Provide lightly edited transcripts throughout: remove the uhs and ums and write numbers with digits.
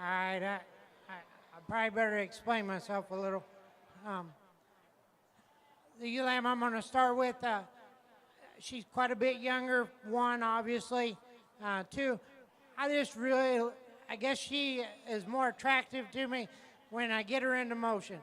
All right, I probably better explain myself a little. Um, the ewe lamb I'm going to start with, she's quite a bit younger, one, obviously. Two, I guess she is more attractive to me when I get her into motion.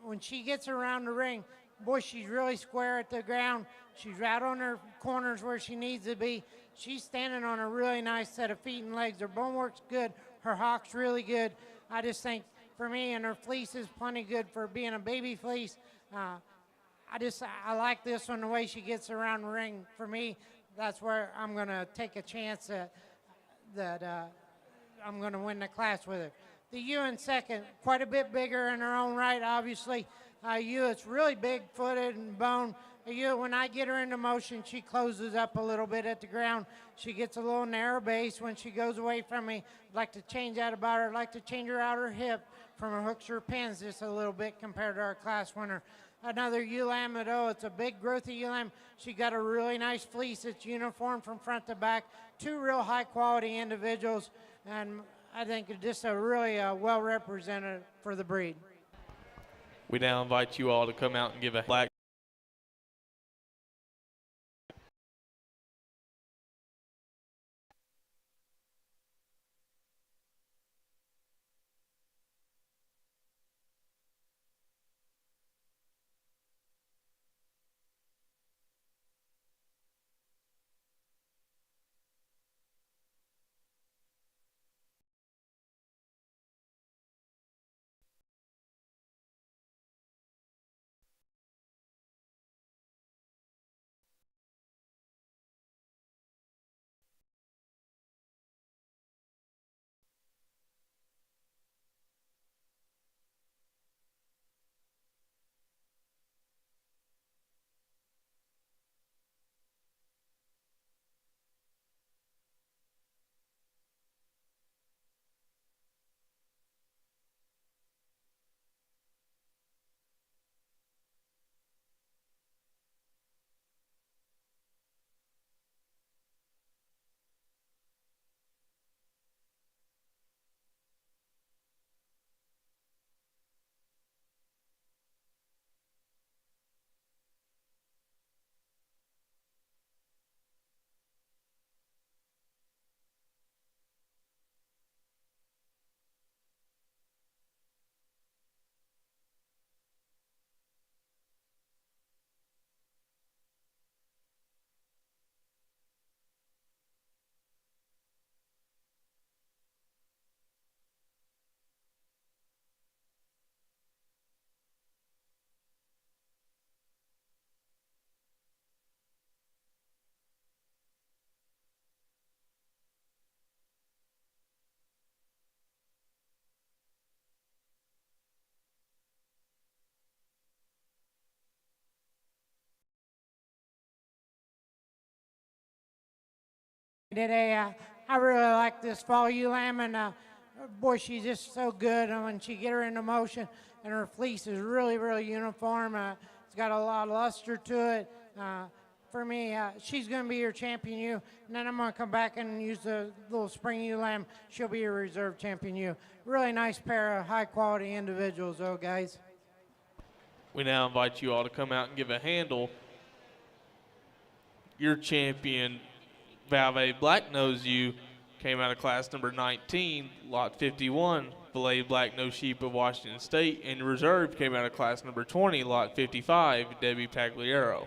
When she gets around the ring, boy, she's really square at the ground. She's right on her corners where she needs to be. She's standing on a really nice set of feet and legs. Her bone work's good. Her hock's really good. I just think for me, and her fleece is plenty good for being a baby fleece. I like this one, the way she gets around the ring. For me, that's where I'm going to take a chance that I'm going to win the class with her. The ewe in second, quite a bit bigger in her own right, obviously. Ewe, it's really big-footed and bone. Ewe, when I get her into motion, she closes up a little bit at the ground. She gets a little narrow base when she goes away from me. I'd like to change that about her. I'd like to change her outer hip from her hooks to her pins just a little bit compared to our class winner. Another ewe lamb, it's a big growthy ewe lamb. She got a really nice fleece. It's uniform from front to back. Two real high-quality individuals, and I think just a really well represented for the breed. We now invite you all to come out and give a black. Today, I really like this fall ewe lamb, and boy, she's just so good. And when she get her into motion, and her fleece is really, really uniform. It's got a lot of luster to it. For me, she's going to be your champion ewe, and then I'm going to come back and use the little spring ewe lamb. She'll be your reserve champion ewe. Really nice pair of high-quality individuals, though, guys. We now invite you all to come out and give a handle. Your champion, Valve Black Nose ewe, came out of class number 19, lot 51, Filet Black Nose Sheep of Washington State, and reserve came out of class number 20, lot 55, Debbie Pagliaro.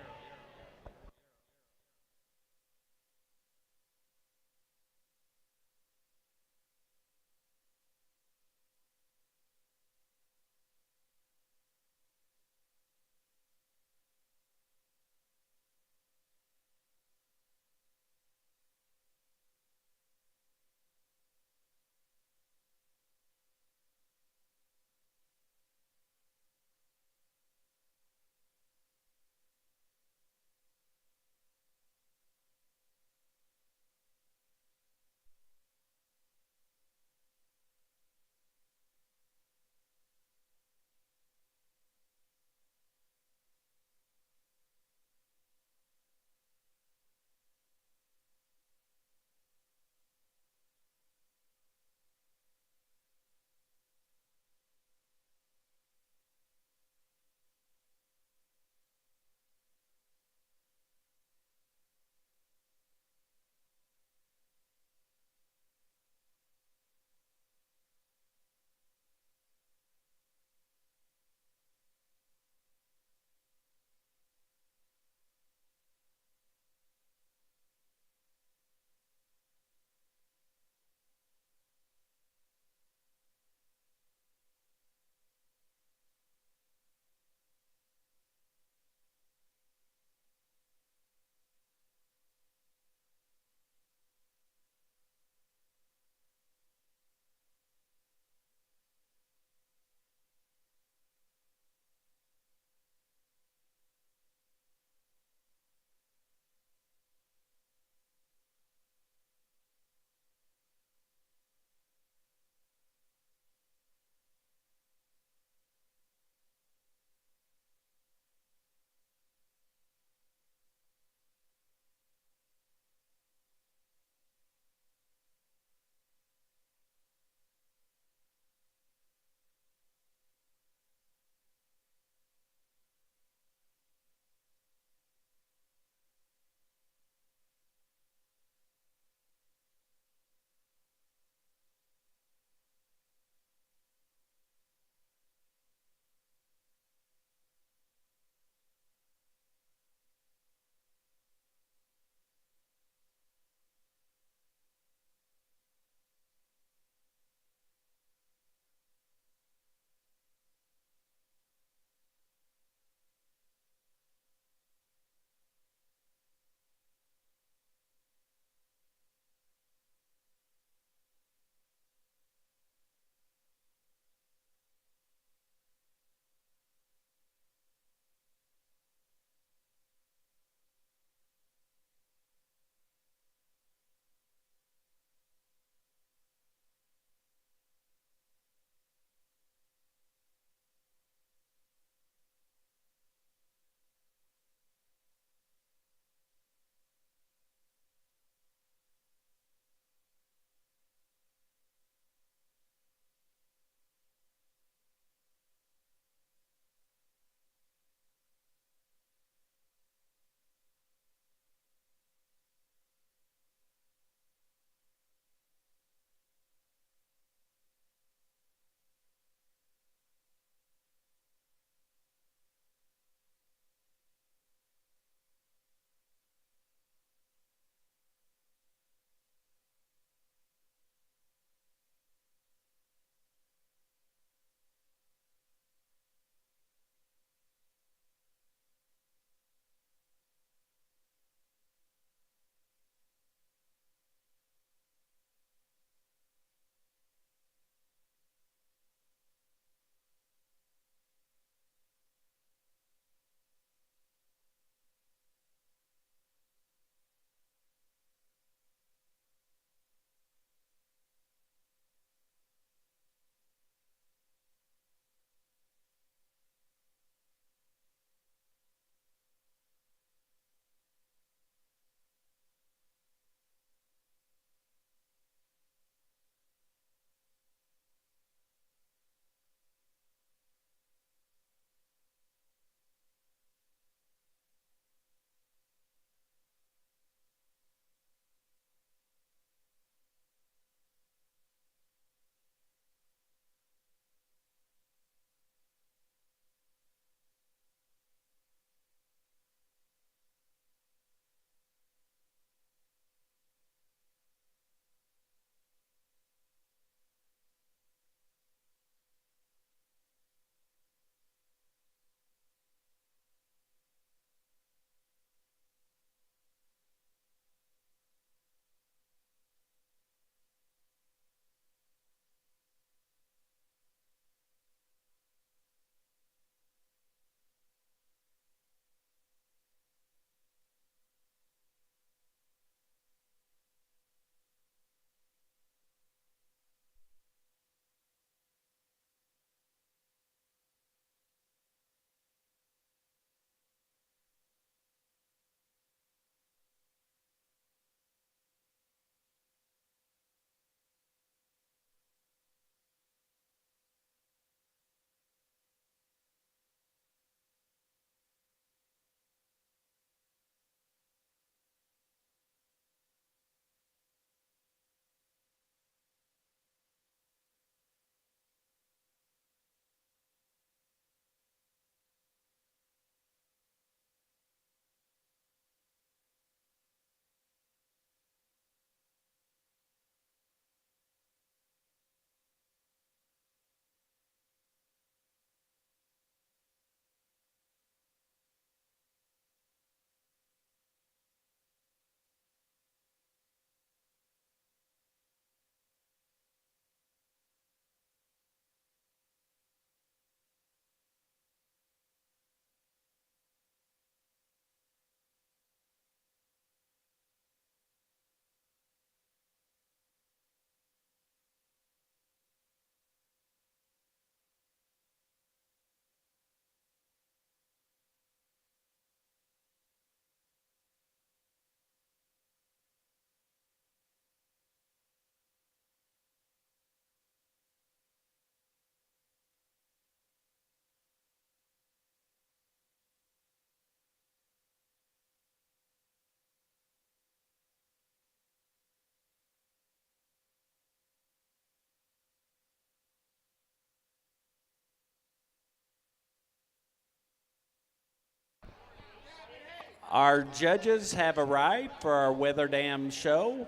Our judges have arrived for our Weather Dam show,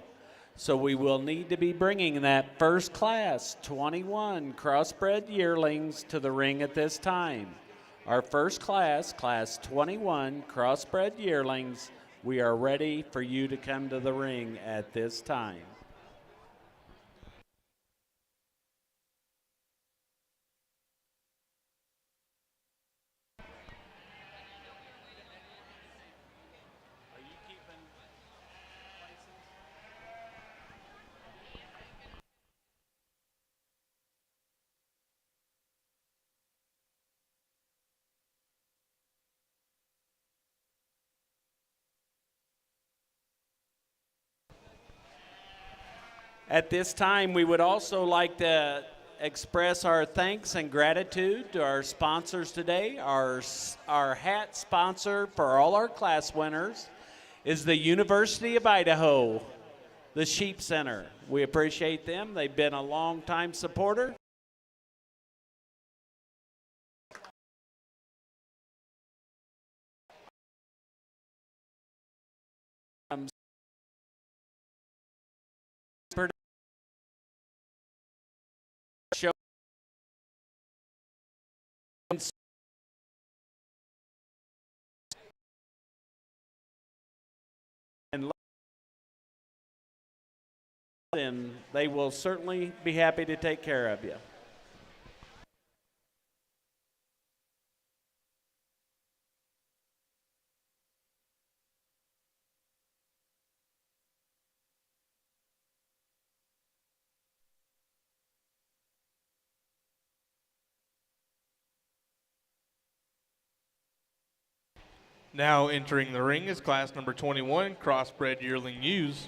so we will need to be bringing that first class 21 crossbred yearlings to the ring at this time. Our first class, class 21 crossbred yearlings, we are ready for you to come to the ring at this time. At this time, we would also like to express our thanks and gratitude to our sponsors today. Our hat sponsor for all our class winners is the University of Idaho, the Sheep Center. We appreciate them. They've been a long-time supporter. Show and they will certainly be happy to take care of you. Now entering the ring is class number 21, crossbred yearling ewes.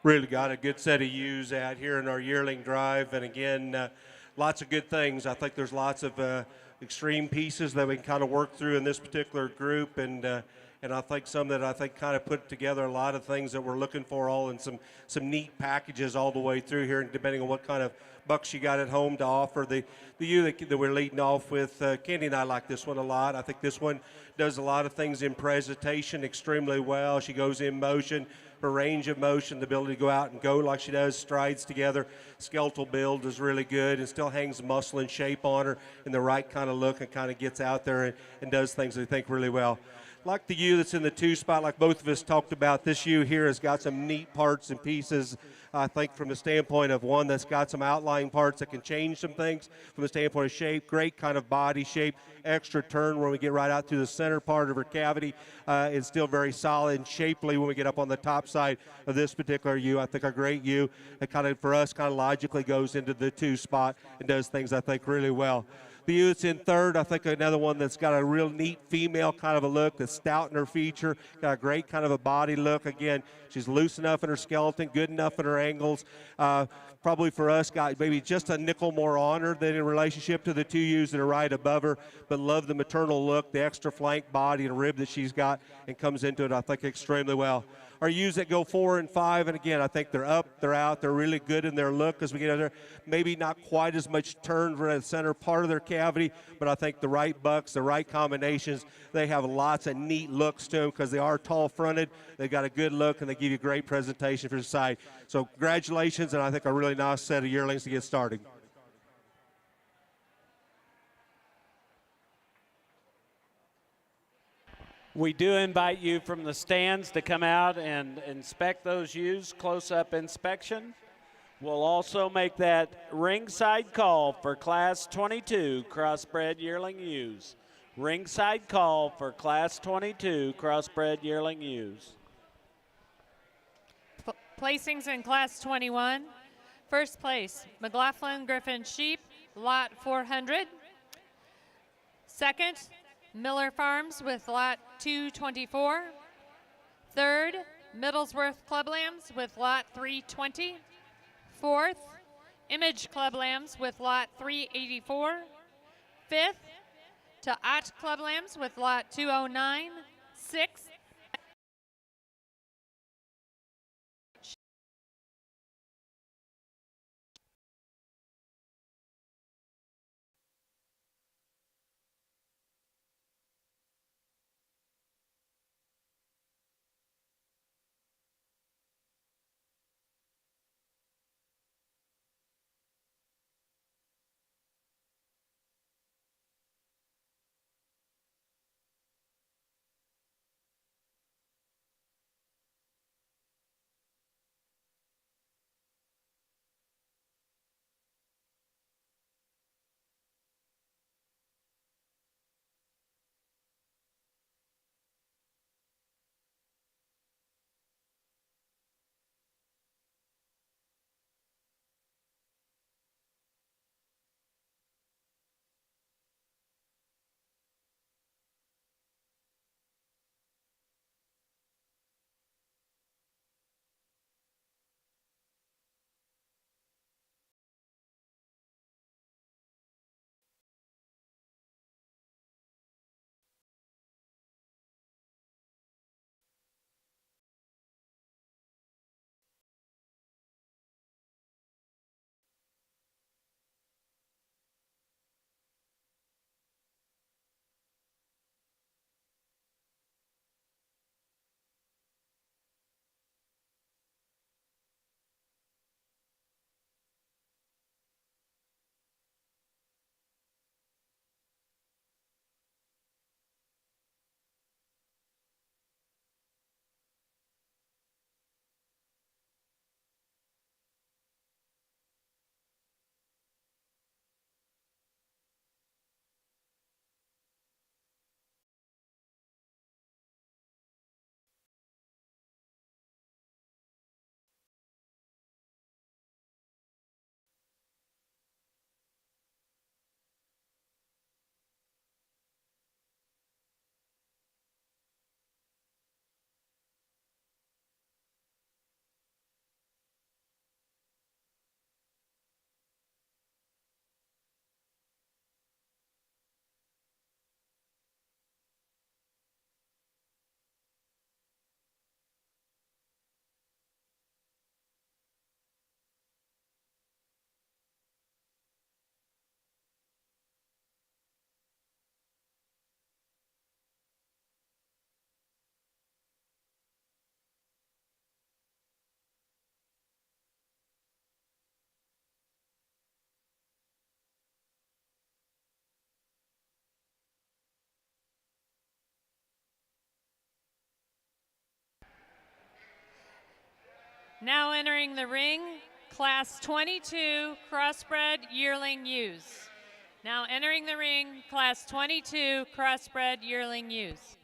really got a good set of ewes out here in our yearling drive. And again, lots of good things. I think there's lots of extreme pieces that we can kind of work through in this particular group, and I think some that I think kind of put together a lot of things that we're looking for, all in some neat packages all the way through here, and depending on what kind of bucks you got at home to offer. The ewe that we're leading off with, Candy and I like this one a lot. I think this one does a lot of things in presentation extremely well. She goes in motion, her range of motion, the ability to go out and go like she does, strides together. Skeletal build is really good and still hangs muscle and shape on her in the right kind of look, and kind of gets out there and does things I think really well. Like the ewe that's in the 2 spot, like both of us talked about, this ewe here has got some neat parts and pieces, I think, from the standpoint of one that's got some outlying parts that can change some things from the standpoint of shape. Great kind of body shape, extra turn when we get right out through the center part of her cavity. It's still very solid and shapely when we get up on the top side of this particular ewe. I think a great ewe that kind of, for us, kind of logically goes into the 2 spot and does things, I think, really well. The ewe that's in 3rd, I think another one that's got a real neat female kind of a look, that's stout in her feature, got a great kind of a body look. Again, she's loose enough in her skeleton, good enough in her angles. Probably for us, got maybe just a nickel more on her than in relationship to the 2 ewes that are right above her, but love the maternal look, the extra flank body and rib that she's got, and comes into it, I think, extremely well. Our ewes that go 4 and 5, and again, I think they're up, they're out, they're really good in their look as we get out there. Maybe not quite as much turn for the center part of their cavity, but I think the right bucks, the right combinations, they have lots of neat looks to them because they are tall fronted, they've got a good look, and they give you great presentation for the side. So congratulations, and I think a really nice set of yearlings to get started. We do invite you from the stands to come out and inspect those ewes, close-up inspection. We'll also make that ringside call for Class 22 Crossbred Yearling Ewes. Ringside call for Class 22 Crossbred Yearling Ewes. Placings in Class 21. First place, McLaughlin Griffin Sheep, Lot 400. Second, Miller Farms with Lot 224. Third, Middlesworth Club Lambs with Lot 320. Fourth, Image Club Lambs with Lot 384. Fifth, Ta'at Club Lambs with Lot 209. Sixth, Now entering the ring, Class 22 Crossbred Yearling Ewes. Now entering the ring, Class 22 Crossbred Yearling Ewes.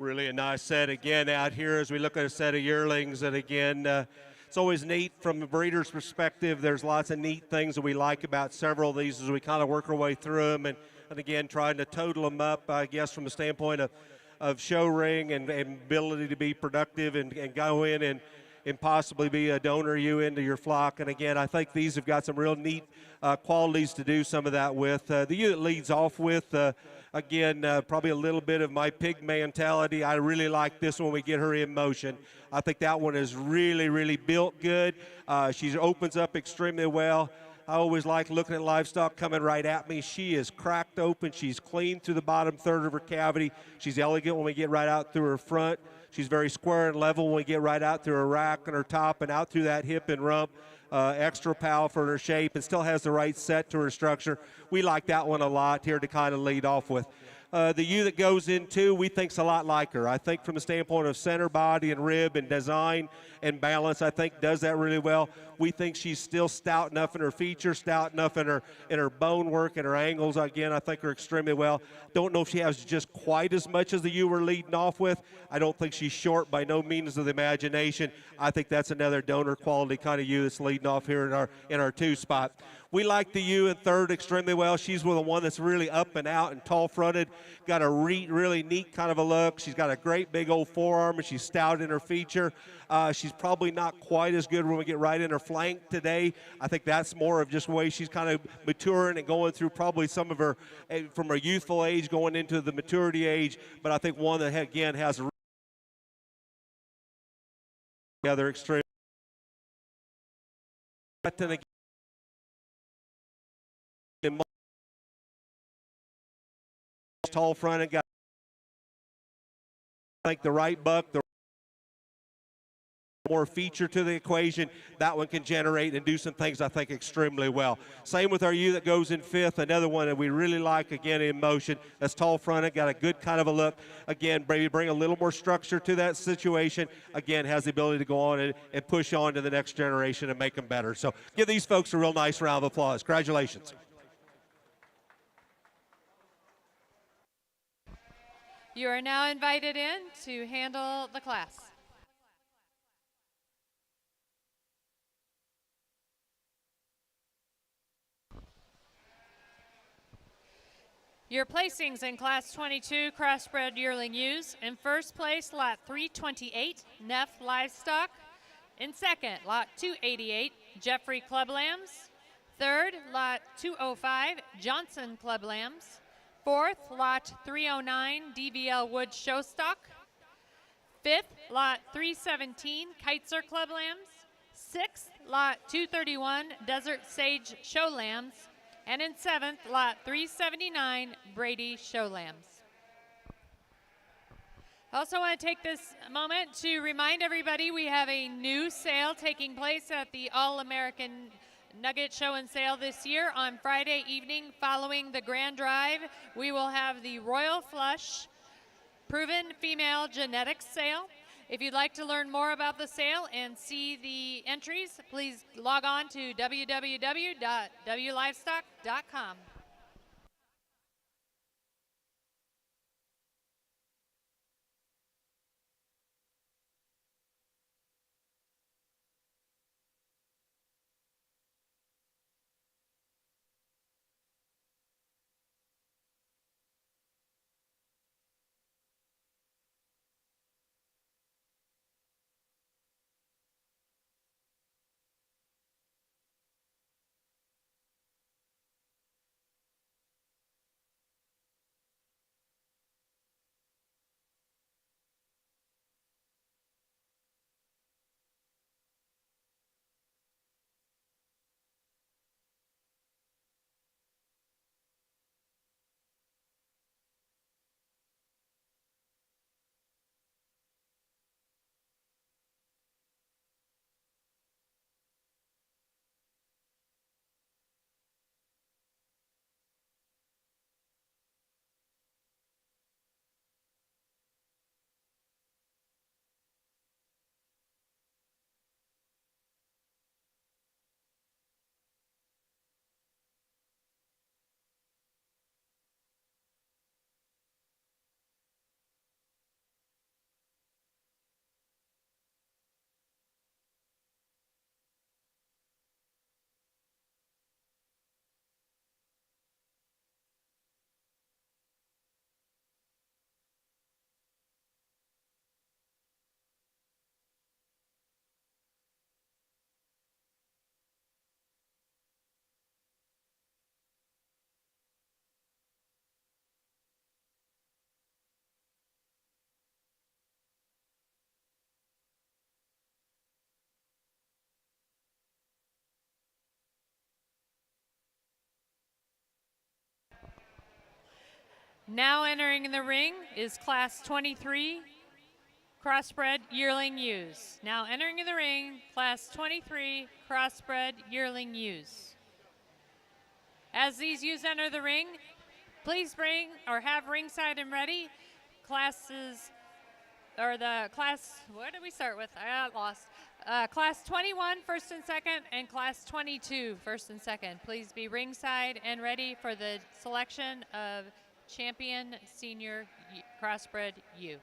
Really a nice set again out here as we look at a set of yearlings. And again, it's always neat from a breeder's perspective. There's lots of neat things that we like about several of these as we kind of work our way through them. And again, trying to total them up, I guess, from the standpoint of show ring and ability to be productive and go in and possibly be a donor ewe into your flock. And again, I think these have got some real neat qualities to do some of that with. The ewe that leads off with, again, probably a little bit of my pig mentality. I really like this when we get her in motion. I think that one is really, really built good. She opens up extremely well. I always like looking at livestock coming right at me. She is cracked open. She's clean through the bottom third of her cavity. She's elegant when we get right out through her front. She's very square and level when we get right out through her rack and her top and out through that hip and rump. Extra powerful in her shape and still has the right set to her structure. We like that one a lot here to kind of lead off with. The ewe that goes into, we think's a lot like her. I think from the standpoint of center body and rib and design and balance, I think does that really well. We think she's still stout enough in her features, stout enough in her bone work and her angles. Again, I think are extremely well. Don't know if she has just quite as much as the ewe we're leading off with. I don't think she's short by no means of the imagination. I think that's another donor quality kind of ewe that's leading off here in our 2 spot. We like the ewe in third extremely well. She's with the one that's really up and out and tall-fronted. Got a really neat kind of a look. She's got a great big old forearm, and she's stout in her feature. She's probably not quite as good when we get right in her flank today. I think that's more of just the way she's kind of maturing and going through probably some of her, from her youthful age going into the maturity age. But I think one that, again, has a other extreme. But then again, tall front and got, I think, the right buck, the more feature to the equation, that one can generate and do some things, I think, extremely well. Same with our ewe that goes in fifth, another one that we really like, again, in motion. That's tall fronted, got a good kind of a look. Again, maybe bring a little more structure to that situation. Again, has the ability to go on and push on to the next generation and make them better. So give these folks a real nice round of applause. Congratulations. You are now invited in to handle the class. Your placings in Class 22 Crossbred Yearling Ewes. In first place, Lot 328, Neff Livestock. In second, Lot 288, Jeffrey Club Lambs. Third, Lot 205, Johnson Club Lambs. Fourth, Lot 309, DVL Wood Showstock. Fifth, Lot 317, Kiteser Club Lambs. Sixth, Lot 231, Desert Sage Show Lambs. And in seventh, Lot 379, Brady Show Lambs. I also want to take this moment to remind everybody we have a new sale taking place at the All-American Nugget Show and Sale this year. On Friday evening following the Grand Drive, we will have the Royal Flush Proven Female Genetics Sale. If you'd like to learn more about the sale and see the entries, please log on to www.wlivestock.com. Now entering in the ring is Class 23 Crossbred Yearling Ewes. Now entering in the ring, Class 23 Crossbred Yearling Ewes. As these ewes enter the ring, please bring or have ringside and ready classes, or the class, what did we start with? I got lost. Class 21, first and second, and Class 22, first and second. Please be ringside and ready for the selection of champion senior crossbred ewe.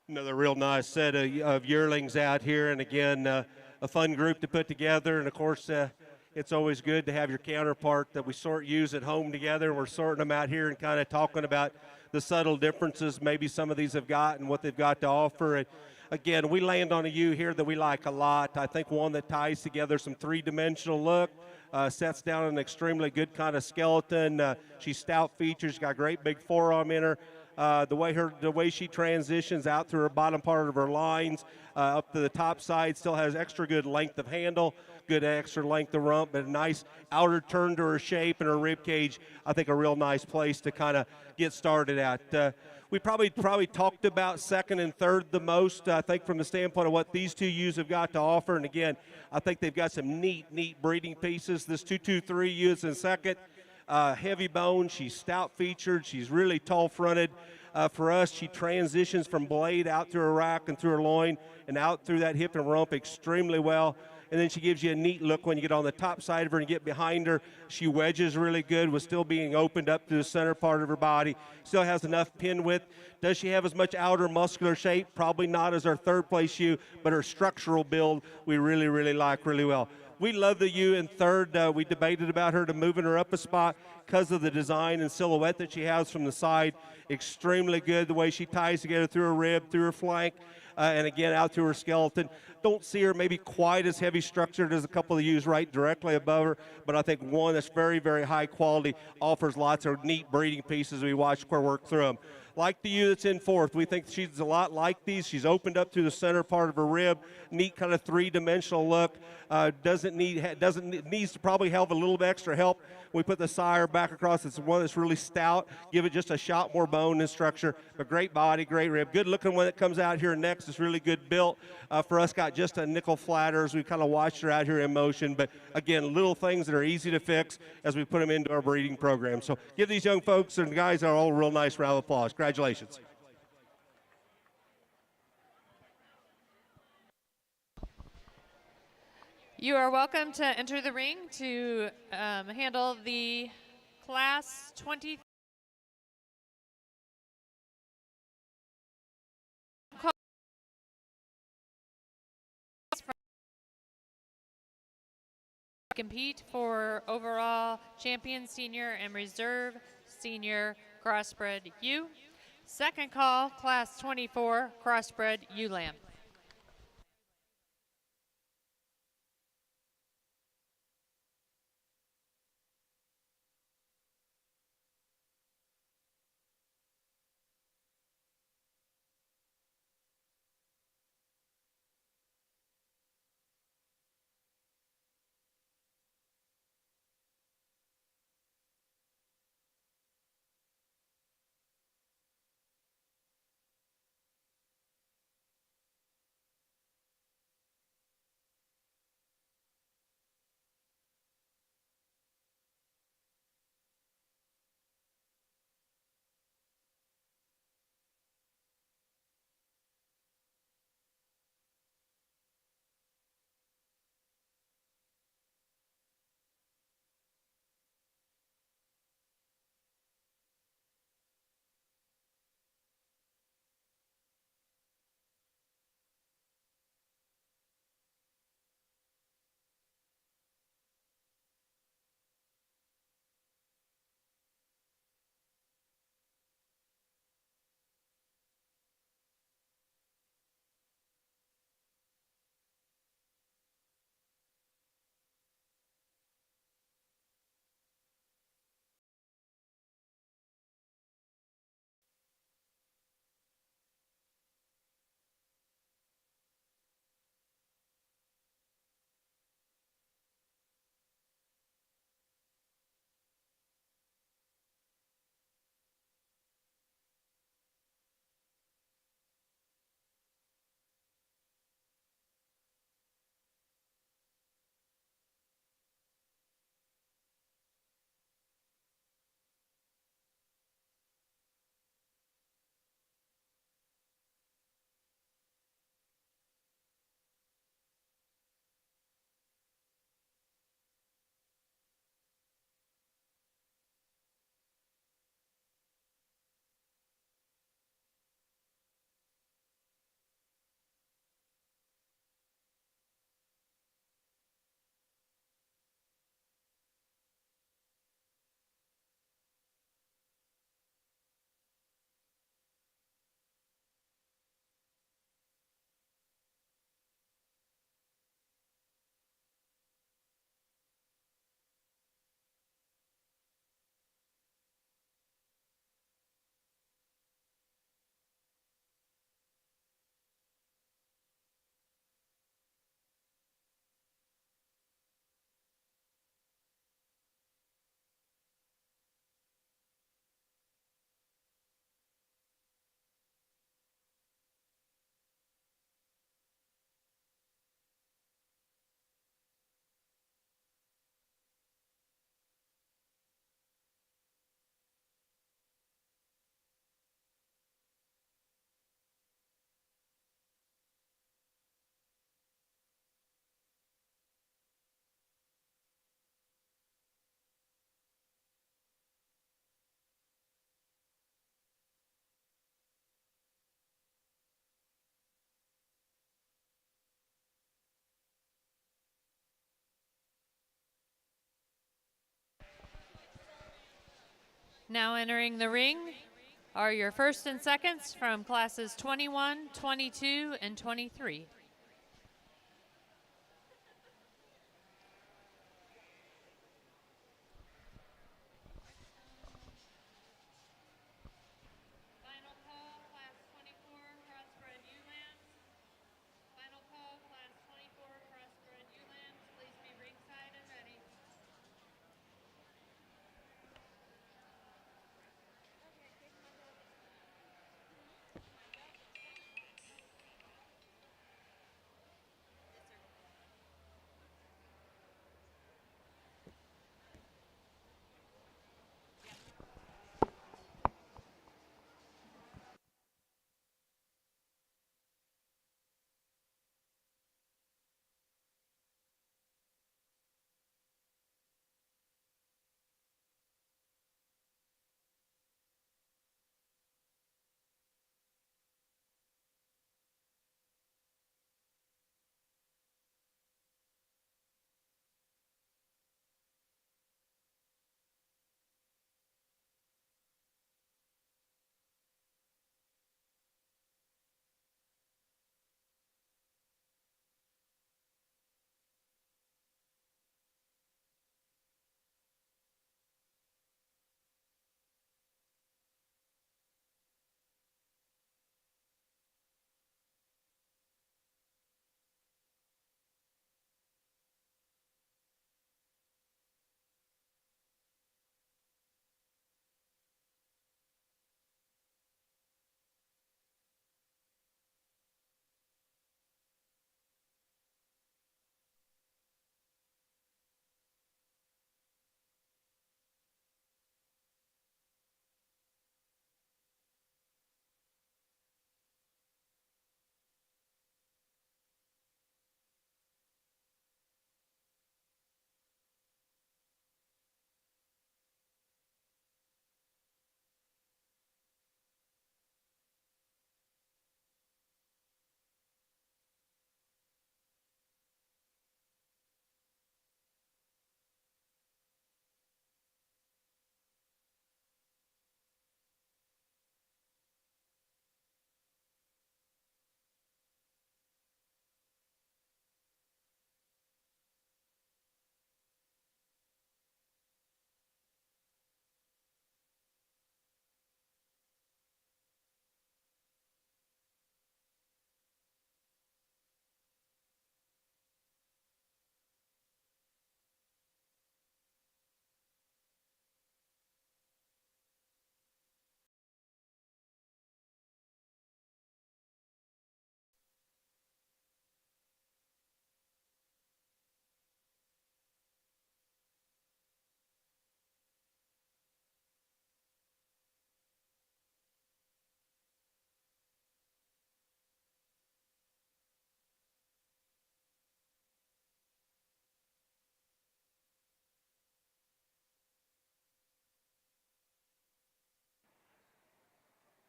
Another real nice set of yearlings out here, and again, a fun group to put together. And of course, it's always good to have your counterpart that we use at home together. We're sorting them out here and kind of talking about the subtle differences maybe some of these have got and what they've got to offer. And again, we land on a ewe here that we like a lot. I think one that ties together some three-dimensional look. Sets down an extremely good kind of skeleton. She's stout features. She's got a great big forearm in her. The way she transitions out through her bottom part of her lines up to the top side, still has extra good length of handle, good extra length of rump, but a nice outer turn to her shape and her rib cage. I think a real nice place to kind of get started at. We probably talked about second and third the most, I think, from the standpoint of what these two ewes have got to offer. And again, I think they've got some neat breeding pieces. This 223 ewe is in second. Heavy bone, she's stout featured, she's really tall fronted. For us, she transitions from blade out through her rack and through her loin and out through that hip and rump extremely well. And then she gives you a neat look when you get on the top side of her and get behind her. She wedges really good with still being opened up to the center part of her body. Still has enough pin width. Does she have as much outer muscular shape? Probably not as our third place ewe, but her structural build we really like really well. We love the ewe in third. We debated about her to moving her up a spot because of the design and silhouette that she has from the side. Extremely good the way she ties together through her rib, through her flank, and again out through her skeleton. Don't see her maybe quite as heavy structured as a couple of ewes right directly above her, but I think one that's very high quality, offers lots of neat breeding pieces we watch her work through them. Like the ewe that's in fourth, we think she's a lot like these. She's opened up through the center part of her rib, neat kind of three-dimensional look. Needs to probably have a little bit extra help. We put the sire back across. It's one that's really stout. Give it just a shot more bone and structure. But great body, great rib. Good looking one that comes out here next. It's really good built. For us, got just a nickel flatter as we kind of watched her out here in motion. But again, little things that are easy to fix as we put them into our breeding program. So give these young folks and guys all a real nice round of applause. Congratulations. You are welcome to enter the ring to handle the Class 20. Compete for overall champion senior and reserve senior crossbred ewe. Second call, Class 24 crossbred ewe lamb. Now entering the ring are your first and seconds from classes 21, 22, and 23. Final call, class 24, crossbred ewe-lambs. Final call, class 24, crossbred ewe-lambs. Please be ringside and ready.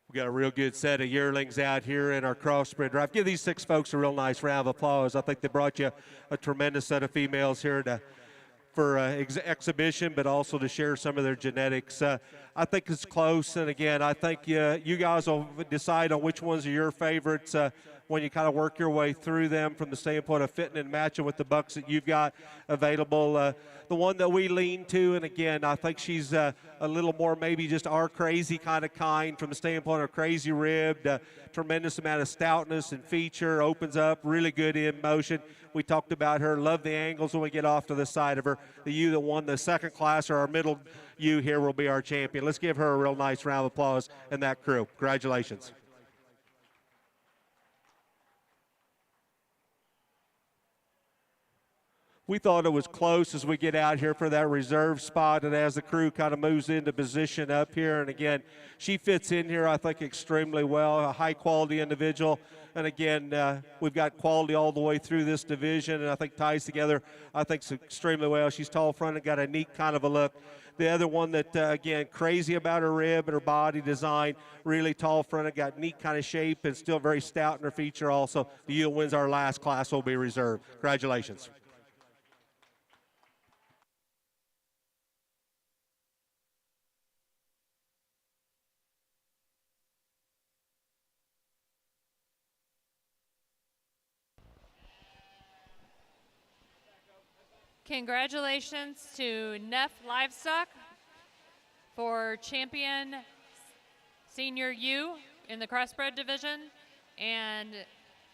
We got a real good set of yearlings out here in our crossbred drive. Give these 6 folks a real nice round of applause. I think they brought you a tremendous set of females here for exhibition, but also to share some of their genetics. I think it's close, and again, I think you guys will decide on which ones are your favorites when you kind of work your way through them from the standpoint of fitting and matching with the bucks that you've got available. The one that we lean to, and again, I think she's a little more maybe just our crazy kind from the standpoint of crazy ribbed, tremendous amount of stoutness and feature, opens up, really good in motion. We talked about her, love the angles when we get off to the side of her. The ewe that won the second class, or our middle ewe here, will be our champion. Let's give her a real nice round of applause and that crew. Congratulations. We thought it was close as we get out here for that reserve spot, and as the crew kind of moves into position up here, and again, she fits in here, I think, extremely well, a high-quality individual, and again, we've got quality all the way through this division, and I think ties together, I think, extremely well. She's tall-fronted, got a neat kind of a look. The other one that, again, crazy about her rib and her body design, really tall-fronted, got neat kind of shape, and still very stout in her feature also. The ewe wins our last class, will be reserved. Congratulations. Congratulations to Neff Livestock for champion senior U in the crossbred division, and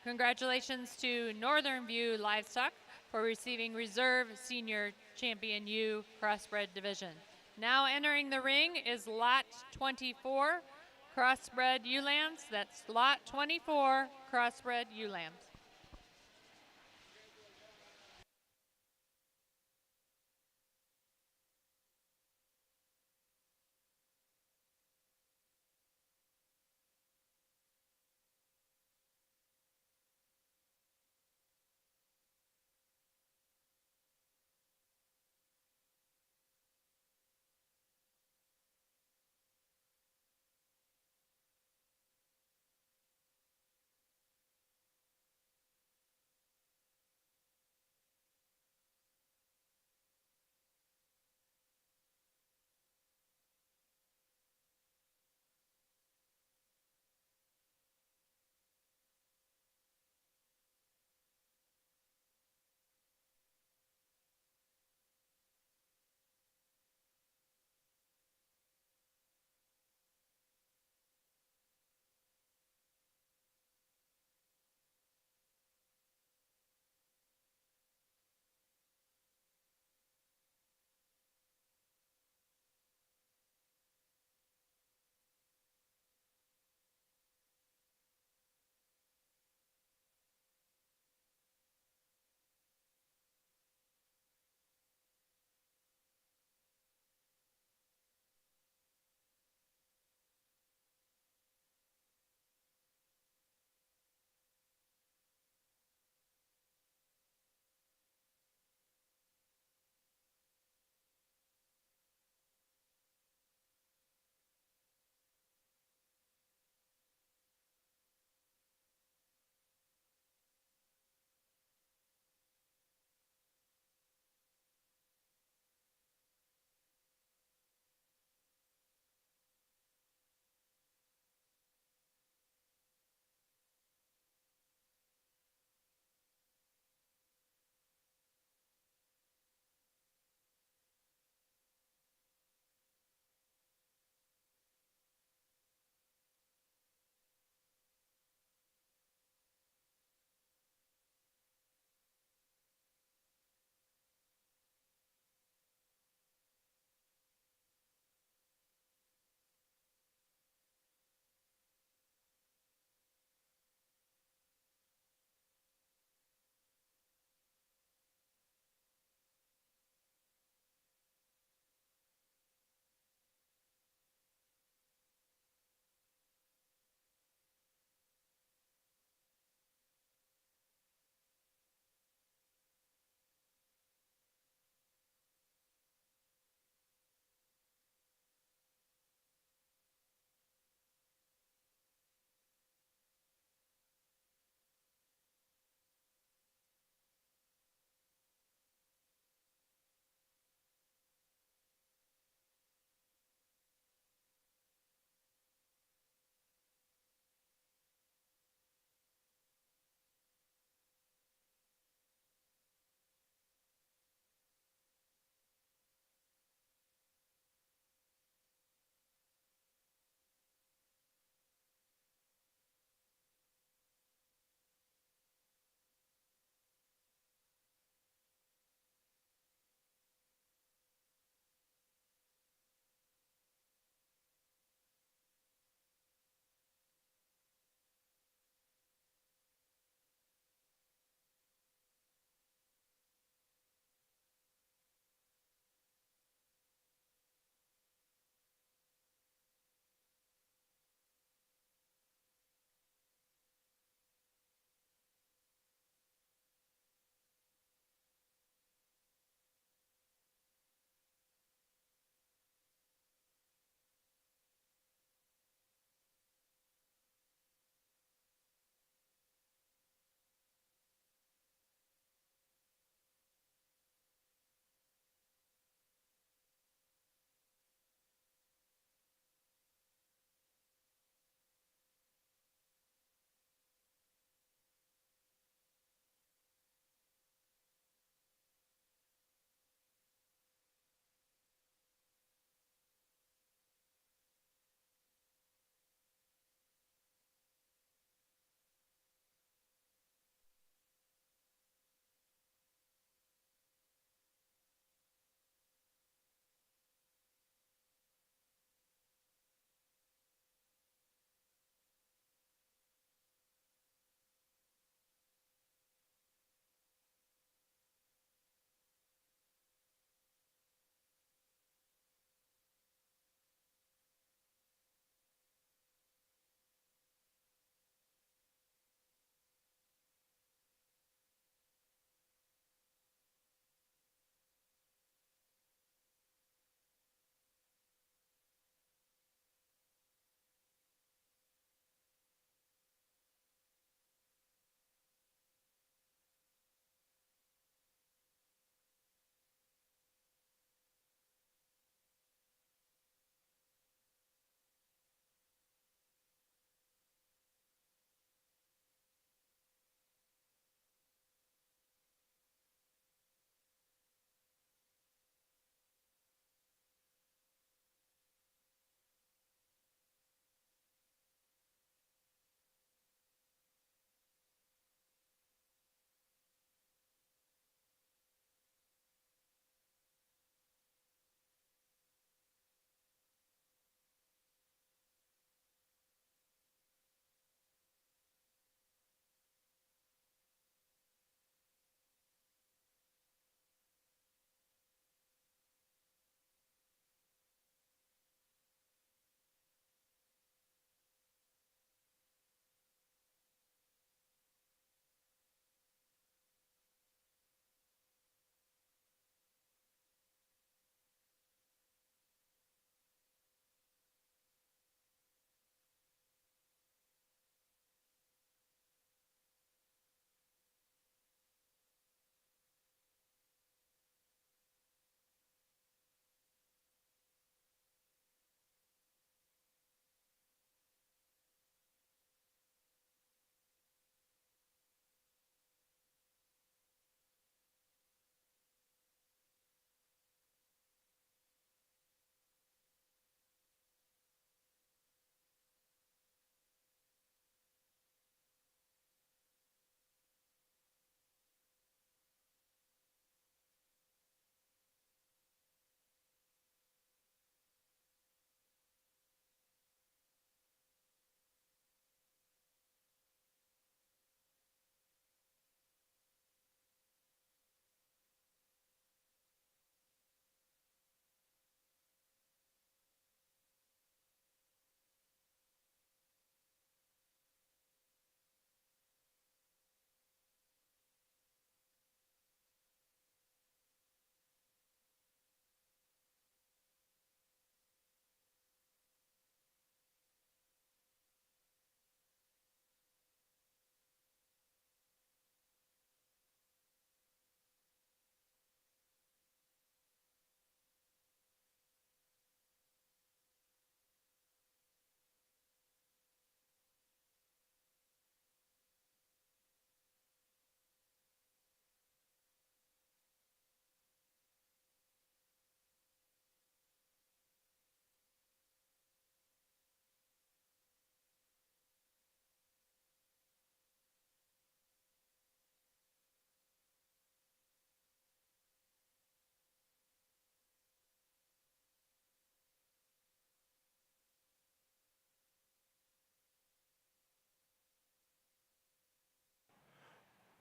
congratulations to Northern View Livestock for receiving reserve senior champion U crossbred division. Now entering the ring is lot 24 crossbred ewe lambs. That's lot 24 crossbred ewe lambs.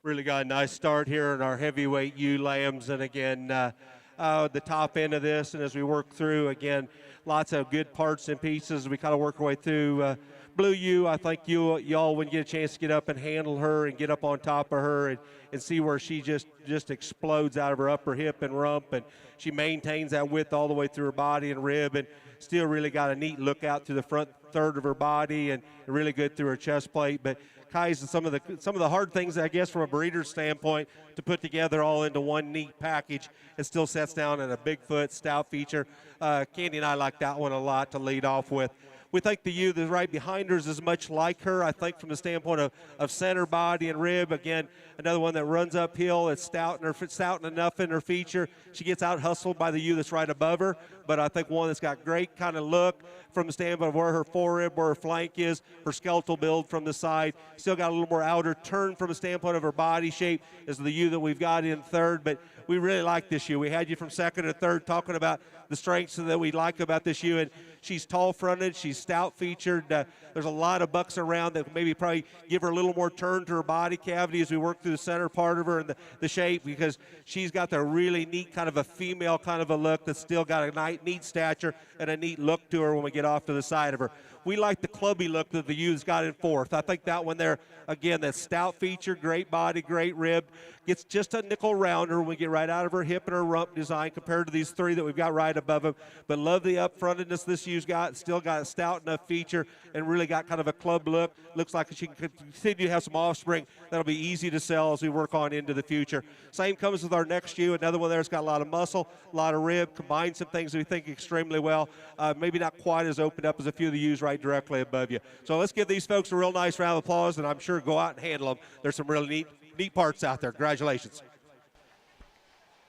Really got a nice start here in our heavyweight ewe lambs, and again, the top end of this, and as we work through, again, lots of good parts and pieces. We kind of work our way through. Blue ewe, I think y'all, when you get a chance to get up and handle her and get up on top of her and see where she just explodes out of her upper hip and rump, and she maintains that width all the way through her body and rib, and still really got a neat look out through the front third of her body and really good through her chest plate. But Kai's some of the hard things, I guess, from a breeder's standpoint, to put together all into one neat package. It still sets down at a Bigfoot stout feature. Candy and I like that one a lot to lead off with. We think the ewe that's right behind her is as much like her, I think, from the standpoint of center body and rib. Again, another one that runs uphill. It's stout enough in her feature. She gets out hustled by the ewe that's right above her, but I think one that's got great kind of look from the standpoint of where her forerib, where her flank is, her skeletal build from the side. Still got a little more outer turn from the standpoint of her body shape as the ewe that we've got in third, but we really like this ewe. We had you from second and third talking about the strengths that we like about this ewe, and she's tall-fronted, she's stout-featured. There's a lot of bucks around that maybe probably give her a little more turn to her body cavity as we work through the center part of her and the shape, because she's got the really neat kind of a female kind of a look that's still got a neat stature and a neat look to her when we get off to the side of her. We like the clubby look that the ewe's got in fourth. I think that one there, again, that stout feature, great body, great rib, gets just a nickel rounder when we get right out of her hip and her rump design compared to these three that we've got right above him. But love the upfrontedness this ewe's got. Still got a stout enough feature and really got kind of a club look. Looks like she can continue to have some offspring that'll be easy to sell as we work on into the future. Same comes with our next ewe. Another one there that's got a lot of muscle, a lot of rib, combines some things that we think extremely well. Maybe not quite as opened up as a few of the ewes right directly above you. So let's give these folks a real nice round of applause, and I'm sure go out and handle them. There's some really neat parts out there. Congratulations.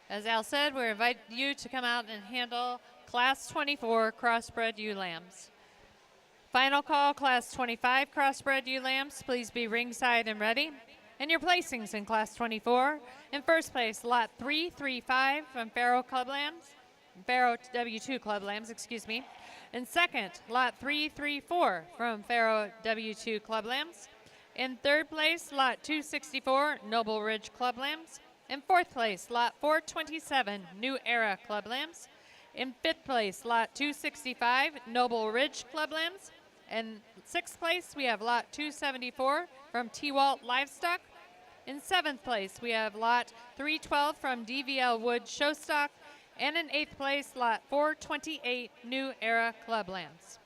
As Al said, we invite you to come out and handle Class 24 Crossbred ewe lambs. Final call, Class 25 Crossbred ewe lambs. Please be ringside and ready. And your placings in Class 24. In first place, Lot 335 from Faro W2 Club Lambs, excuse me. In second, Lot 334 from Faro W2 Club Lambs. In third place, Lot 264 Noble Ridge Club Lambs. In fourth place, Lot 427 New Era Club Lambs. In fifth place, Lot 265 Noble Ridge Club Lambs. In sixth place, we have Lot 274 from T-Walt Livestock. In seventh place, we have Lot 312 from DVL Wood Showstock. And in eighth place, Lot 428 New Era Club Lambs.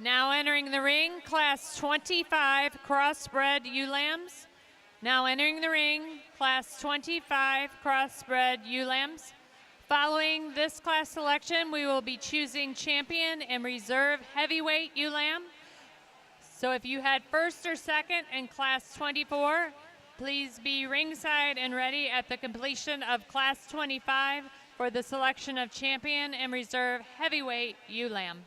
Now entering the ring, class 25 crossbred ewe lambs. Now entering the ring, class 25 crossbred ewe lambs. Following this class selection, we will be choosing champion and reserve heavyweight ewe lamb. So if you had first or second in class 24, please be ringside and ready at the completion of class 25 for the selection of champion and reserve heavyweight ewe lamb.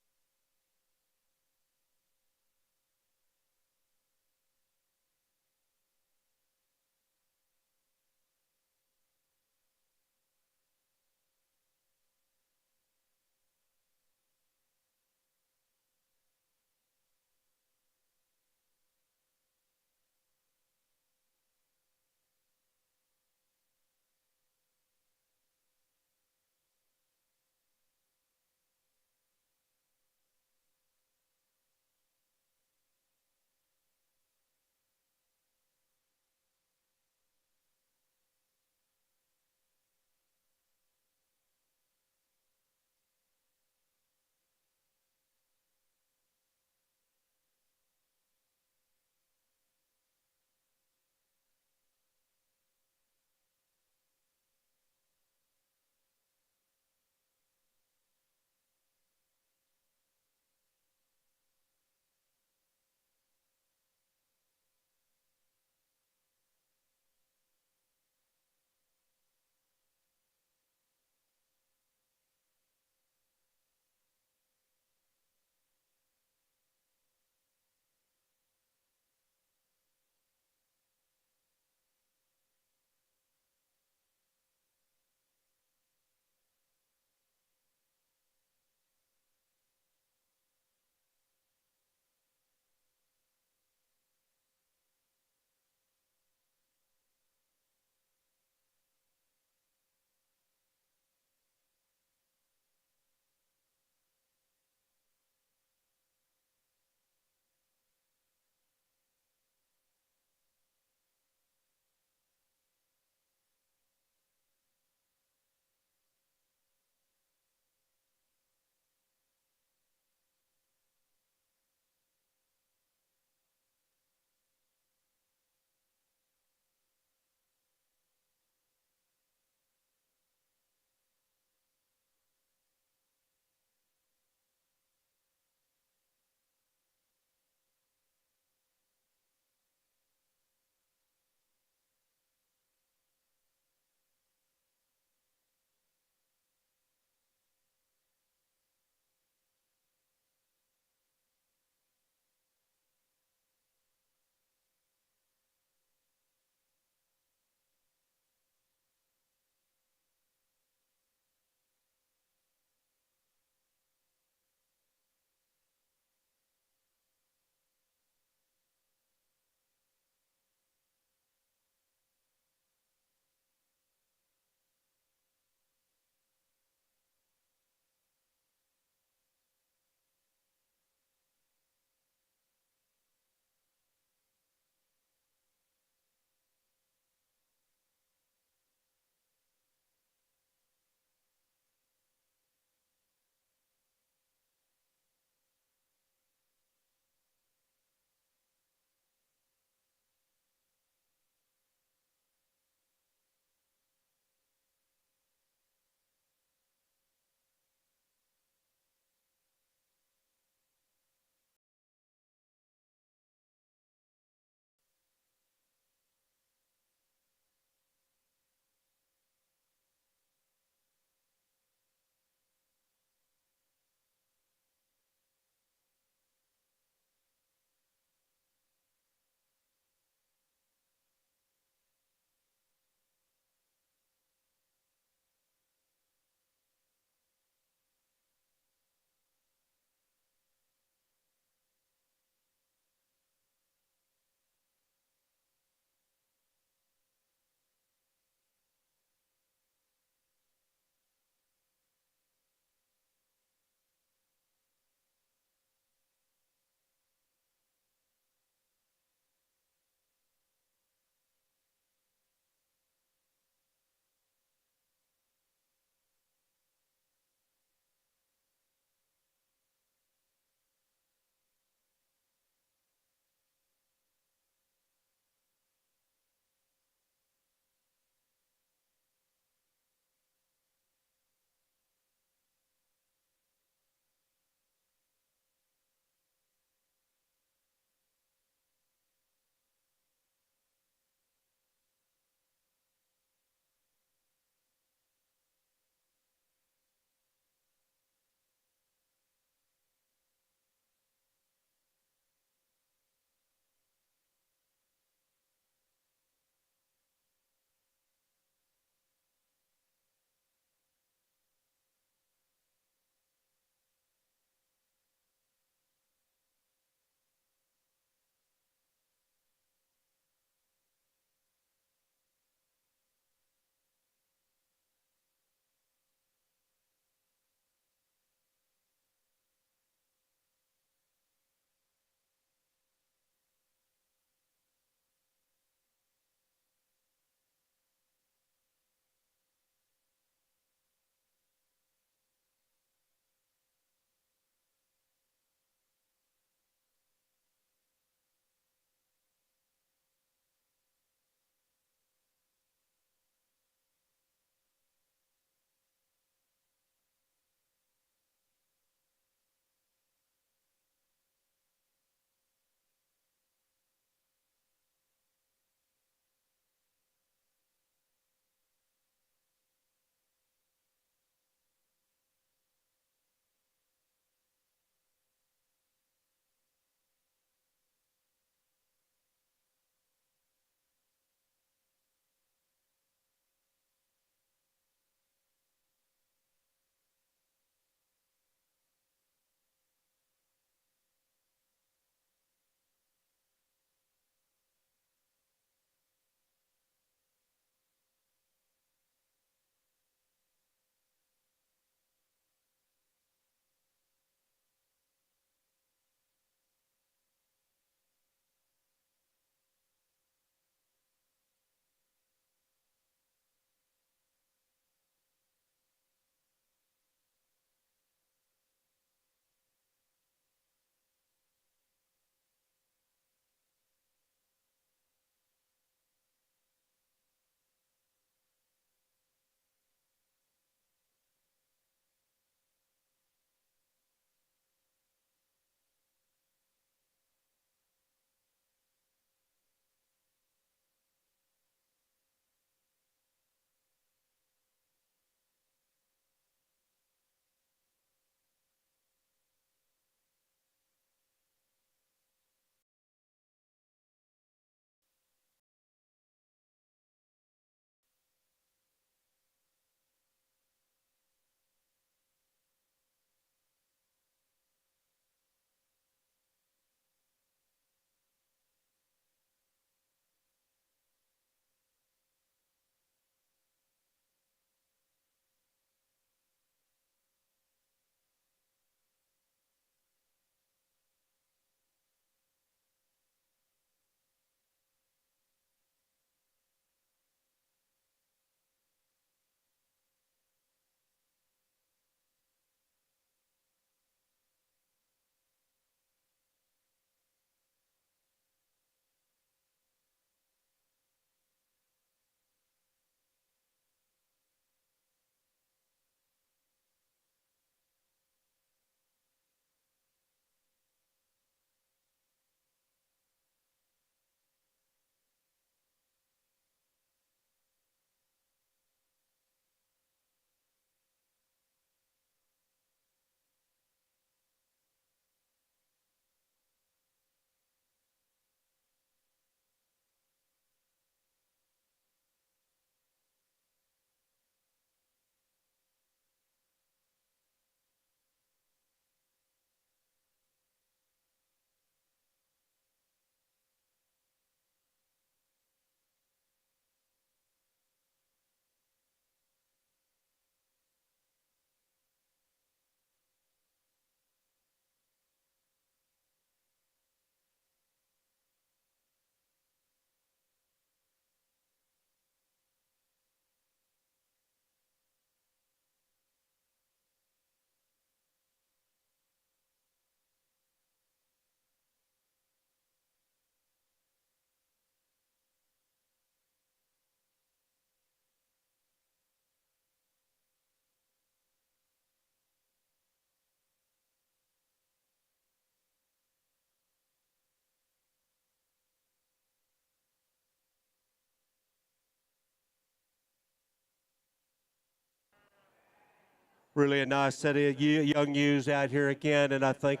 Really a nice set of young ewes out here again, and I think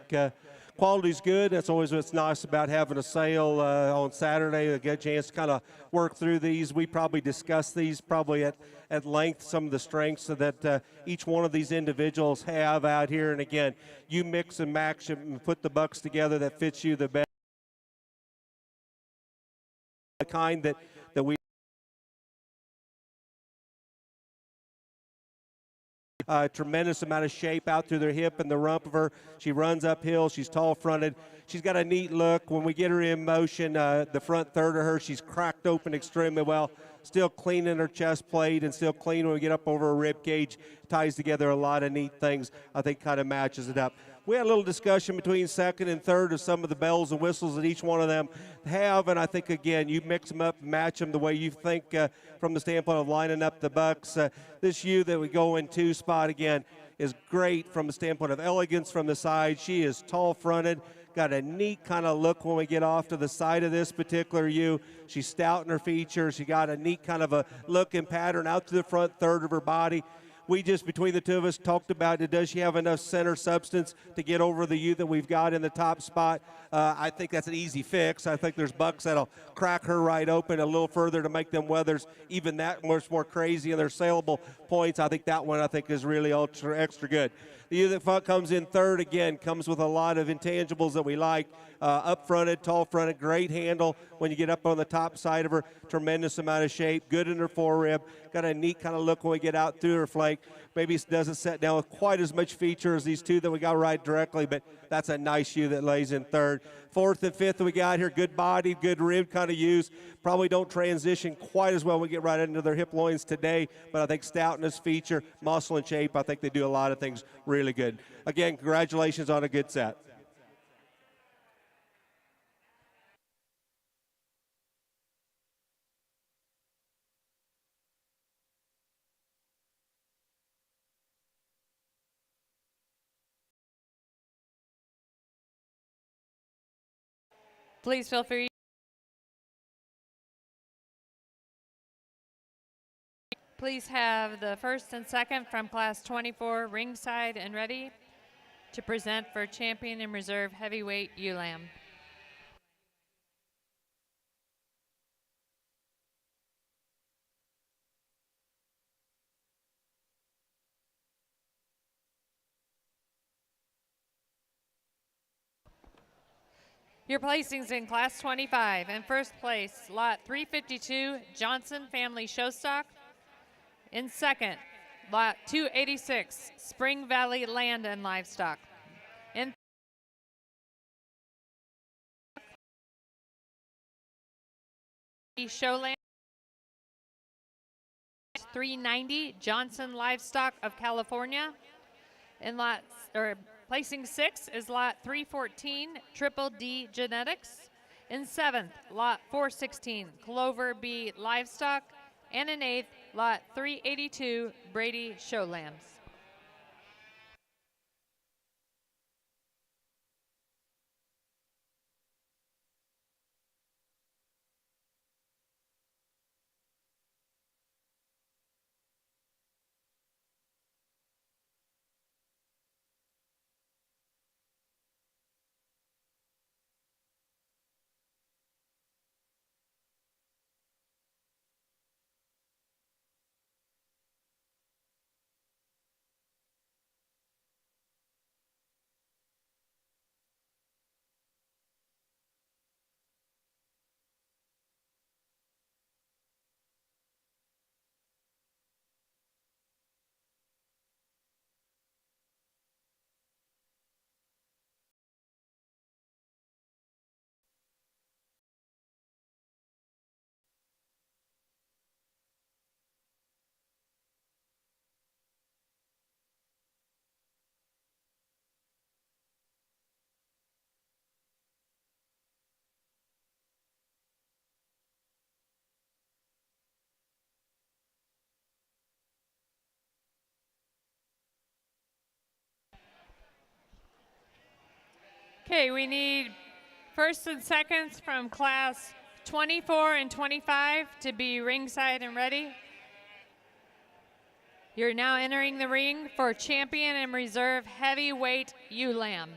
quality's good. That's always what's nice about having a sale on Saturday. To get a chance to kind of work through these. We probably discuss these probably at length, some of the strengths that each one of these individuals have out here. And again, you mix and match and put the bucks together that fits you the best. The kind that we tremendous amount of shape out through their hip and the rump of her. She runs uphill. She's tall-fronted. She's got a neat look. When we get her in motion, the front third of her, she's cracked open extremely well. Still clean in her chest plate and still clean when we get up over her rib cage. Ties together a lot of neat things. I think kind of matches it up. We had a little discussion between second and third of some of the bells and whistles that each one of them have, and I think, again, you mix them up and match them the way you think from the standpoint of lining up the bucks. This ewe that we go in 2 spot, again, is great from the standpoint of elegance from the side. She is tall-fronted, got a neat kind of look when we get off to the side of this particular ewe. She's stout in her features. She got a neat kind of a look and pattern out to the front third of her body. We just, between the two of us, talked about, does she have enough center substance to get over the ewe that we've got in the top spot? I think that's an easy fix. I think there's bucks that'll crack her right open a little further to make them wethers even that much more crazy, and their saleable points. I think that one, is really extra good. The ewe that comes in third, again, comes with a lot of intangibles that we like. Up-fronted, tall-fronted, great handle when you get up on the top side of her. Tremendous amount of shape, good in her forerib. Got a neat kind of look when we get out through her flank. Maybe it doesn't set down with quite as much feature as these two that we got right directly, but that's a nice ewe that lays in third. Fourth and fifth that we got here, good body, good rib kind of ewes. Probably don't transition quite as well when we get right into their hip loins today, but I think stoutness, feature, muscle, and shape, I think they do a lot of things really good. Again, congratulations on a good set. Please feel free. Please have the first and second from class 24 ringside and ready to present for champion and reserve heavyweight ewe lamb. Your placings in class 25. In first place, lot 352, Johnson Family Showstock. In second, lot 286, Spring Valley Land and Livestock. In Showland, 390, Johnson Livestock of California. In placing 6 is lot 314, Triple D Genetics. In 7th, lot 416, Clover B Livestock. And in 8th, lot 382, Brady Show Lambs. Okay, we need first and seconds from class 24 and 25 to be ringside and ready. You're now entering the ring for champion and reserve heavyweight ewe lamb.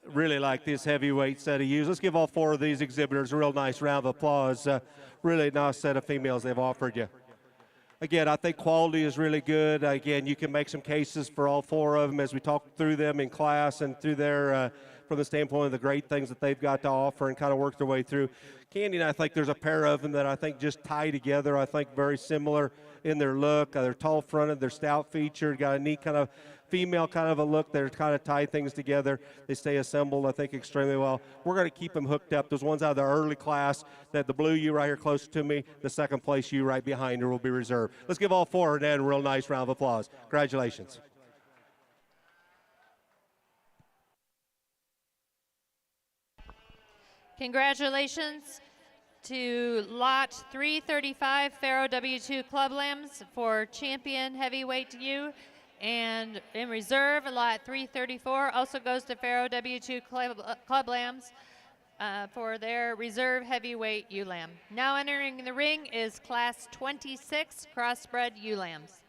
Really like this heavyweight set of ewes. Let's give all 4 of these exhibitors a real nice round of applause. Really nice set of females they've offered you. Again, I think quality is really good. Again, you can make some cases for all 4 of them as we talk through them in class and through their, from the standpoint of the great things that they've got to offer and kind of work their way through. Candy and I think there's a pair of them that I think just tie together. I think very similar in their look. They're tall fronted, they're stout featured, got a neat kind of female kind of a look. They're kind of tie things together. They stay assembled, I think, extremely well. We're going to keep them hooked up. Those ones out of the early class, that the blue ewe right here close to me, the second place ewe right behind her will be reserved. Let's give all 4 of them a real nice round of applause. Congratulations. Congratulations to Lot 335 Pharaoh W2 Club Lambs for champion heavyweight ewe. And in reserve, Lot 334 also goes to Pharaoh W2 Club Lambs for their reserve heavyweight ewe lamb. Now entering the ring is Class 26 Crossbred ewe lambs.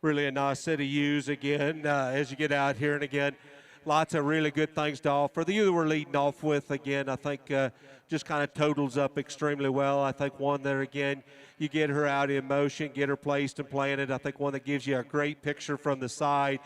really a nice set of ewes again as you get out here. And again, lots of really good things to offer. The ewe that we're leading off with, again, I think just kind of totals up extremely well. I think one that, again, you get her out in motion, get her placed and planted. I think one that gives you a great picture from the side.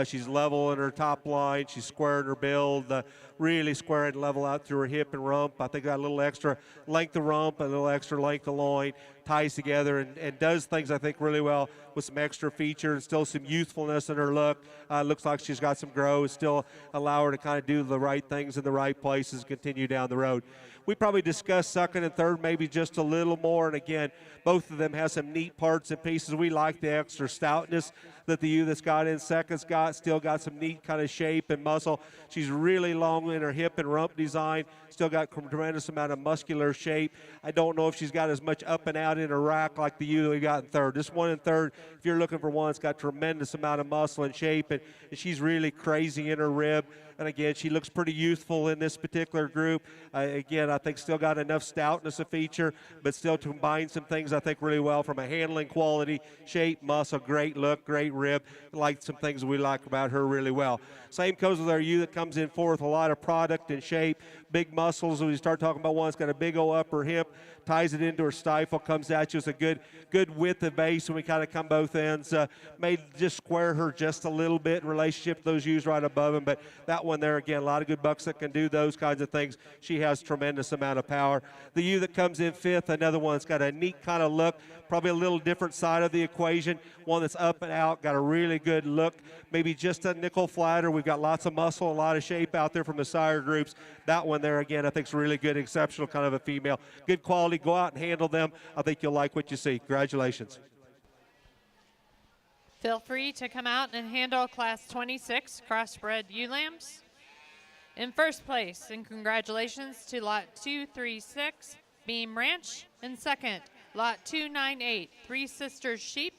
She's level in her top line. She's square in her build, really square and level out through her hip and rump. I think got a little extra length of rump, a little extra length of loin, ties together and does things, I think, really well with some extra feature and still some youthfulness in her look. Looks like she's got some growth, still allow her to kind of do the right things in the right places, continue down the road. We probably discussed second and third maybe just a little more, and again, both of them have some neat parts and pieces. We like the extra stoutness that the ewe that's got in second's got, still got some neat kind of shape and muscle. She's really long in her hip and rump design, still got a tremendous amount of muscular shape. I don't know if she's got as much up and out in her rack like the ewe that we got in third. This one in third, if you're looking for one, it's got tremendous amount of muscle and shape, and she's really crazy in her rib. And again, she looks pretty youthful in this particular group. Again, I think still got enough stoutness a feature, but still to combine some things I think really well from a handling quality, shape, muscle, great look, great rib. Like some things we like about her really well. Same goes with our ewe that comes in fourth, a lot of product and shape, big muscles. When we start talking about one that's got a big old upper hip, ties it into her stifle, comes at you with a good width of base, and we kind of come both ends. May just square her just a little bit in relationship to those ewes right above him, but that one there, again, a lot of good bucks that can do those kinds of things. She has tremendous amount of power. The ewe that comes in fifth, another one that's got a neat kind of look, probably a little different side of the equation, one that's up and out, got a really good look, maybe just a nickel flatter. We've got lots of muscle, a lot of shape out there from the sire groups. That one there, again, I think is really good, exceptional kind of a female. Good quality. Go out and handle them. I think you'll like what you see. Congratulations. Feel free to come out and handle Class 26 Crossbred ewe lambs. In first place, and congratulations to Lot 236, Beam Ranch. In second, Lot 298, Three Sisters Sheep.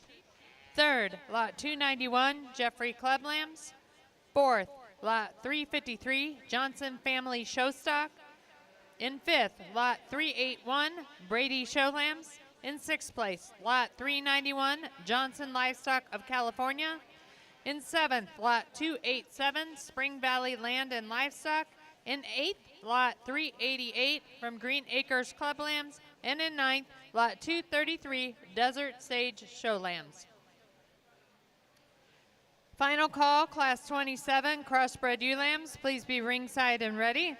Third, Lot 291, Jeffrey Club Lambs. Fourth, Lot 353, Johnson Family Showstock. In fifth, Lot 381, Brady Show Lambs. In sixth place, Lot 391, Johnson Livestock of California. In seventh, Lot 287, Spring Valley Land and Livestock. In eighth, Lot 388 from Green Acres Club Lambs. And in ninth, Lot 233, Desert Sage Show Lambs. Final call, Class 27, Crossbred ewe lambs. Please be ringside and ready.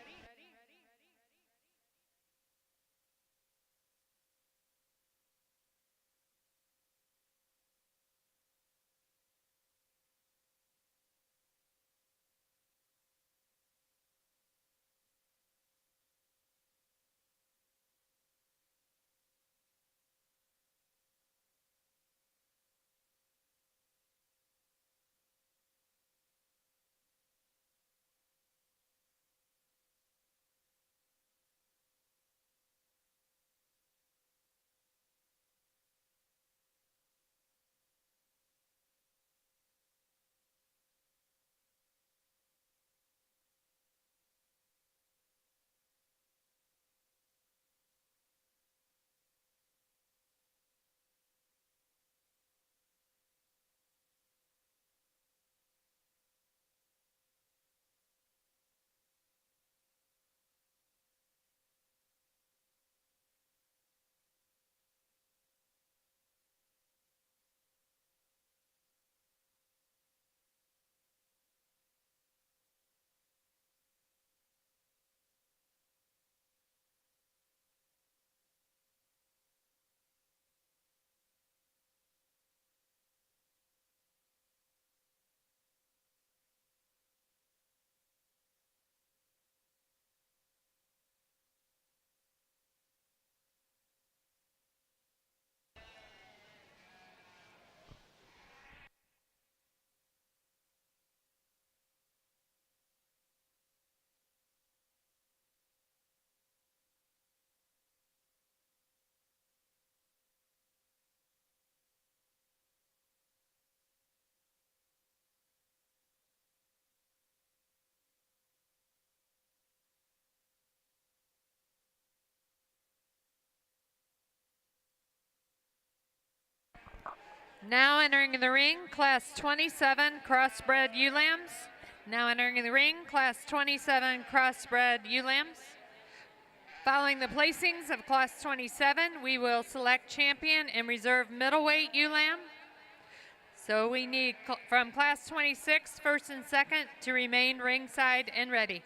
Now entering the ring, Class 27 Crossbred ewe lambs. Now entering the ring, Class 27 Crossbred ewe lambs. Following the placings of Class 27, we will select champion and reserve middleweight ewe lamb. So we need from Class 26, first and second, to remain ringside and ready.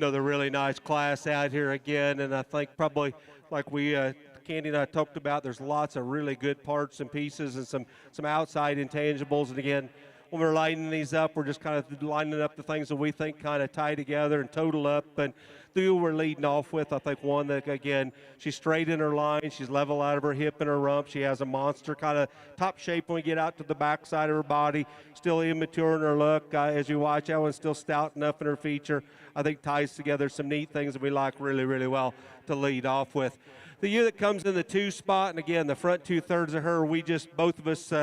another really nice class out here again. And I think probably like Candy and I talked about, there's lots of really good parts and pieces and some outside intangibles. And again, when we're lining these up, we're just kind of lining up the things that we think kind of tie together and total up. And the who we're leading off with, I think one that, again, she's straight in her line. She's level out of her hip and her rump. She has a monster kind of top shape when we get out to the back side of her body. Still immature in her look. As you watch, that one's still stout enough in her feature. I think ties together some neat things that we like really, really well to lead off with. The ewe that comes in the 2 spot, and again, the front 2/3 of her, both of us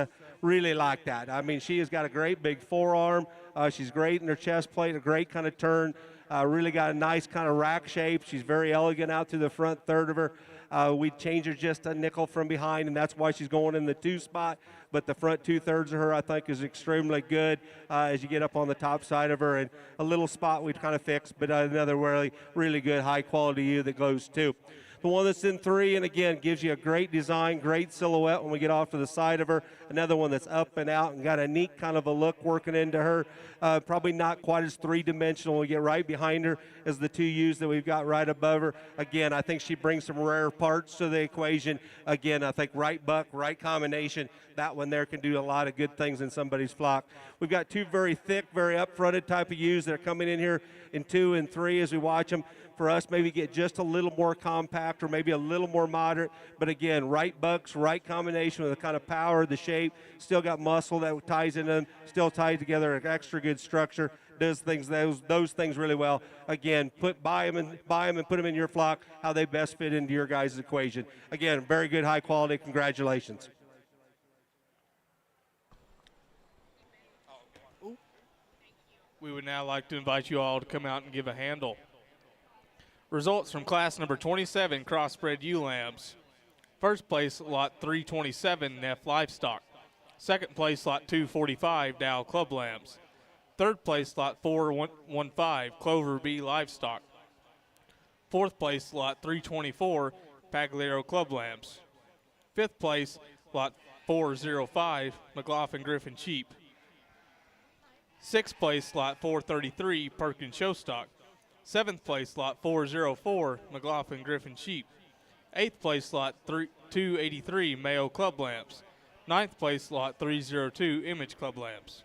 really like that. I mean, she has got a great big forearm. She's great in her chest plate, a great kind of turn. Really got a nice kind of rack shape. She's very elegant out through the front third of her. We change her just a nickel from behind, and that's why she's going in the 2 spot. But the front 2/3 of her, I think, is extremely good as you get up on the top side of her. And a little spot we'd kind of fix, but another really, really good high-quality ewe that goes too. The one that's in 3, and again, gives you a great design, great silhouette when we get off to the side of her. Another one that's up and out and got a neat kind of a look working into her. Probably not quite as three-dimensional. We get right behind her as the 2 ewes that we've got right above her. Again, I think she brings some rare parts to the equation. Again, I think right buck, right combination. That one there can do a lot of good things in somebody's flock. We've got 2 very thick, very up-fronted type of ewes that are coming in here in 2 and 3 as we watch them. For us, maybe get just a little more compact or maybe a little more moderate. But again, right bucks, right combination with the kind of power, the shape, still got muscle that ties in them, still tied together, an extra good structure, does those things really well. Again, buy them and put them in your flock, how they best fit into your guys' equation. Again, very good, high quality. Congratulations. We would now like to invite you all to come out and give a handle. Results from class number 27 crossbred ewe lambs. First place, lot 327, Neff Livestock. Second place, lot 245, Dow Club Lambs. Third place, lot 415, Clover B Livestock. Fourth place, lot 324, Pagliaro Club Lambs. Fifth place, lot 405, McLaughlin Griffin Sheep. Sixth place, lot 433, Perkins Showstock. Seventh place, lot 404, McLaughlin Griffin Sheep. Eighth place, lot 283, Mayo Club Lambs. Ninth place, lot 302, Image Club Lambs.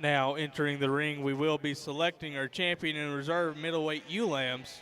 Now entering the ring, we will be selecting our champion and reserve middleweight ewe lambs.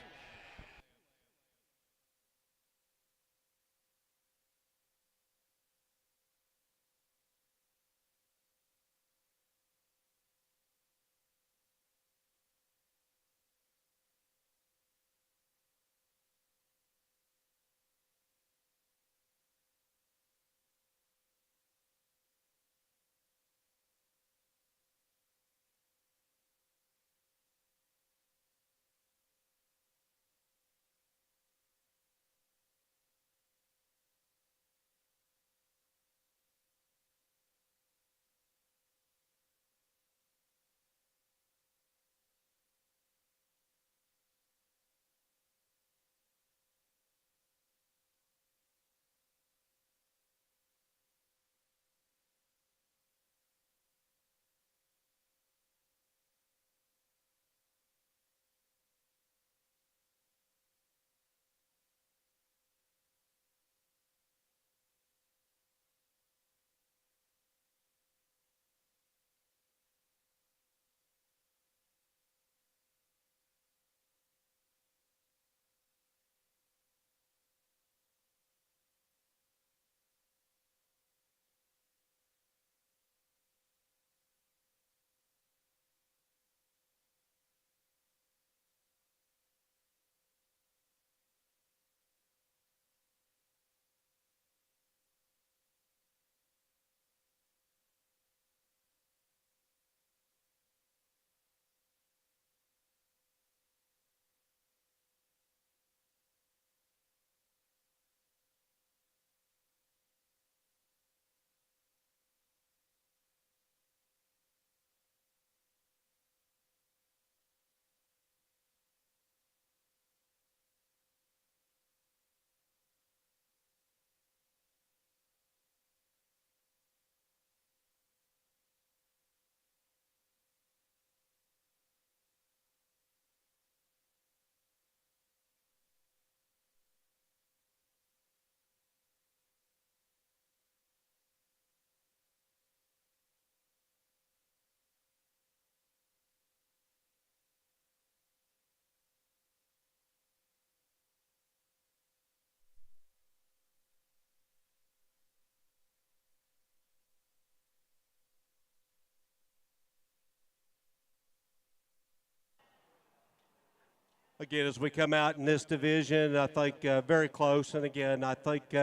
Again, as we come out in this division, I think very close. And again, I think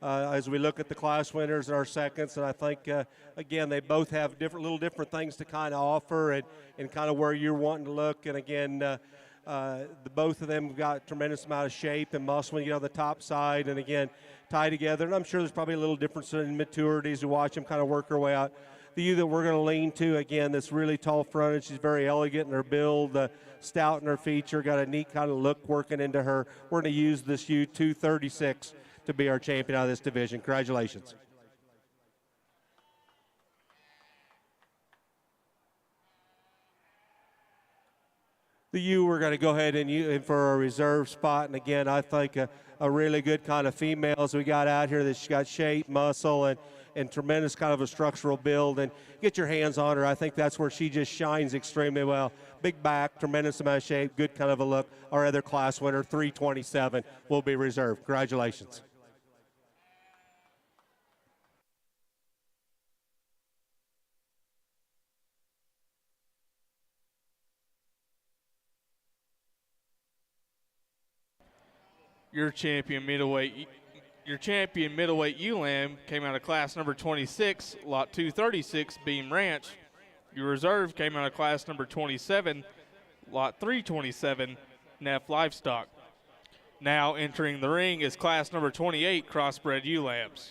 as we look at the class winners and our seconds, and I think, again, they both have little different things to kind of offer and kind of where you're wanting to look. And again, both of them got tremendous amount of shape and muscle when you get on the top side. And again, tie together. And I'm sure there's probably a little difference in maturity as you watch them kind of work their way out. The ewe that we're going to lean to, again, that's really tall fronted. She's very elegant in her build, stout in her feature, got a neat kind of look working into her. We're going to use this ewe 236 to be our champion out of this division. Congratulations. The ewe, we're going to go ahead and use for our reserve spot. And again, I think a really good kind of females we got out here that's got shape, muscle, and tremendous kind of a structural build. And get your hands on her. I think that's where she just shines extremely well. Big back, tremendous amount of shape, good kind of a look. Our other class winner, 327, will be reserved. Congratulations. Your champion middleweight ewe lamb came out of class number 26, lot 236, Beam Ranch. Your reserve came out of class number 27, lot 327, Neff Livestock. Now entering the ring is class number 28, Crossbred ewe lambs.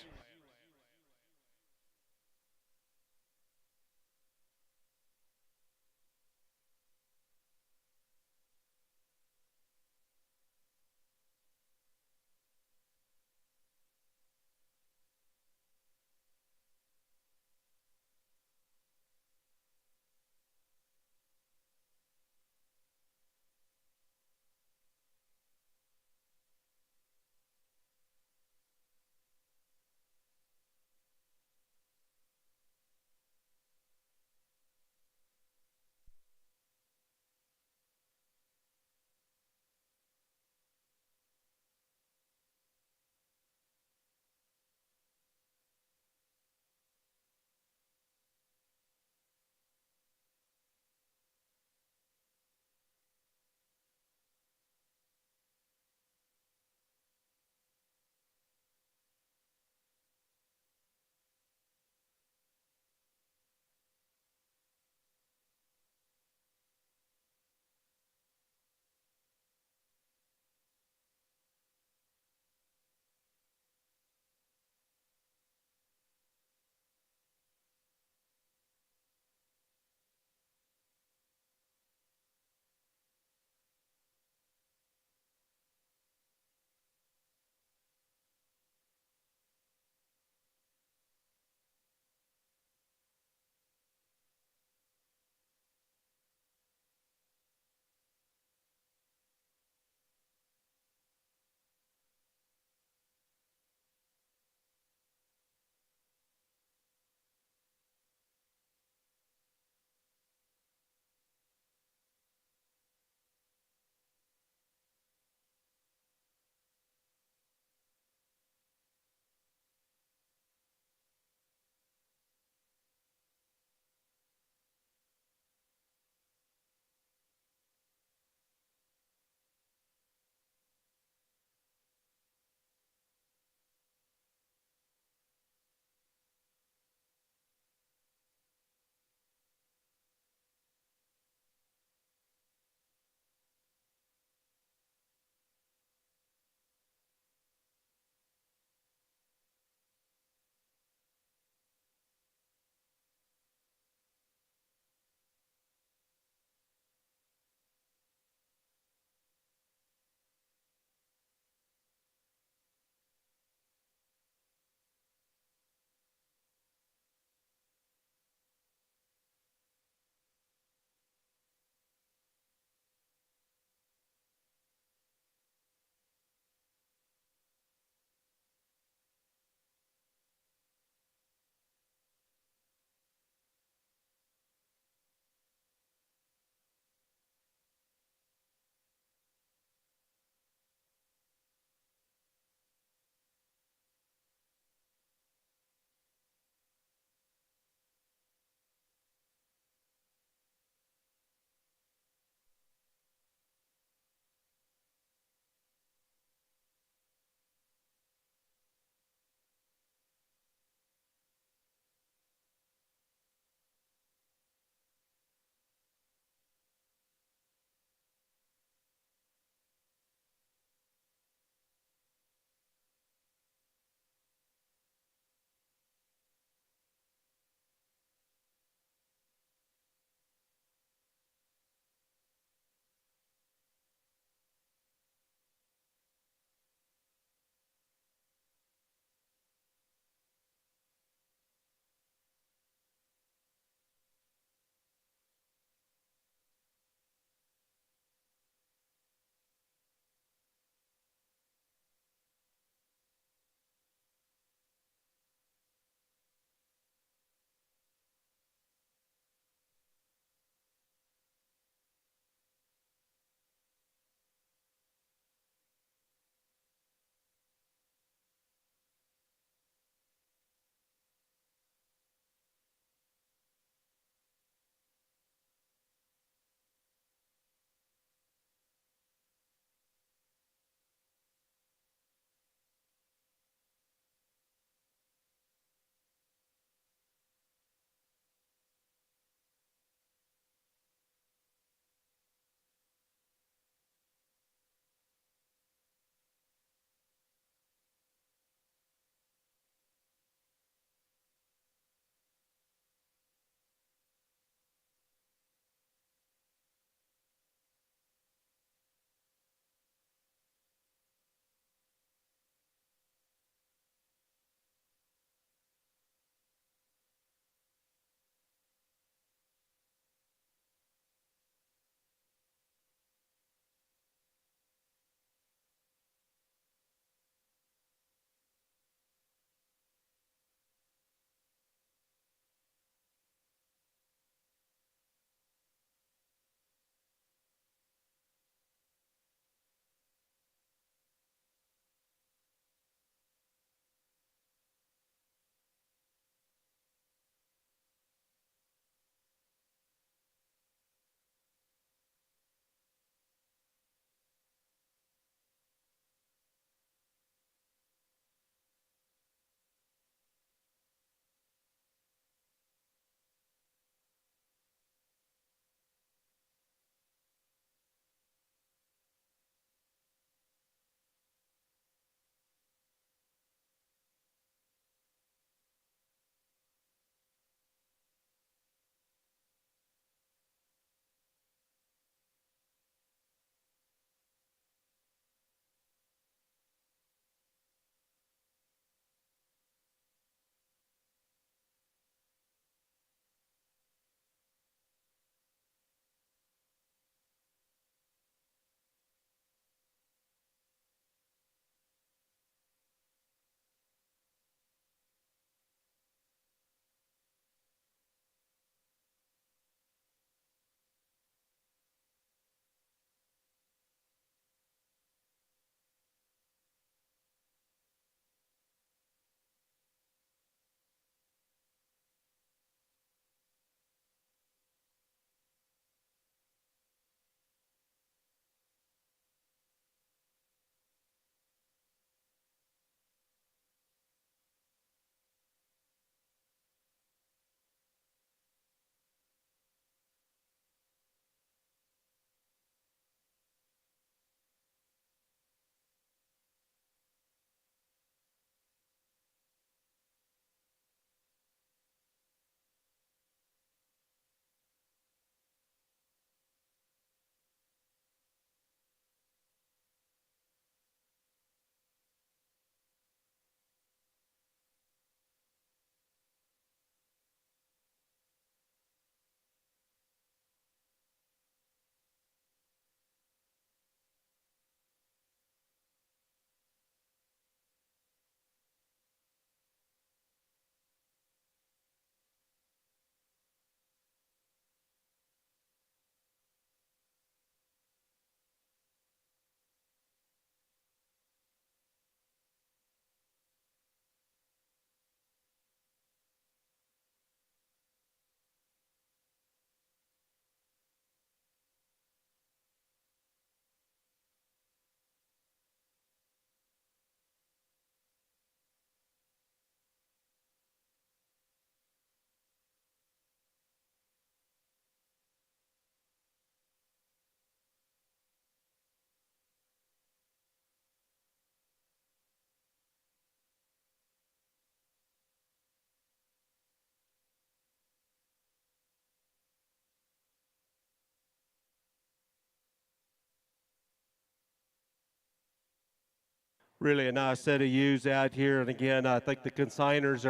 Really a nice set of ewes out here, and again, I think the consigners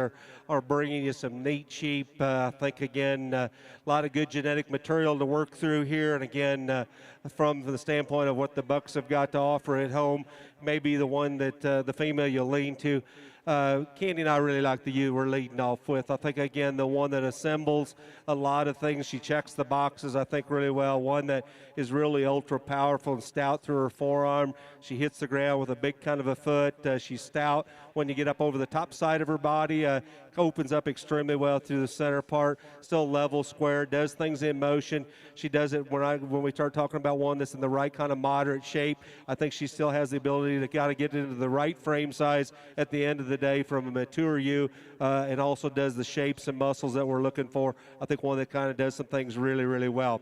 are bringing you some neat sheep. I think again, a lot of good genetic material to work through here, and again, from the standpoint of what the bucks have got to offer at home, maybe the one that the female you'll lean to. Candy and I really like the ewe we're leading off with. I think, again, the one that assembles a lot of things. She checks the boxes, I think, really well. One that is really ultra powerful and stout through her forearm. She hits the ground with a big kind of a foot. She's stout when you get up over the top side of her body. Opens up extremely well through the center part. Still level, square, does things in motion. She does it when we start talking about one that's in the right kind of moderate shape. I think she still has the ability to kind of get into the right frame size at the end of the day from a mature ewe, and also does the shapes and muscles that we're looking for. I think one that kind of does some things really, really well.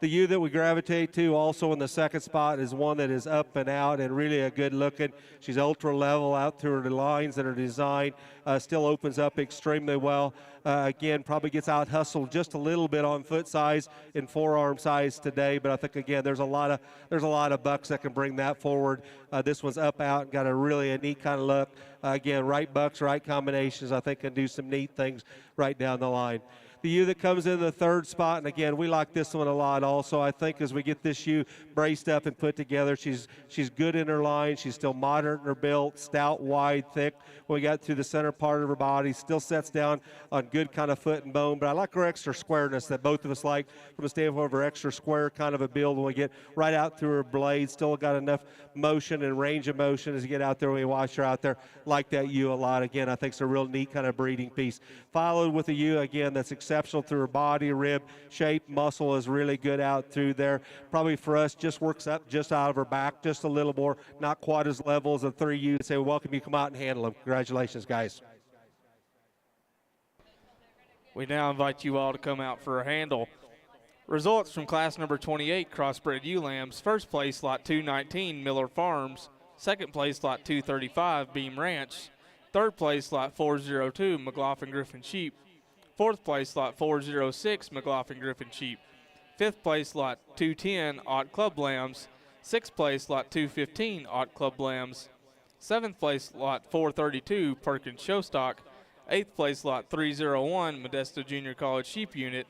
The ewe that we gravitate to also in the second spot is one that is up and out and really a good looking. She's ultra level out through the lines that are designed. Still opens up extremely well. Again, probably gets out hustled just a little bit on foot size and forearm size today, but I think again there's a lot of bucks that can bring that forward. This one's up out and got a neat kind of look. Again, right bucks, right combinations, I think can do some neat things right down the line. The ewe that comes in the third spot, and again, we like this one a lot also. I think as we get this ewe braced up and put together, she's good in her line. She's still moderate in her build, stout, wide, thick. When we got through the center part of her body, still sets down on good kind of foot and bone. But I like her extra squareness that both of us like from a standpoint of her extra square kind of a build when we get right out through her blade. Still got enough motion and range of motion as you get out there when you watch her out there. Like that ewe a lot. Again, I think it's a real neat kind of breeding piece. Followed with a ewe, again, that's exceptional through her body, rib, shape, muscle is really good out through there. Probably for us, just works up just out of her back, just a little more, not quite as level as the three you say, welcome, you come out and handle them. Congratulations, guys. We now invite you all to come out for a handle. Results from class number 28 crossbred ewe lambs. First place, lot 219, Miller Farms. Second place, lot 235, Beam Ranch. Third place, lot 402, McLaughlin Griffin Sheep. Fourth place, lot 406, McLaughlin Griffin Sheep. Fifth place, lot 210, Ott Club Lambs. Sixth place, lot 215, Ott Club Lambs. Seventh place, lot 432, Perkins Showstock. Eighth place, lot 301, Modesto Junior College Sheep Unit.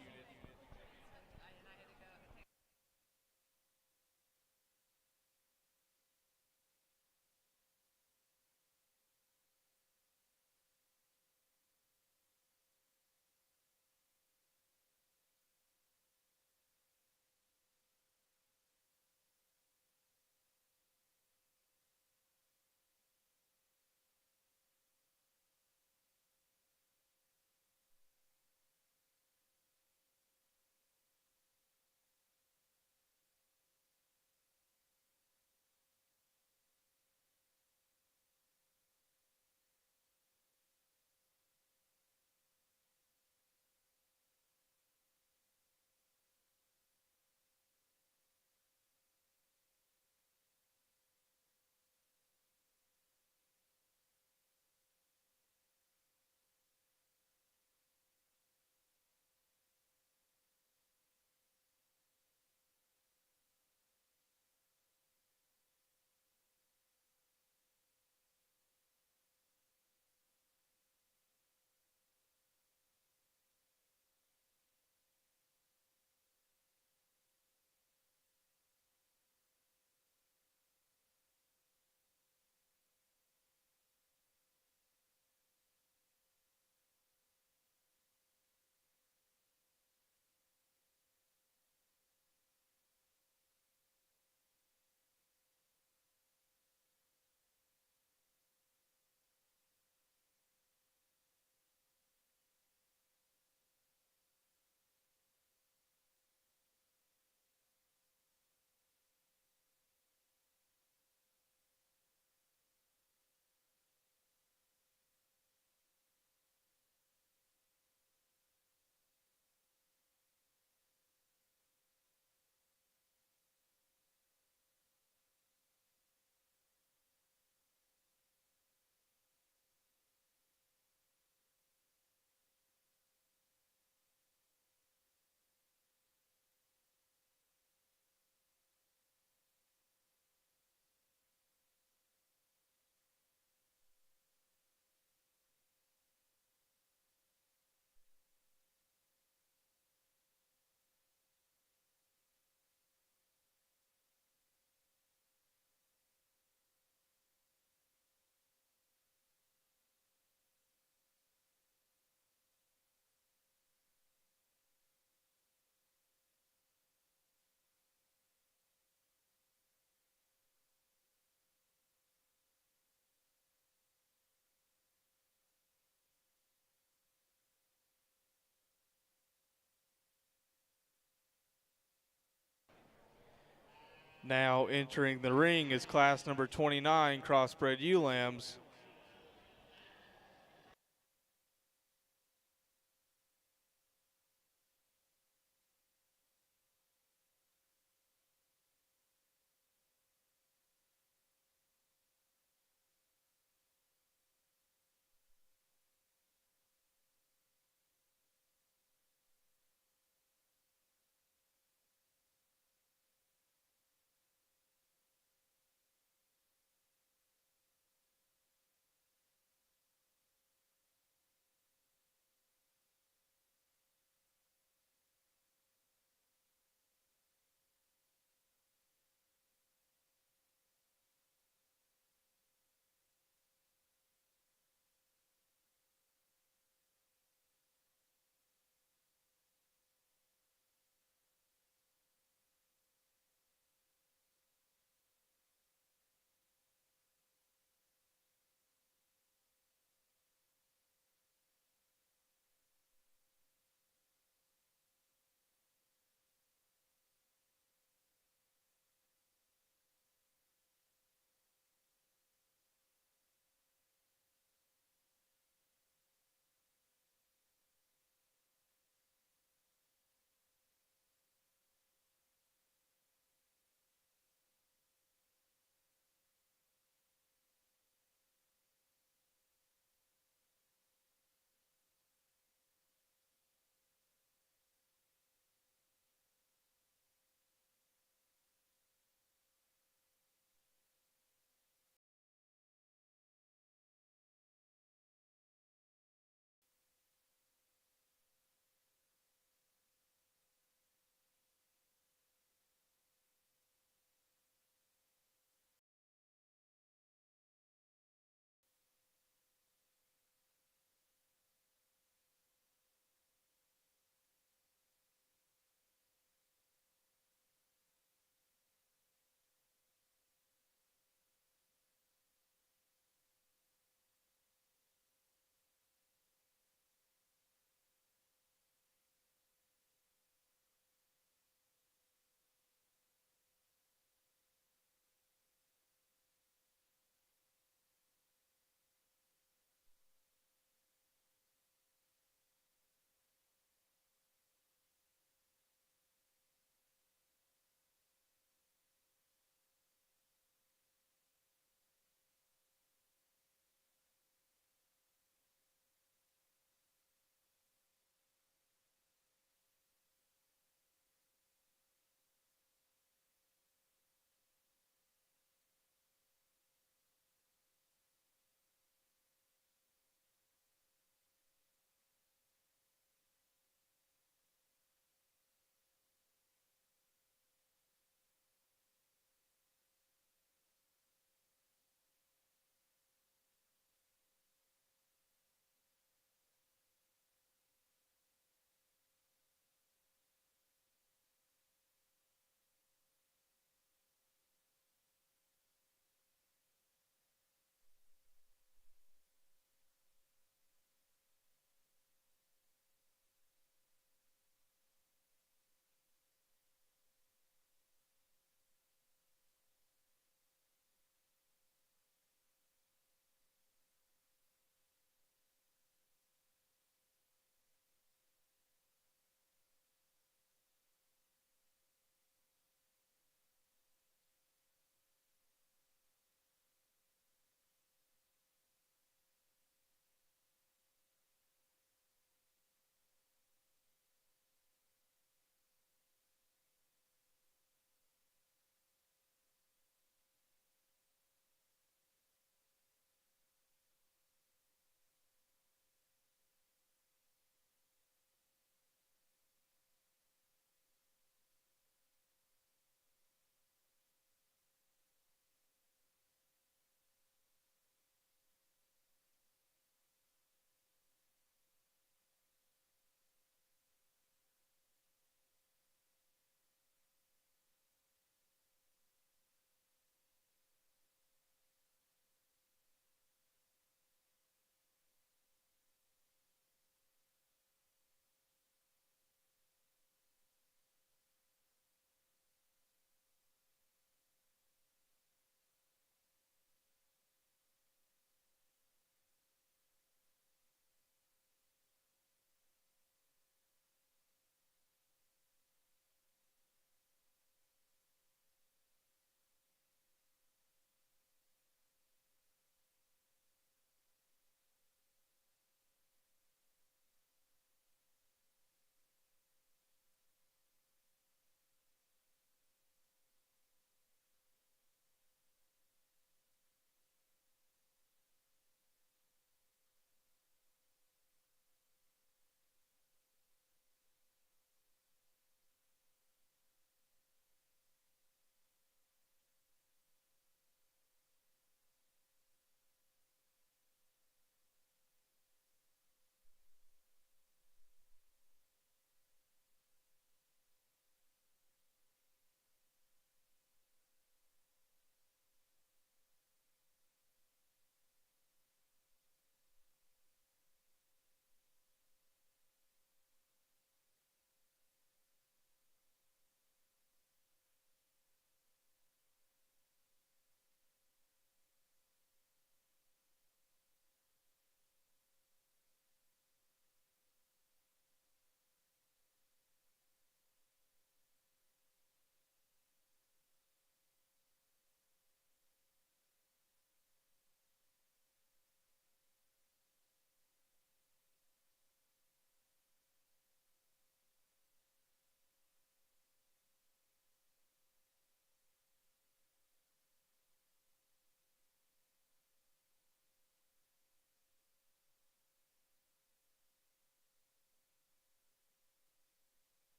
Now entering the ring is class number 29 crossbred ewe lambs.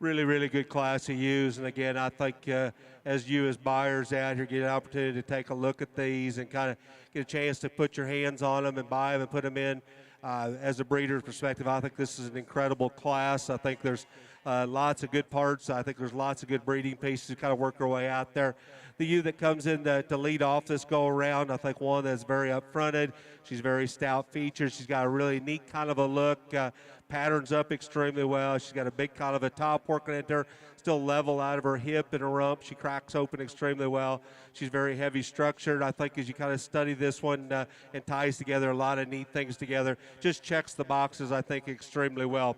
really, really good class to use. And again, I think as you as buyers out here get an opportunity to take a look at these and kind of get a chance to put your hands on them and buy them and put them in, as a breeder's perspective, I think this is an incredible class. I think there's lots of good parts. I think there's lots of good breeding pieces to kind of work their way out there. The ewe that comes in to lead off this go around, I think one that's very up-fronted. She's very stout featured. She's got a really neat kind of a look. Patterns up extremely well. She's got a big kind of a top working into her, still level out of her hip and her rump. She cracks open extremely well. She's very heavy structured. I think as you kind of study this one and ties together a lot of neat things together, just checks the boxes, I think, extremely well.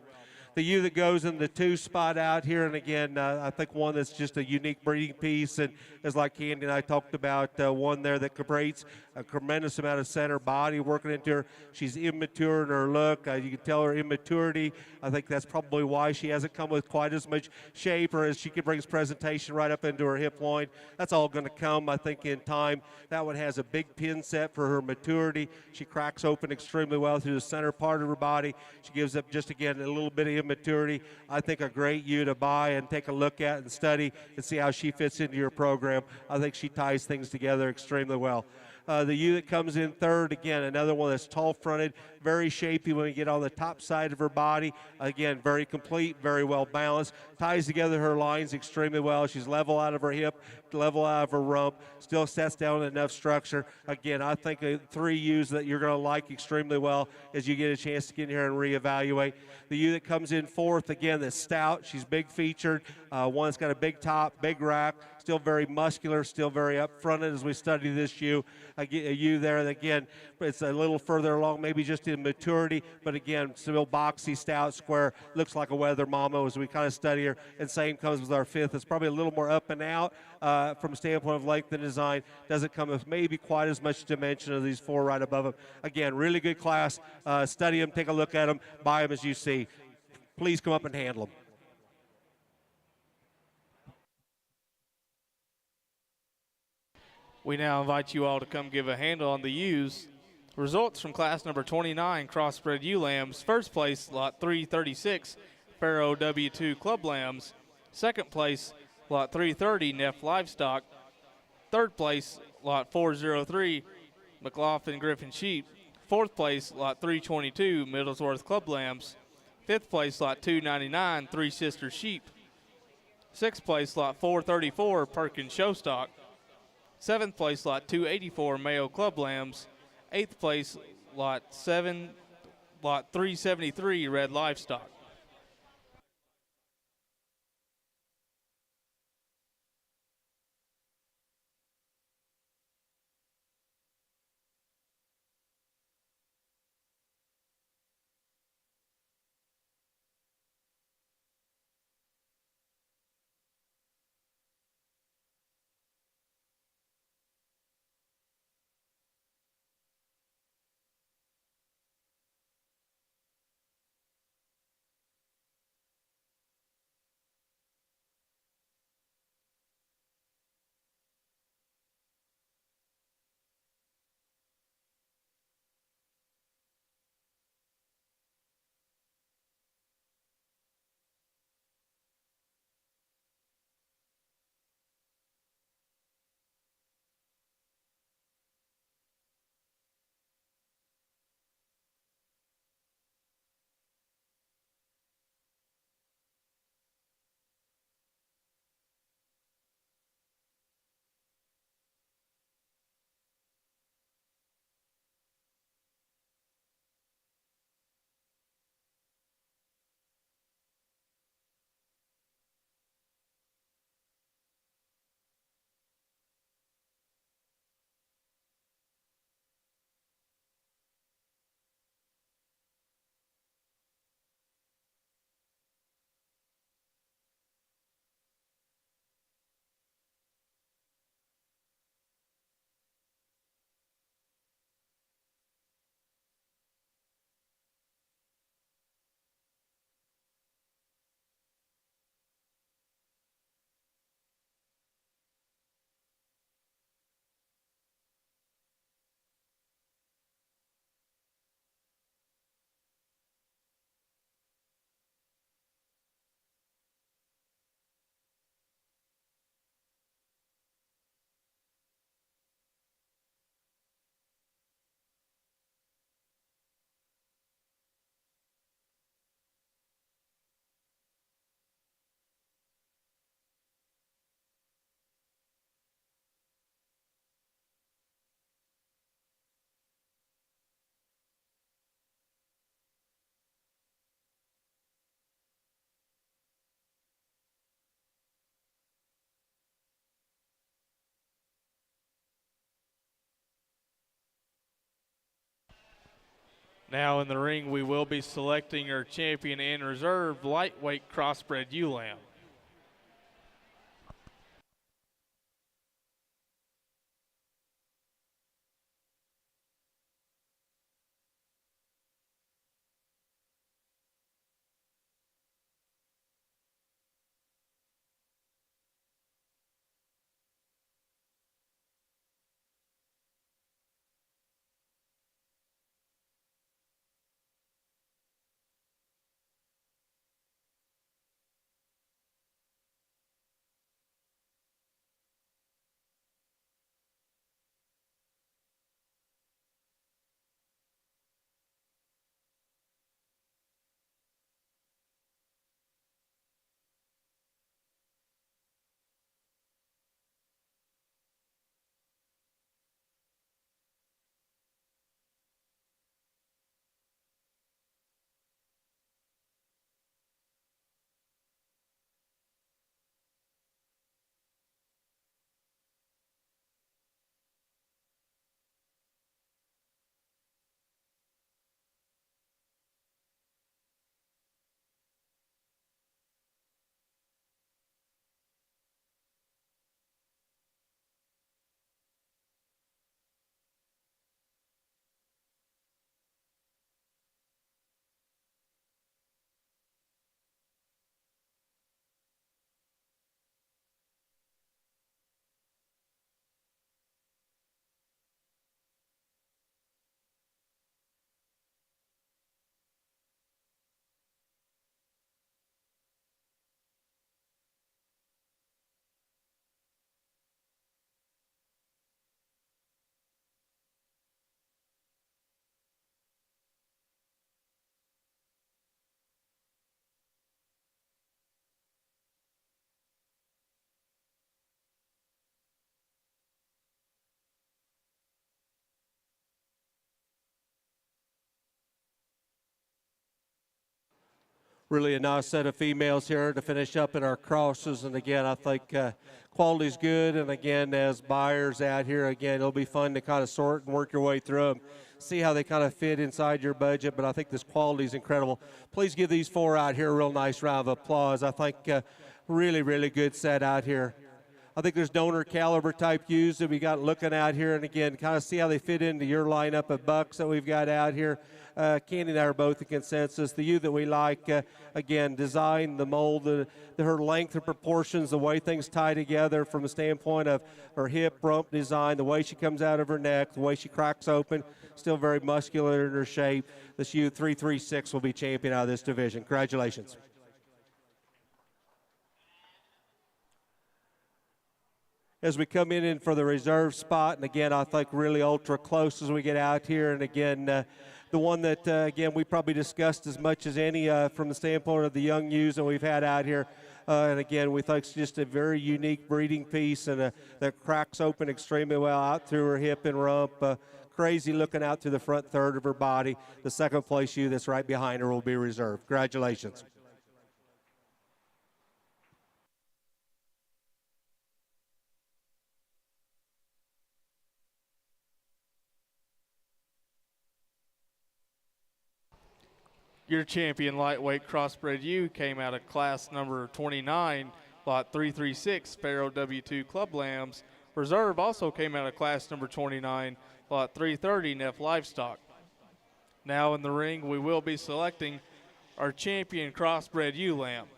The ewe that goes in the 2 spot out here, and again, I think one that's just a unique breeding piece, and as like Candy and I talked about, one there that creates a tremendous amount of center body working into her. She's immature in her look. You can tell her immaturity. I think that's probably why she hasn't come with quite as much shape, or as she can bring presentation right up into her hip loin. That's all going to come, I think, in time. That one has a big pin set for her maturity. She cracks open extremely well through the center part of her body. She gives up just, again, a little bit of immaturity. I think a great ewe to buy and take a look at and study and see how she fits into your program. I think she ties things together extremely well. The ewe that comes in third, again, another one that's tall-fronted, very shapy when you get on the top side of her body. Again, very complete, very well balanced, ties together her lines extremely well. She's level out of her hip, level out of her rump, still sets down enough structure. Again, I think 3 ewes that you're going to like extremely well as you get a chance to get in here and reevaluate. The ewe that comes in fourth, again, that's stout. She's big featured. One that's got a big top, big rack, still very muscular, still very up-fronted as we study this ewe. A ewe there, that, again, it's a little further along, maybe just in maturity, but again, still boxy, stout, square, looks like a weather mama as we kind of study her. And same comes with our fifth. It's probably a little more up and out from a standpoint of length and design. Doesn't come with maybe quite as much dimension of these 4 right above them. Again, really good class. Study them, take a look at them, buy them as you see. Please come up and handle them. We now invite you all to come give a handle on the ewes. Results from class number 29, Crossbred ewe lambs. First place, lot 336, Pharaoh W2 club lambs. Second place, lot 330, Neff livestock. Third place, lot 403, McLaughlin Griffin sheep. Fourth place, lot 322, Middlesworth club lambs. Fifth place, lot 299, Three Sisters sheep. Sixth place, lot 434, Perkins show stock. Seventh place, lot 284, Mayo club lambs. Eighth place, lot 373, red livestock. Now in the ring, we will be selecting our champion and reserve lightweight crossbred ewe lamb. Really a nice set of females here to finish up in our crosses. And again, I think quality's good. And again, as buyers out here, again, it'll be fun to kind of sort and work your way through them, see how they kind of fit inside your budget. But I think this quality is incredible. Please give these four out here a real nice round of applause. I think really, really good set out here. I think there's donor caliber type ewes that we got looking out here, and again, kind of see how they fit into your lineup of bucks that we've got out here. Candy and I are both in consensus. The ewe that we like, again, design, the mold, her length, her proportions, the way things tie together from the standpoint of her hip, rump design, the way she comes out of her neck, the way she cracks open, still very muscular in her shape. This ewe 336 will be champion out of this division. Congratulations. As we come in for the reserve spot, and again, I think really ultra close as we get out here. And again, the one that, again, we probably discussed as much as any from the standpoint of the young ewes that we've had out here. And again, we think it's just a very unique breeding piece, and that cracks open extremely well out through her hip and rump. Crazy looking out through the front third of her body. The second place ewe that's right behind her will be reserved. Congratulations. Your champion lightweight crossbred ewe came out of class number 29, lot 336, Pharaoh W2 Club Lambs. Reserve also came out of class number 29, lot 330, Neff Livestock. Now in the ring, we will be selecting our champion crossbred ewe lamb.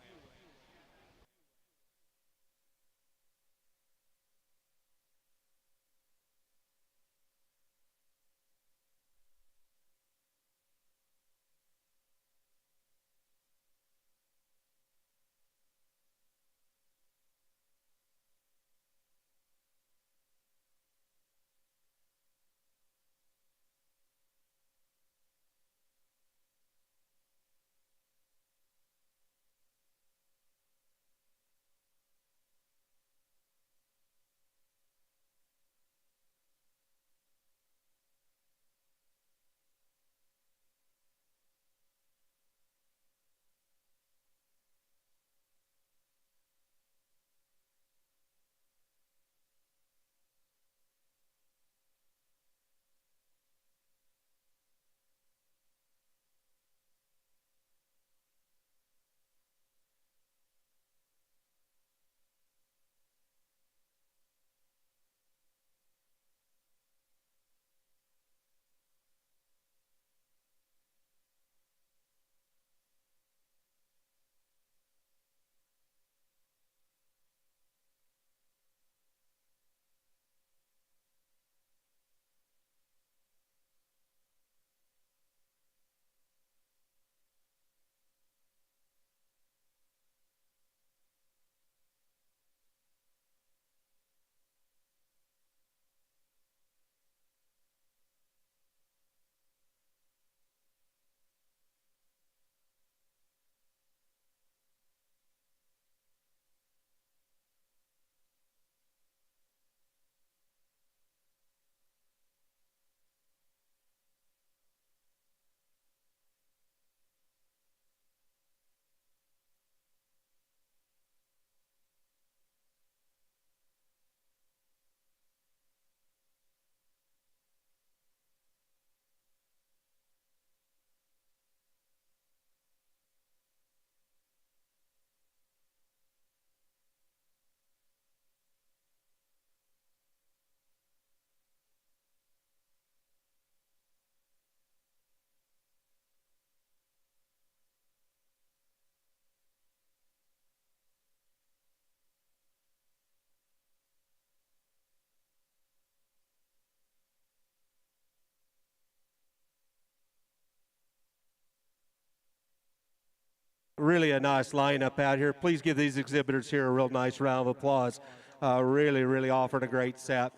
Really a nice lineup out here. Please give these exhibitors here a real nice round of applause. Really offering a great set.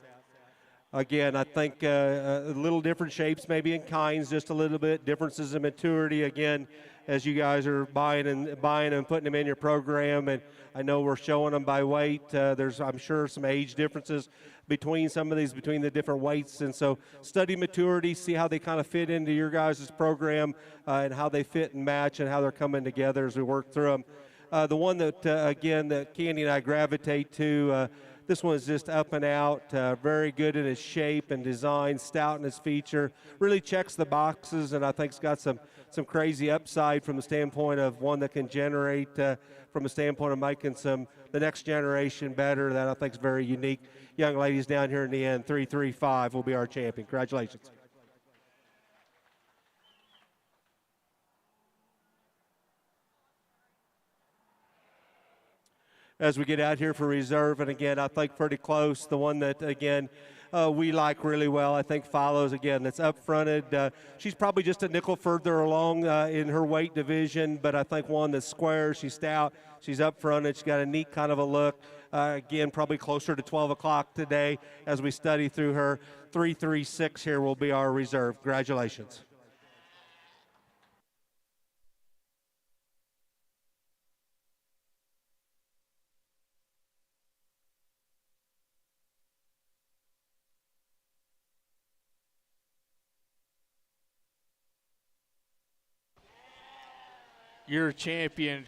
Again, I think little different shapes, maybe in kinds, just a little bit. Differences in maturity, again, as you guys are buying and putting them in your program. And I know we're showing them by weight. There's, I'm sure, some age differences between some of these, between the different weights. And so study maturity, see how they kind of fit into your guys' program and how they fit and match and how they're coming together as we work through them. The one that, again, that Candy and I gravitate to, this one is just up and out, very good in its shape and design, stout in its feature, really checks the boxes, and I think it's got some crazy upside from the standpoint of one that can generate from a standpoint of making the next generation better. That I think is very unique. Young ladies down here in the end, 335 will be our champion. Congratulations. As we get out here for reserve, and again, I think pretty close. The one that, again, we like really well, I think follows, again, that's up-fronted. She's probably just a nickel further along in her weight division, but I think one that's square, she's stout, she's up-fronted, she's got a neat kind of a look. Again, probably closer to 12 o'clock today as we study through her. 336 here will be our reserve. Congratulations. Your champion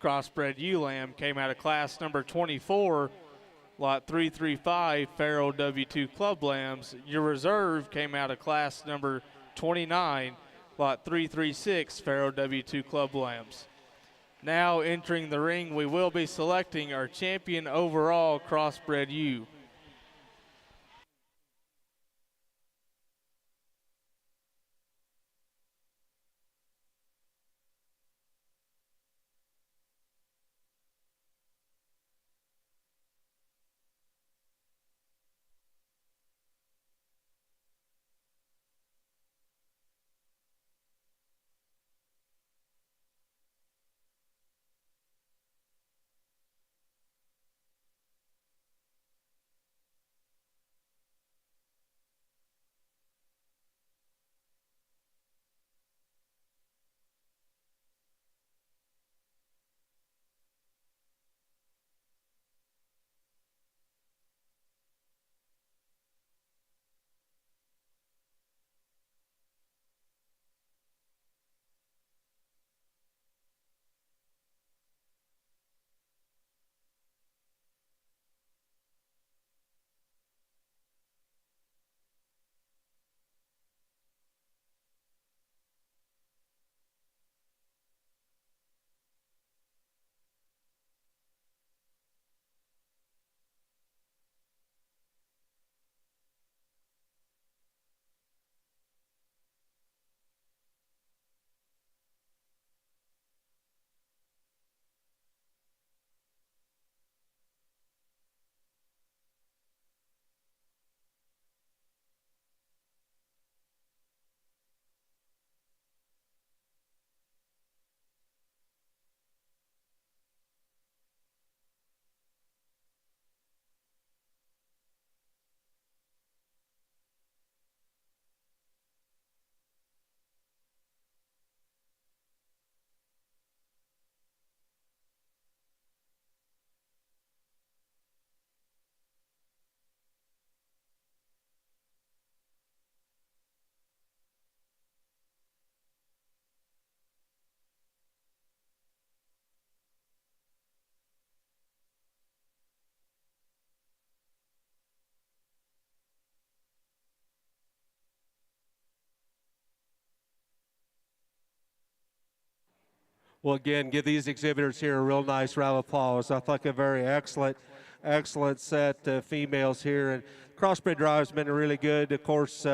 crossbred ewe lamb came out of class number 24, lot 335, Pharaoh W2 Club Lambs. Your reserve came out of class number 29, lot 336, Pharaoh W2 Club Lambs. Now entering the ring, we will be selecting our champion overall crossbred ewe. Well, again, give these exhibitors here a real nice round of applause. I think a very excellent set of females here. And Crossbreed Drive's been really good. Of course,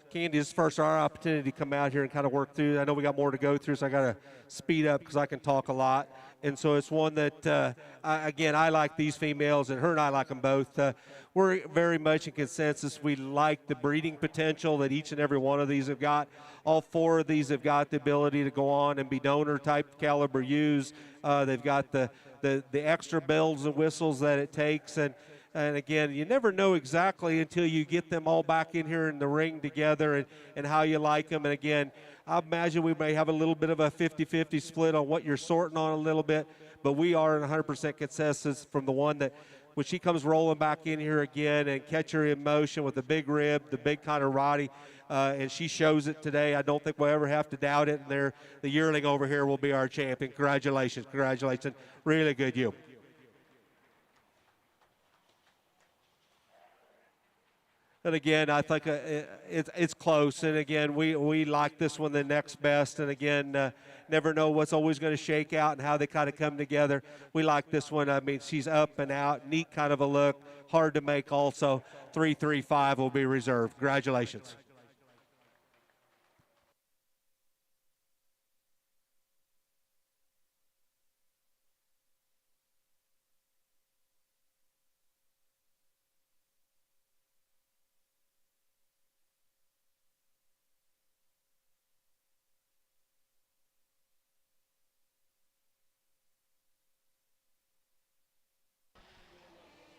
Candy, this is first our opportunity to come out here and kind of work through. I know we got more to go through, so I got to speed up because I can talk a lot. And so it's one that, again, I like these females, and her and I like them both. We're very much in consensus. We like the breeding potential that each and every one of these have got. All 4 of these have got the ability to go on and be donor-type caliber ewes. They've got the extra bells and whistles that it takes. And again, you never know exactly until you get them all back in here in the ring together and how you like them. And again, I imagine we may have a little bit of a 50-50 split on what you're sorting on a little bit, but we are in 100% consensus from the one that when she comes rolling back in here again and catch her in motion with the big rib, the big kind of roddy, and she shows it today. I don't think we'll ever have to doubt it. And the yearling over here will be our champion. Congratulations, congratulations. Really good ewe. And again, I think it's close. And again, we like this one the next best. And again, never know what's always going to shake out and how they kind of come together. We like this one. I mean, she's up and out, neat kind of a look, hard to make also. 335 will be reserved. Congratulations.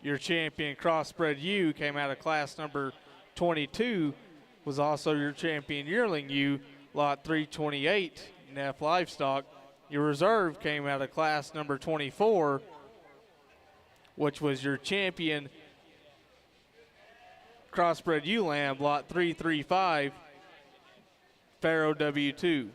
Your champion crossbred ewe came out of class number 22, was also your champion yearling ewe, lot 328, Neff Livestock. Your reserve came out of class number 24, which was your champion crossbred ewe lamb, lot 335, Pharaoh W2.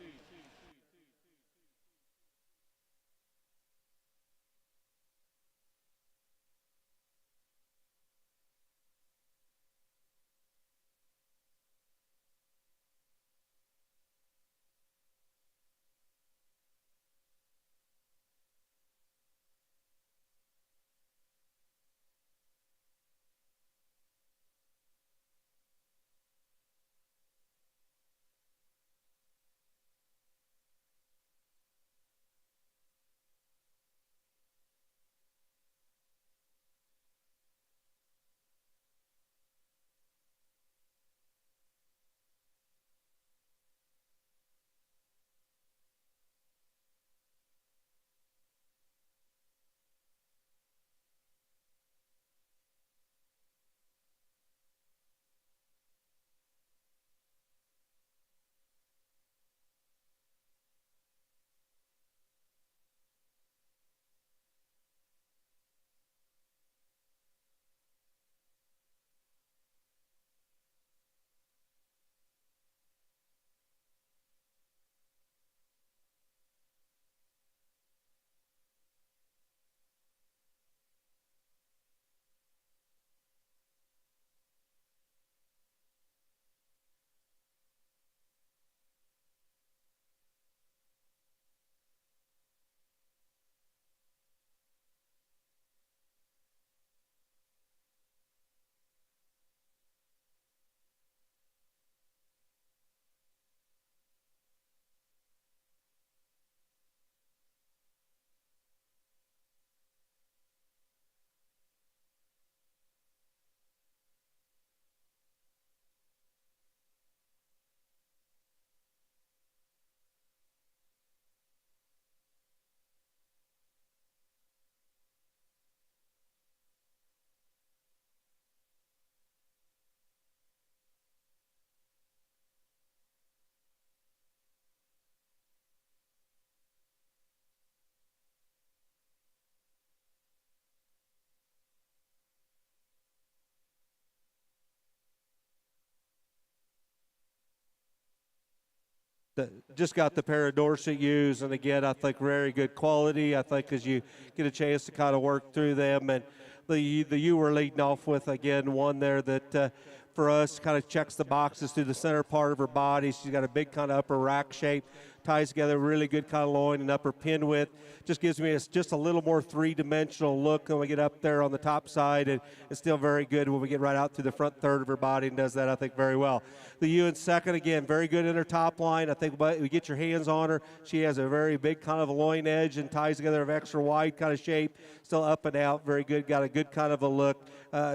Just got the pair of Dorset ewes, and again, I think very good quality. I think as you get a chance to kind of work through them, and the ewe we're leading off with, again, one there that for us kind of checks the boxes through the center part of her body. She's got a big kind of upper rack shape ties together, really good kind of loin and upper pin width. Just gives me just a little more three-dimensional look when we get up there on the top side, and it's still very good when we get right out through the front third of her body, and does that, I think, very well. The ewe in second, again, very good in her top line. I think we get your hands on her. She has a very big kind of a loin edge and ties together of extra wide kind of shape, still up and out, very good, got a good kind of a look.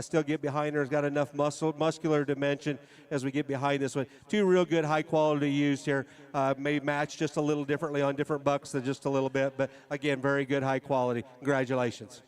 Still get behind her, has got enough muscular dimension as we get behind this one. Two real good high quality ewes here, may match just a little differently on different bucks than just a little bit, but again, very good high quality. Congratulations.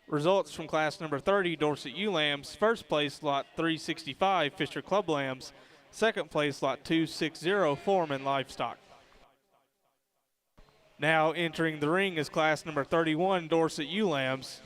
Results from class number 30, Dorset Ewe Lambs. First place, lot 365, Fisher Club Lambs. Second place, lot 260, Foreman Livestock. Now entering the ring is class number 31, Dorset Ewe Lambs.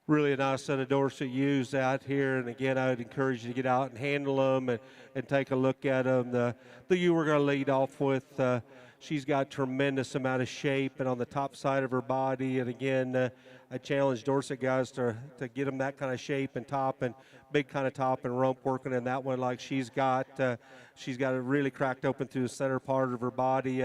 Really a nice set of Dorset ewes out here, and again, I would encourage you to get out and handle them and take a look at them. The ewe we're going to lead off with, she's got tremendous amount of shape and on the top side of her body. And again, I challenge Dorset guys to get them that kind of shape and top and big kind of top and rump working in that one like she's got. She's got it really cracked open through the center part of her body.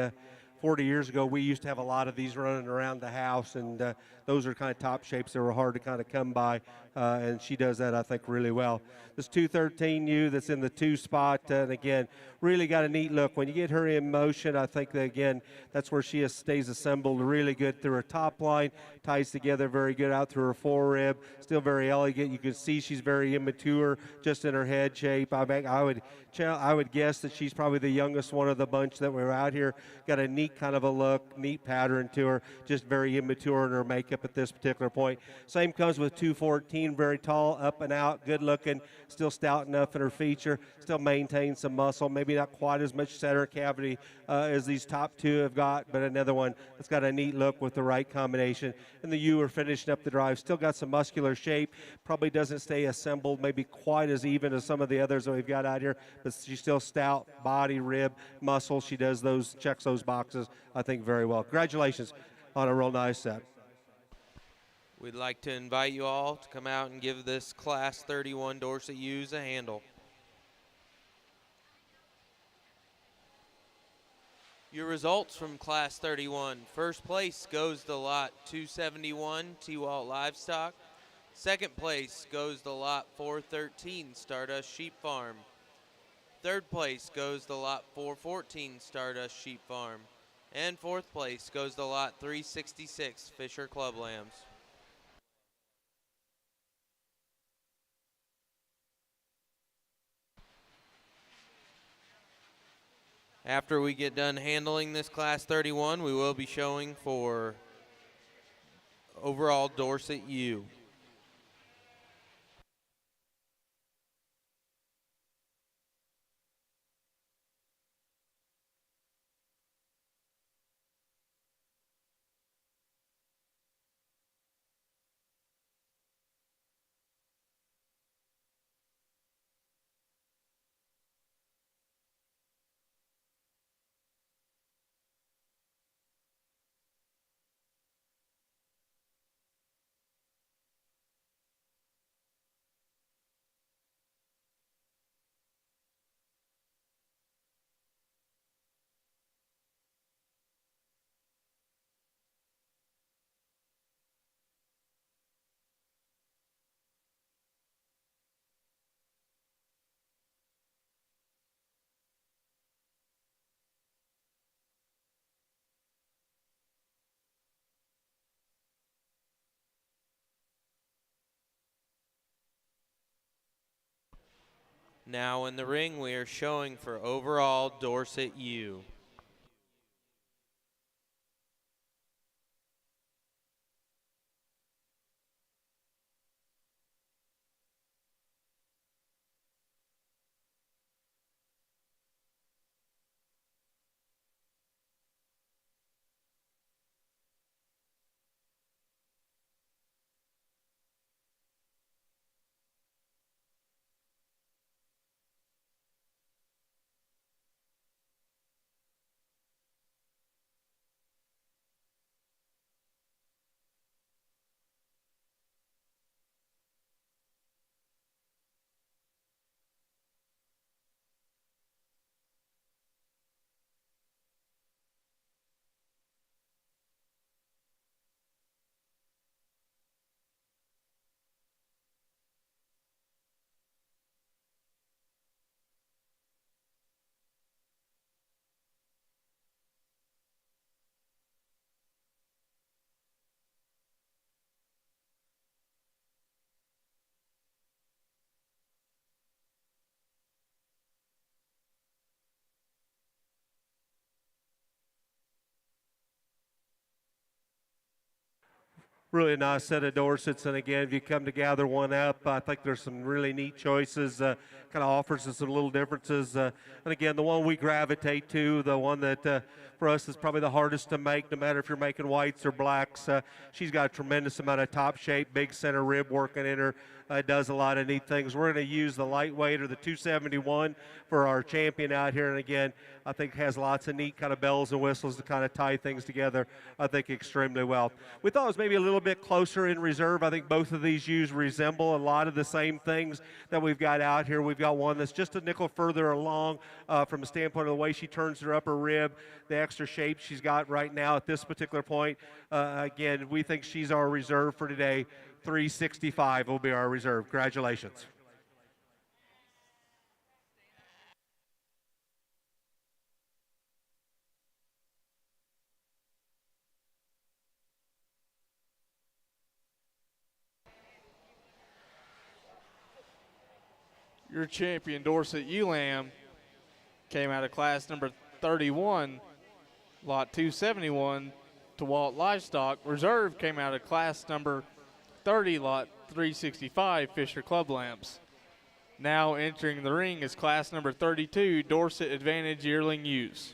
40 years ago, we used to have a lot of these running around the house, and those are kind of top shapes that were hard to kind of come by, and she does that, I think, really well. This 213U that's in the 2 spot, and again, really got a neat look. When you get her in motion, I think that, again, that's where she stays assembled really good through her top line, ties together very good out through her forerib, still very elegant. You can see she's very immature just in her head shape. I would guess that she's probably the youngest one of the bunch that were out here. Got a neat kind of a look, neat pattern to her, just very immature in her makeup at this particular point. Same comes with 214, very tall, up and out, good looking, still stout enough in her feature, still maintains some muscle, maybe not quite as much center cavity as these top 2 have got, but another one that's got a neat look with the right combination. And the U are finishing up the drive, still got some muscular shape, probably doesn't stay assembled, maybe quite as even as some of the others that we've got out here, but she's still stout, body, rib, muscle. She does those, checks those boxes, I think, very well. Congratulations on a real nice set. We'd like to invite you all to come out and give this Class 31 Dorset Ewes a handle. Your results from Class 31. First place goes to Lot 271, T-Walt Livestock. Second place goes to Lot 413, Stardust Sheep Farm. Third place goes to Lot 414, Stardust Sheep Farm. And fourth place goes to Lot 366, Fisher Club Lambs. After we get done handling this Class 31, we will be showing for overall Dorset U. Now in the ring, we are showing for overall Dorset U. Really nice set of Dorsets, and again, if you come to gather one up, I think there's some really neat choices, kind of offers us some little differences. And again, the one we gravitate to, the one that for us is probably the hardest to make, no matter if you're making whites or blacks. She's got a tremendous amount of top shape, big center rib working in her. does a lot of neat things. We're going to use the lightweight or the 271 for our champion out here. And again, I think has lots of neat kind of bells and whistles to kind of tie things together, I think, extremely well. We thought it was maybe a little bit closer in reserve. I think both of these ewes resemble a lot of the same things that we've got out here. We've got one that's just a nickel further along from a standpoint of the way she turns her upper rib, the extra shape she's got right now at this particular point. Again, we think she's our reserve for today. 365 will be our reserve. Congratulations. Your champion, Dorset Ewe came out of class number 31, lot 271, to Walt Livestock. Reserve came out of class number 30, lot 365, Fisher Club Lamps. Now entering the ring is class number 32, Dorset Advantage yearling ewes.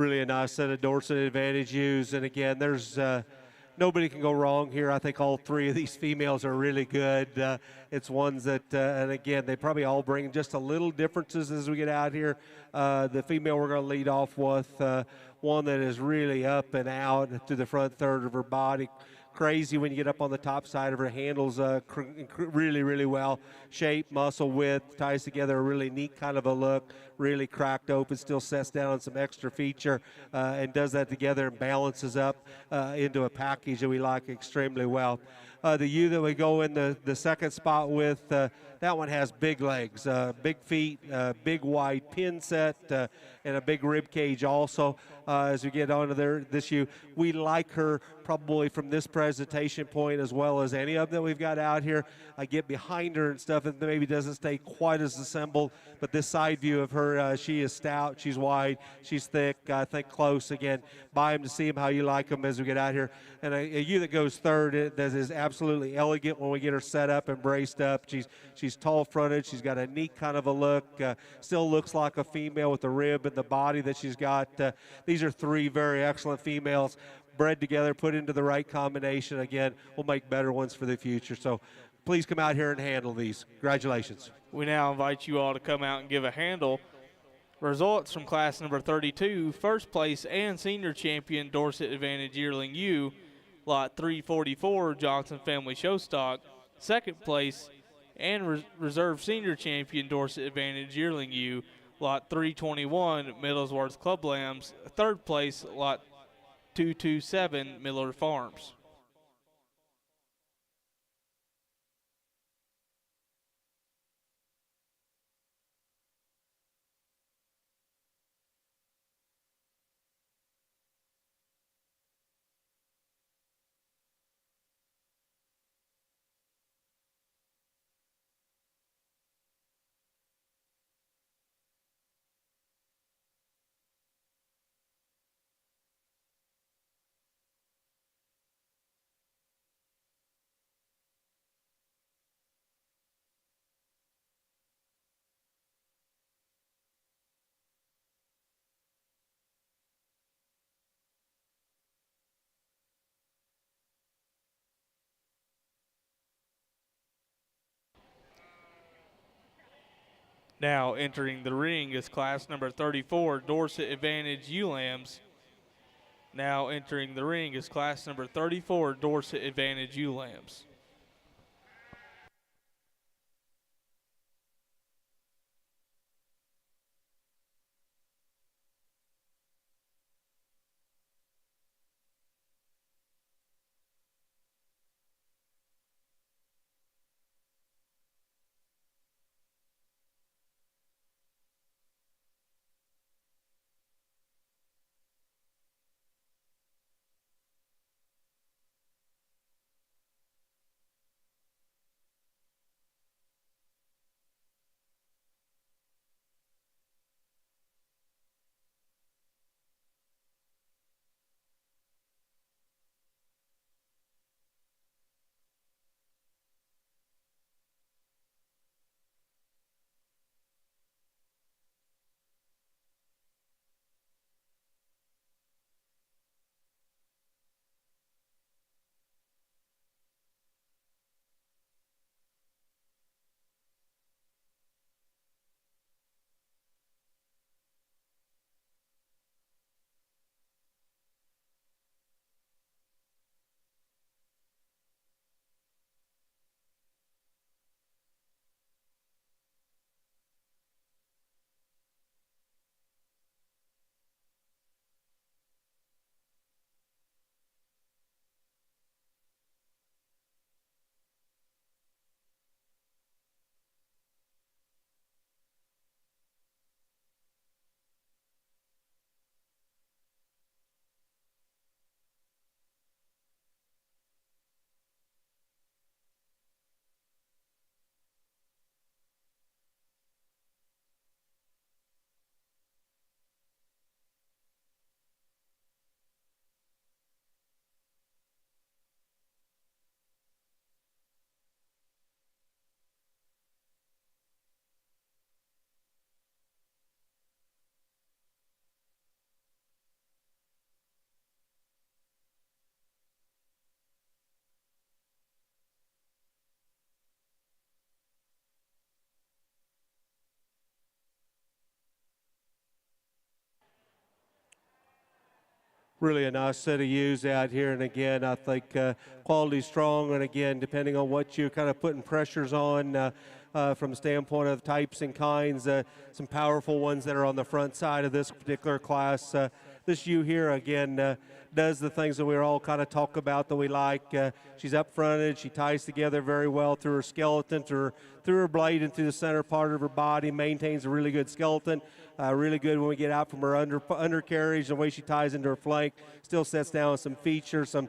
really a nice set of Dorset Advantage ewes. And again, there's nobody can go wrong here. I think all three of these females are really good. It's ones that, and again, they probably all bring just a little differences as we get out here. The female we're going to lead off with, one that is really up and out to the front third of her body. Crazy when you get up on the top side of her, handles really, really well. Shape, muscle, width, ties together a really neat kind of a look, really cracked open, still sets down on some extra feature, and does that together and balances up into a package that we like extremely well. The ewe that we go in the second spot with, that one has big legs, big feet, big wide pin set, and a big rib cage also. As we get onto this ewe, we like her probably from this presentation point as well as any of them we've got out here. I get behind her and stuff, and maybe doesn't stay quite as assembled, but this side view of her, she is stout, she's wide, she's thick. I think close again. Buy them to see them how you like them as we get out here. And a ewe that goes third, that is absolutely elegant when we get her set up and braced up. She's tall fronted. She's got a neat kind of a look. Still looks like a female with the rib and the body that she's got. These are three very excellent females bred together, put into the right combination. Again, we'll make better ones for the future. So please come out here and handle these. Congratulations. We now invite you all to come out and give a handle. Results from class number 32, first place and senior champion Dorset Advantage yearling ewe, lot 344 Johnson Family Show Stock. Second place and reserve senior champion Dorset Advantage yearling ewe, lot 321 Middlesworth Club Lambs. Third place, lot 227 Miller Farms. Now entering the ring is class number 34, Dorset Advantage ewe lambs. Now entering the ring is class number 34, Dorset Advantage ewe lambs. really a nice set of ewes out here. And again, I think quality strong. And again, depending on what you're kind of putting pressures on from the standpoint of types and kinds, some powerful ones that are on the front side of this particular class. This ewe here, again, does the things that we all kind of talk about that we like. She's up fronted. She ties together very well through her skeleton, through her blade and through the center part of her body, maintains a really good skeleton. Really good when we get out from her undercarriage, the way she ties into her flank, still sets down some features, some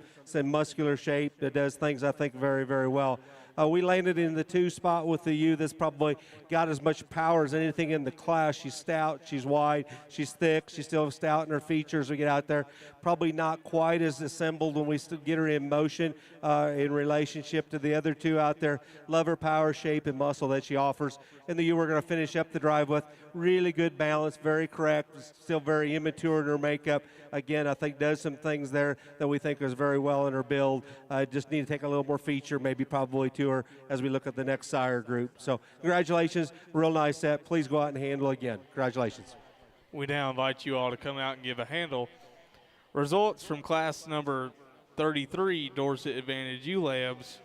muscular shape that does things, I think, very, very well. We landed in the 2 spot with the ewe that's probably got as much power as anything in the class. She's stout, she's wide, she's thick, she's still stout in her features. We get out there, probably not quite as assembled when we still get her in motion in relationship to the other 2 out there. Love her power, shape, and muscle that she offers. And the ewe we're going to finish up the drive with, really good balance, very correct, still very immature in her makeup. Again, I think does some things there that we think is very well in her build. Just need to take a little more feature, maybe probably to her as we look at the next sire group. So congratulations, real nice set. Please go out and handle again. Congratulations. We now invite you all to come out and give a handle. Results from class number 33, Dorset Advantage ewe lambs.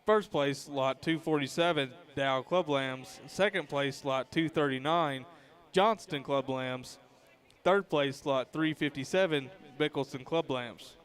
First place, lot 247, Dow Club Lambs. Second place, lot 239, Johnston Club Lambs. Third place, lot 357, Bickelson Club Lambs.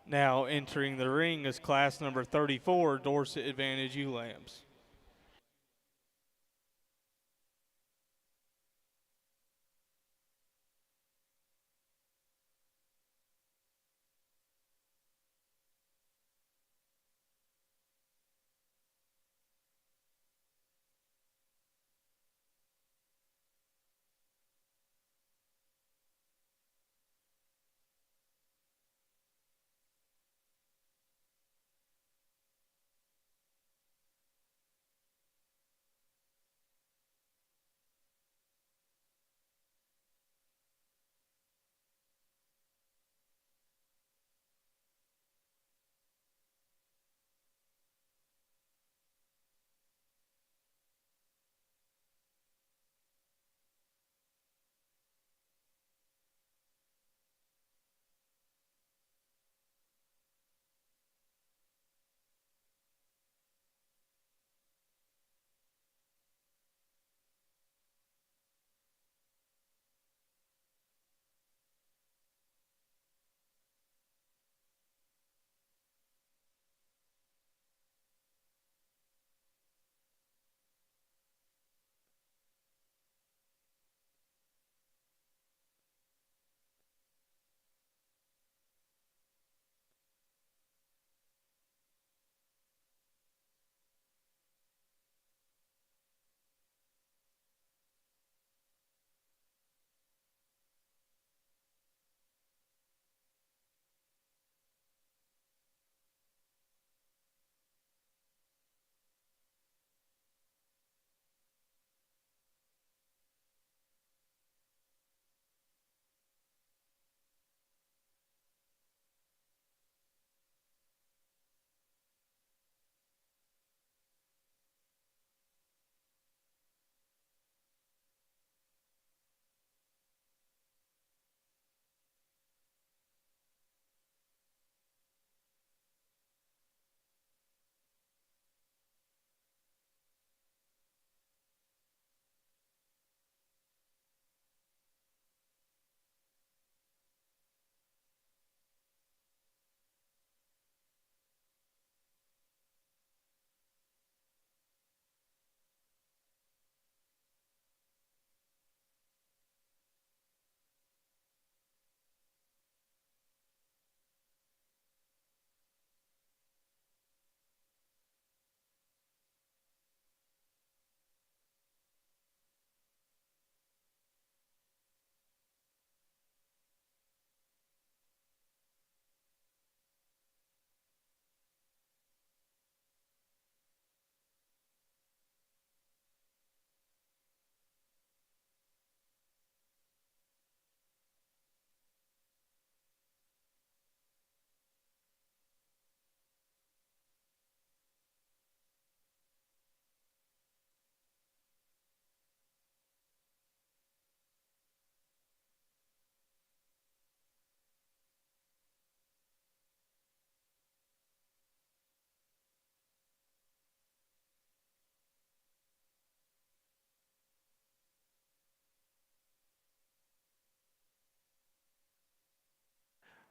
Now entering the ring is class number 34, Dorset Advantage ewe lambs.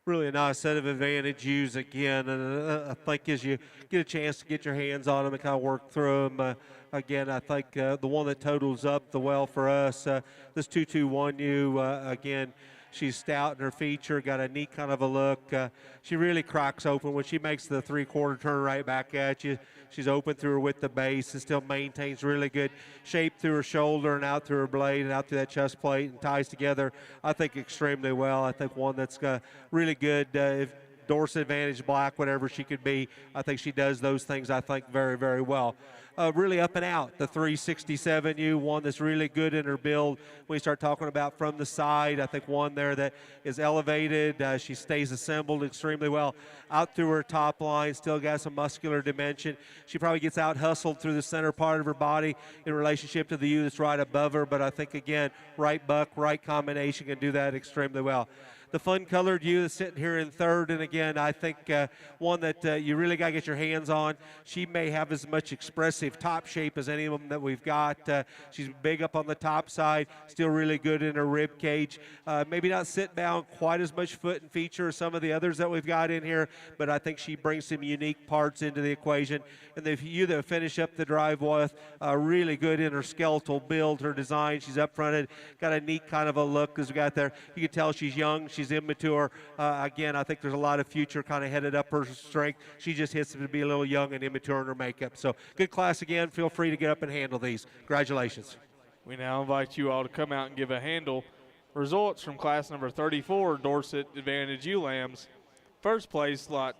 really a nice set of advantage ewes again. And I think as you get a chance to get your hands on them and kind of work through them, again, I think the one that totals up the well for us, this 221 ewe, again, she's stout in her feature, got a neat kind of a look. She really cracks open when she makes the three-quarter turn right back at you. She's open through her with the base and still maintains really good shape through her shoulder and out through her blade and out through that chest plate and ties together, I think, extremely well. I think one that's really good. If Dorset Advantage black, whatever she could be, I think she does those things, I think, very, very well. Really up and out, the 367U, one that's really good in her build. We start talking about from the side, I think one there that is elevated. She stays assembled extremely well. Out through her top line, still got some muscular dimension. She probably gets out hustled through the center part of her body in relationship to the U that's right above her, but I think, again, right buck, right combination can do that extremely well. The fun-colored ewe that's sitting here in third, and again, I think one that you really got to get your hands on. She may have as much expressive top shape as any of them that we've got. She's big up on the top side, still really good in her rib cage. Maybe not sit down quite as much foot and feature as some of the others that we've got in here, but I think she brings some unique parts into the equation. And the ewe that finish up the drive with, really good in her skeletal build, her design. She's up fronted, got a neat kind of a look as we got there. You can tell she's young. She's immature. Again, I think there's a lot of future kind of headed up her strength. She just hits to be a little young and immature in her makeup. So good class again. Feel free to get up and handle these. Congratulations. We now invite you all to come out and give a handle. Results from class number 34, Dorset Advantage ewe lambs. First place, lot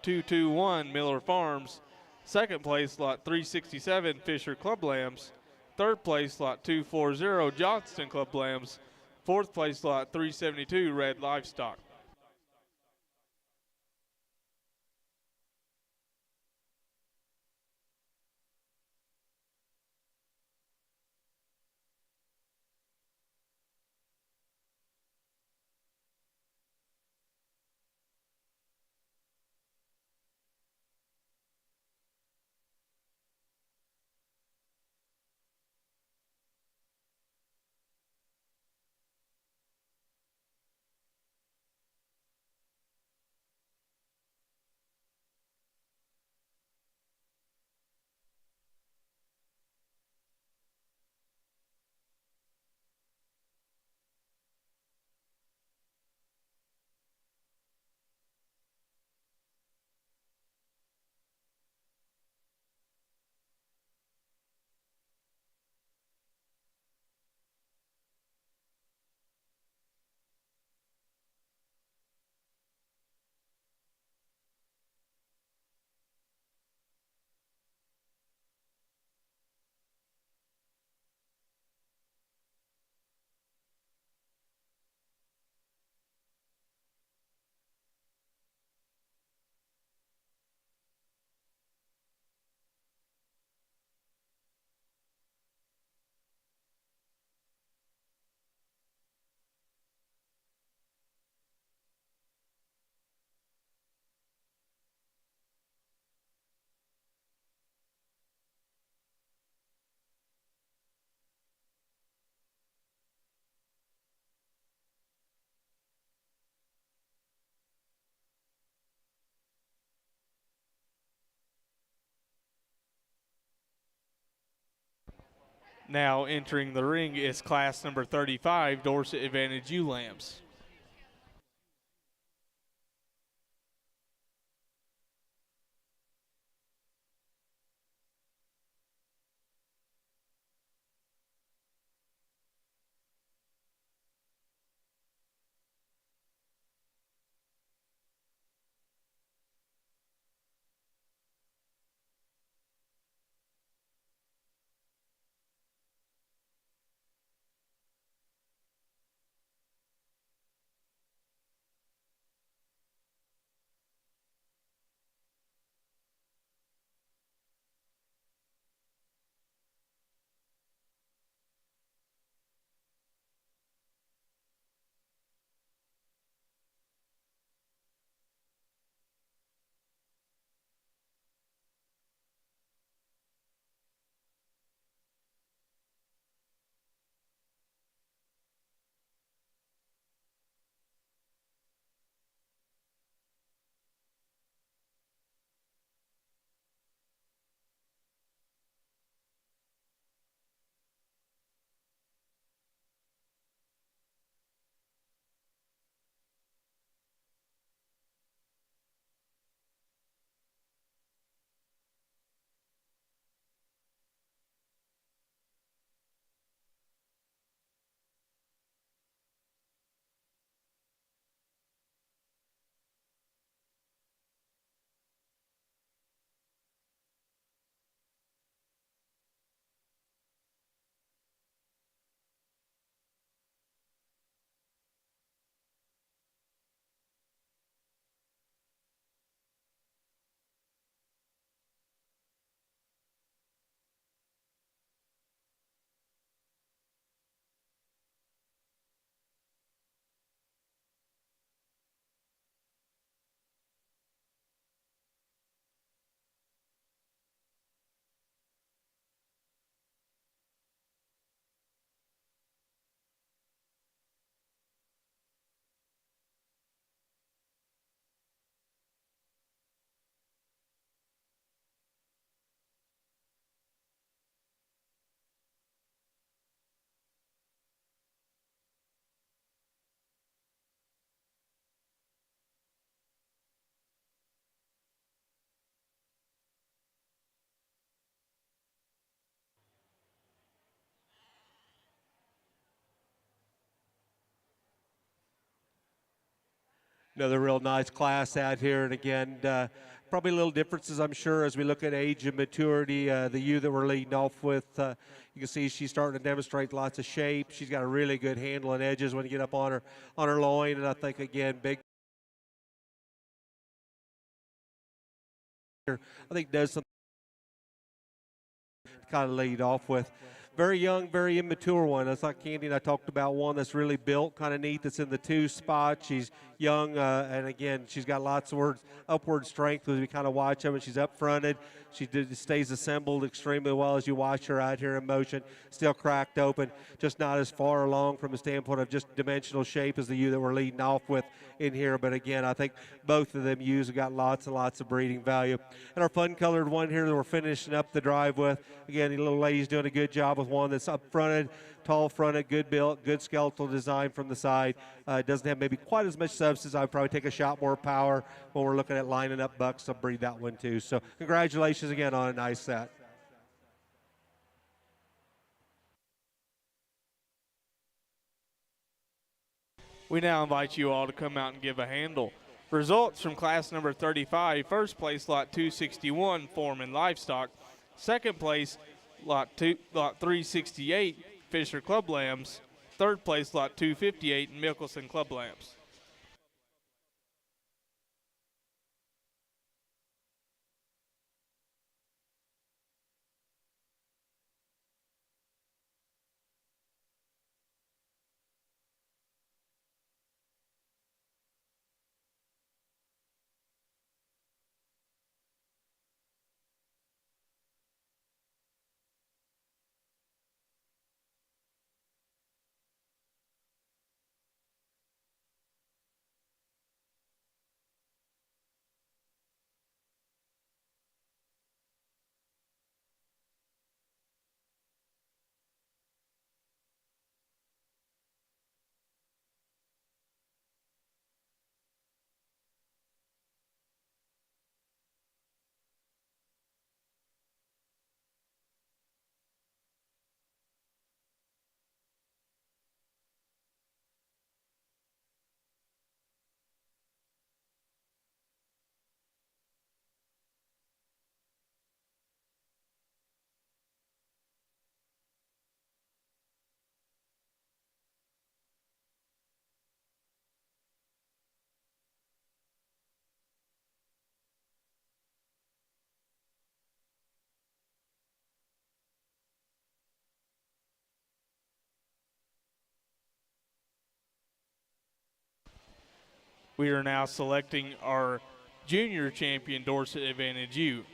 221, Miller Farms. Second place, lot 367, Fisher Club Lambs. Third place, lot 240, Johnston Club Lambs. Fourth place, lot 372, Red Livestock. Now entering the ring is class number 35, Dorset Advantage ewe lambs. Another real nice class out here, and again, probably little differences, I'm sure, as we look at age and maturity. The ewe that we're leading off with, you can see she's starting to demonstrate lots of shape. She's got a really good handle and edges when you get up on her loin, and I think again, big. I think does something to kind of lead off with. Very young, very immature one. That's like Candy and I talked about, one that's really built kind of neat, that's in the 2 spot. She's young, and again, she's got lots of upward strength as we kind of watch her. And she's up fronted. She stays assembled extremely well as you watch her out here in motion. Still cracked open, just not as far along from a standpoint of just dimensional shape as the ewe that we're leading off with in here. But again, I think both of them ewes have got lots and lots of breeding value. And our fun-colored one here that we're finishing up the drive with, again, the little lady's doing a good job with one that's up fronted, tall fronted, good built, good skeletal design from the side. Doesn't have maybe quite as much substance. I'd probably take a shot more power when we're looking at lining up bucks. I'll breed that one too. So congratulations again on a nice set. We now invite you all to come out and give a handle. Results from class number 35, first place lot 261, Foreman Livestock. Second place, lot 368, Fisher Club Lambs. Third place, lot 258, Mickelson Club Lambs. We are now selecting our junior champion, Dorset Advantage ewe.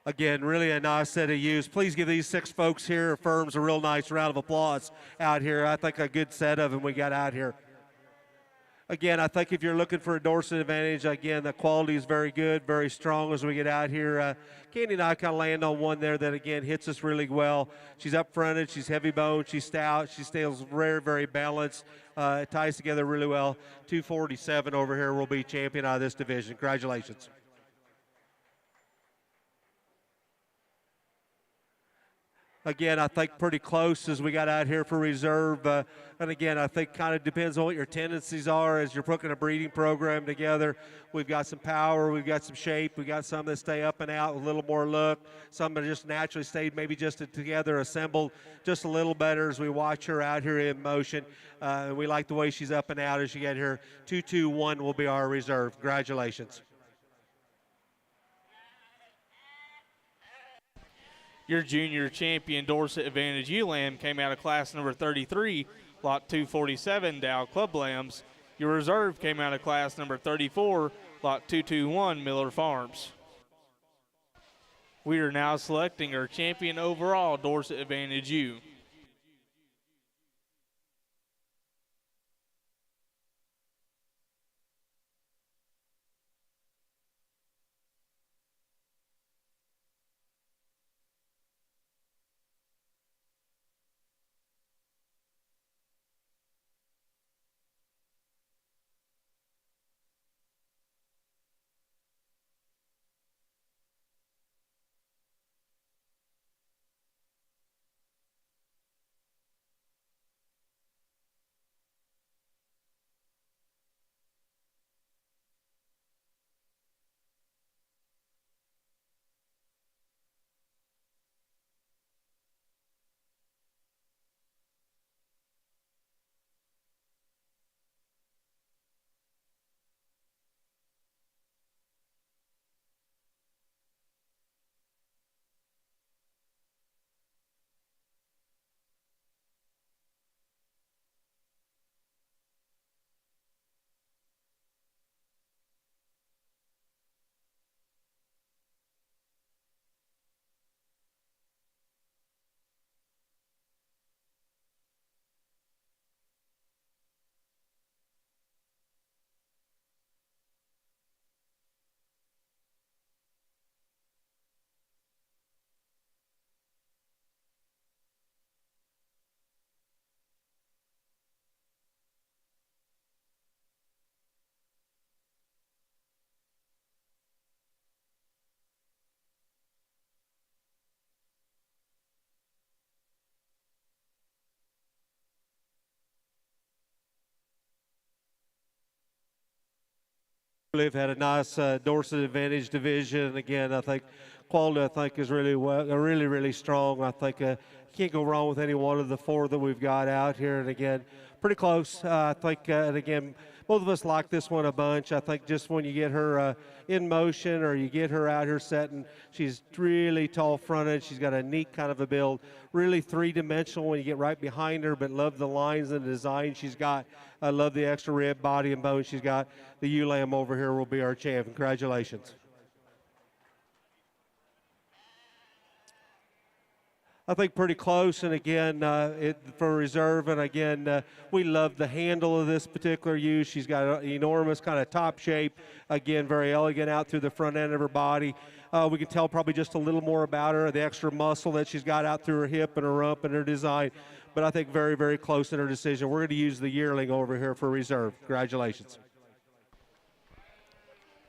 Again, really a nice set of ewes. Please give these 6 folks here, firms, a real nice round of applause out here. I think a good set of them we got out here. Again, I think if you're looking for a Dorset Advantage, again, the quality is very good, very strong as we get out here. Candy and I kind of land on one there that, again, hits us really well. She's up-fronted, she's heavy-boned, she's stout, she stays very, very balanced. It ties together really well. 247 over here will be champion out of this division. Congratulations. Again, I think pretty close as we got out here for reserve. And again, I think kind of depends on what your tendencies are as you're putting a breeding program together. We've got some power, we've got some shape, we've got some that stay up and out with a little more look. Some that just naturally stayed maybe just together, assembled just a little better as we watch her out here in motion. We like the way she's up and out as you get here. 221 will be our reserve. Congratulations. Your junior champion Dorset Advantage ewe lamb came out of class number 33, lot 247, Dow Club Lambs. Your reserve came out of class number 34, lot 221, Miller Farms. We are now selecting our champion overall Dorset Advantage ewe. We've had a nice Dorset Advantage division. Again, I think quality, I think, is really really strong. I think can't go wrong with any one of the 4 that we've got out here. And again, pretty close. I think, and again, both of us like this one a bunch. I think just when you get her in motion or you get her out here setting, she's really tall fronted. She's got a neat kind of a build, really 3-dimensional when you get right behind her, but love the lines and the design she's got. I love the extra rib, body, and bone she's got. The ewe lamb over here will be our champ. Congratulations. I think pretty close, and again, for reserve, and again, we love the handle of this particular ewe. She's got an enormous kind of top shape. Again, very elegant out through the front end of her body. We can tell probably just a little more about her, the extra muscle that she's got out through her hip and her rump and her design. But I think very, very close in her decision. We're going to use the yearling over here for reserve. Congratulations.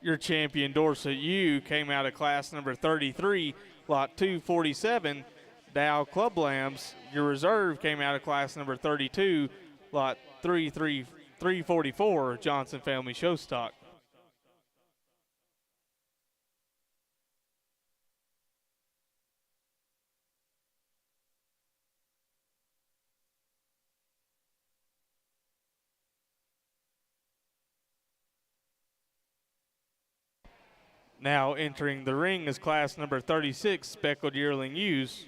Your champion Dorset ewe came out of class number 33, lot 247, Dow Club Lambs. Your reserve came out of class number 32, lot 344, Johnson Family Show Stock. Now entering the ring is class number 36, Speckled Yearling Ewes.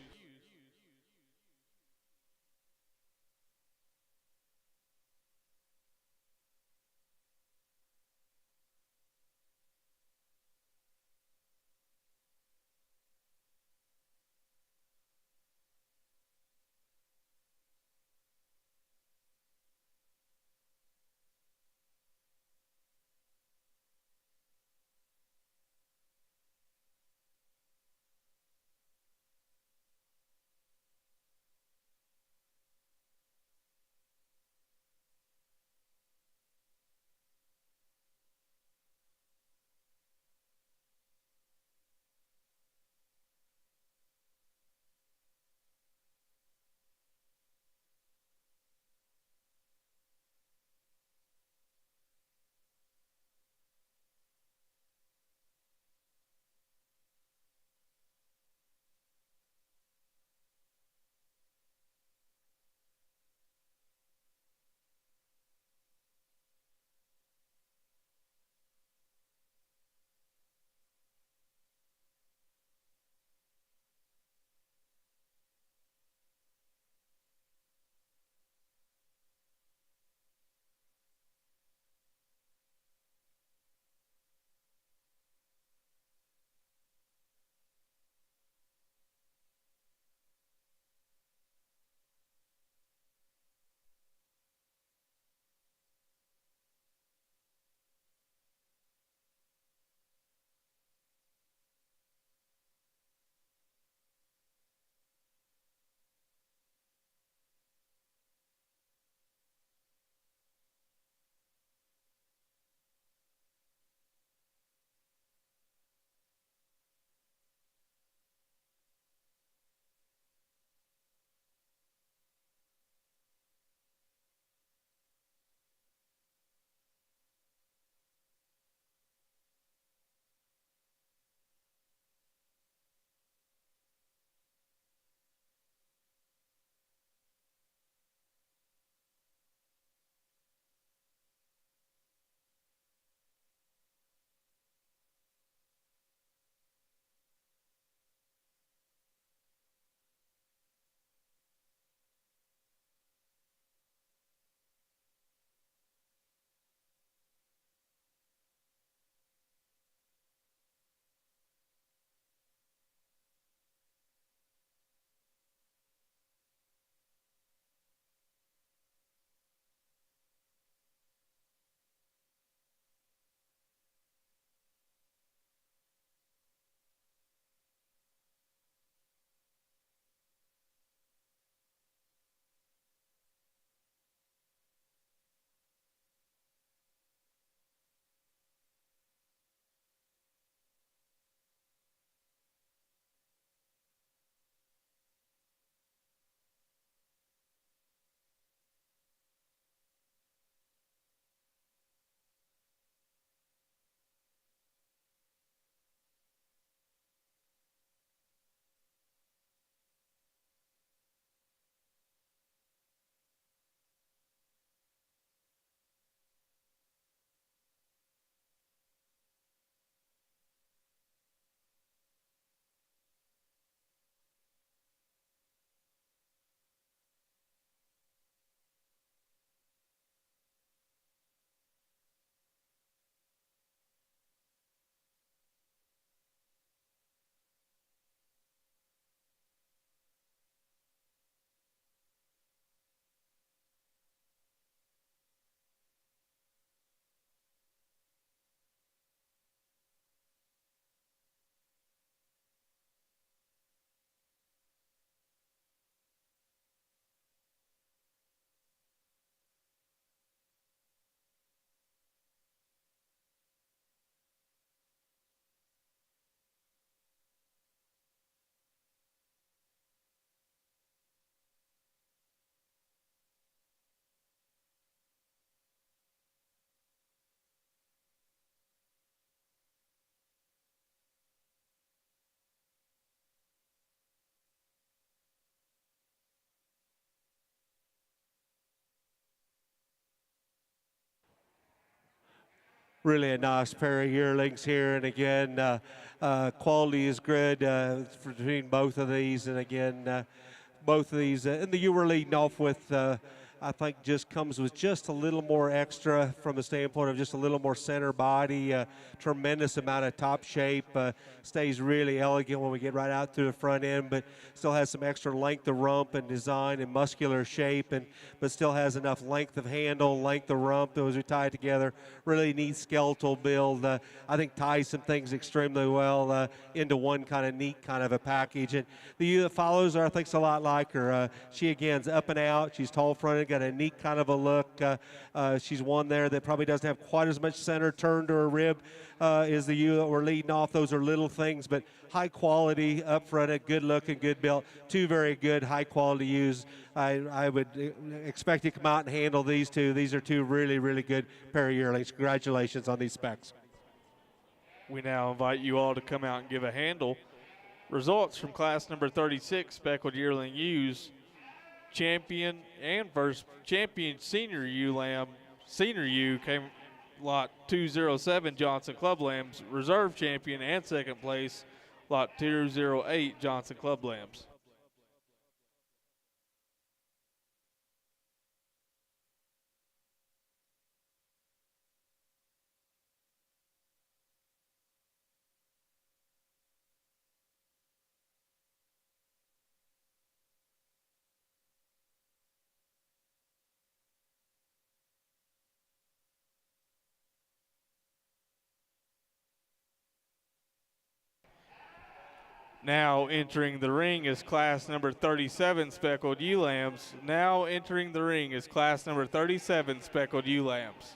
really a nice pair of yearlings here. And again, quality is good between both of these. And again, both of these, and the you were leading off with, I think just comes with just a little more extra from the standpoint of just a little more center body, tremendous amount of top shape, stays really elegant when we get right out through the front end, but still has some extra length of rump and design and muscular shape, and but still has enough length of handle, length of rump as we tie it together. Really neat skeletal build. I think ties some things extremely well into one kind of neat kind of a package. And the ewe that follows her, I think, is a lot like her. She again's up and out. She's tall fronted, got a neat kind of a look. She's one there that probably doesn't have quite as much center turn to her rib as the ewe that we're leading off. Those are little things, but high quality, up fronted, good looking, good built. Two very good, high quality ewes. I would expect you to come out and handle these two. These are two really, really good pair of yearlings. Congratulations on these specs. We now invite you all to come out and give a handle. Results from class number 36, Speckled Yearling Ewes. Champion and first champion senior ewe lamb, senior ewe came lot 207 Johnson Club Lambs. Reserve champion and second place, lot 208 Johnson Club Lambs. Now entering the ring is class number 37 Speckled Ewe Lambs. Now entering the ring is class number 37 Speckled Ewe Lambs.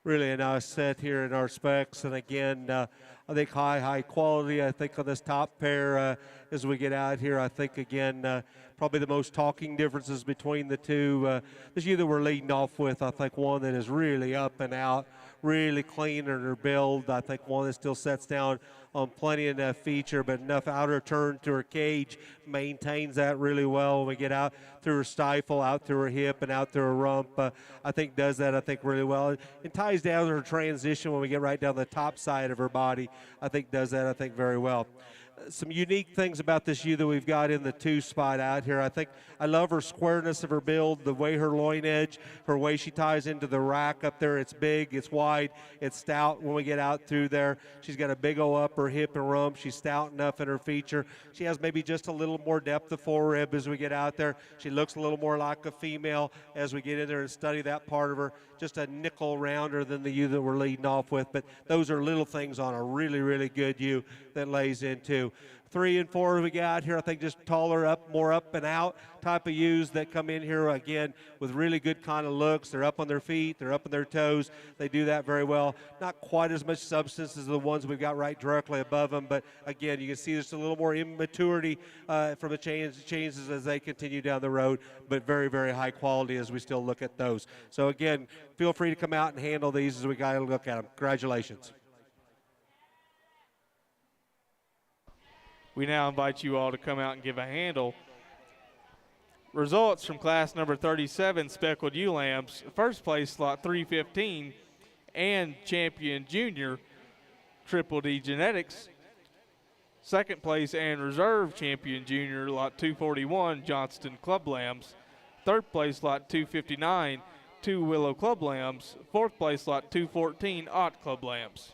really a nice set here in our specs. And again, I think high quality. I think on this top pair, as we get out here, I think again, probably the most talking differences between the two. This ewe that we're leading off with, I think one that is really up and out, really clean in her build. I think one that still sets down on plenty enough feature, but enough outer turn to her cage, maintains that really well when we get out through her stifle, out through her hip, and out through her rump. I think does that, I think, really well. It ties down her transition when we get right down the top side of her body. I think does that, I think, very well. Some unique things about this ewe that we've got in the 2 spot out here. I think I love her squareness of her build, the way her loin edge, her way she ties into the rack up there. It's big, it's wide, it's stout when we get out through there. She's got a big O upper hip and rump. She's stout enough in her feature. She has maybe just a little more depth of forerib as we get out there. She looks a little more like a female as we get in there and study that part of her. Just a nickel rounder than the ewe that we're leading off with, but those are little things on a really, really good ewe that lays into. 3 and 4 we got here, I think just taller up, more up and out type of ewes that come in here again with really good kind of looks. They're up on their feet, they're up on their toes. They do that very well. Not quite as much substance as the ones we've got right directly above them, but again, you can see there's a little more immaturity from the changes as they continue down the road, but very, very high quality as we still look at those. So again, feel free to come out and handle these as we got to look at them. Congratulations. We now invite you all to come out and give a handle. Results from class number 37 Speckled Ewe Lambs. First place, lot 315, and champion junior, Triple D Genetics. Second place and reserve champion junior, lot 241, Johnston Club Lambs. Third place, lot 259, 2 Willow Club Lambs. Fourth place, lot 214, Ott Club Lambs.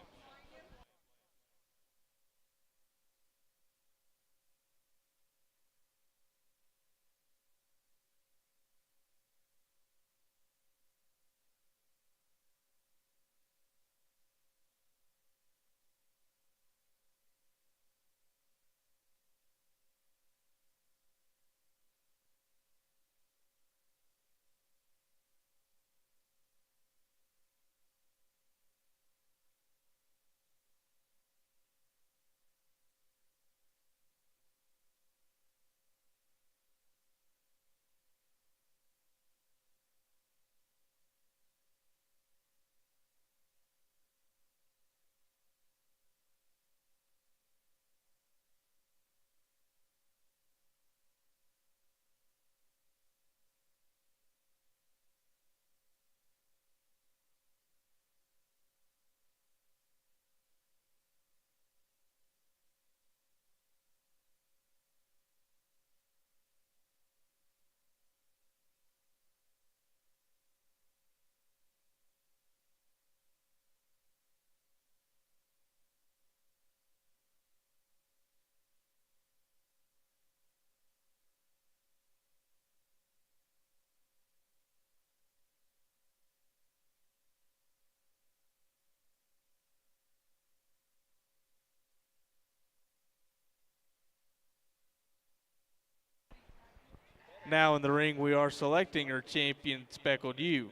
Now in the ring, we are selecting our champion Speckled Ewe.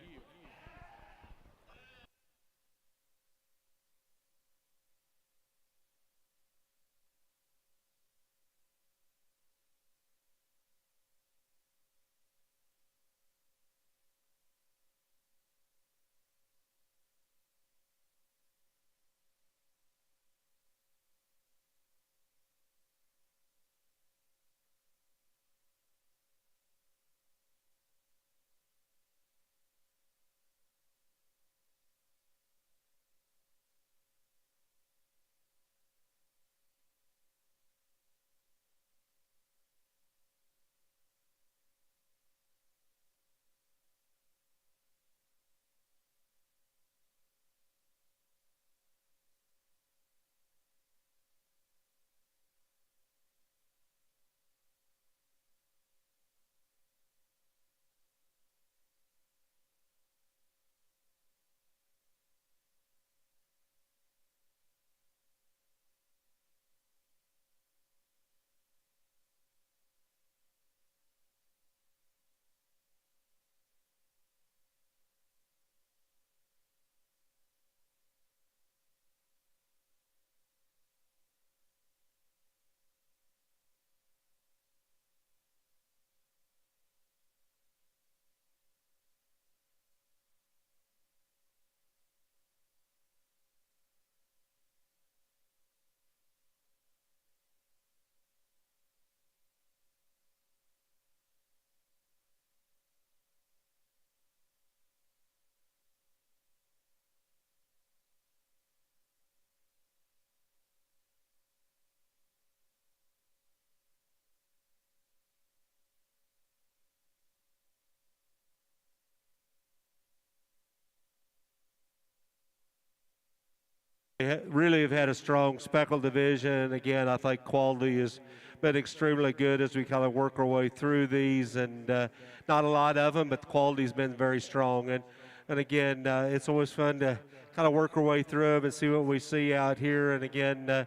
really have had a strong speckled division. Again, I think quality has been extremely good as we kind of work our way through these, and not a lot of them, but the quality's been very strong. And again, it's always fun to kind of work our way through them and see what we see out here. And again, the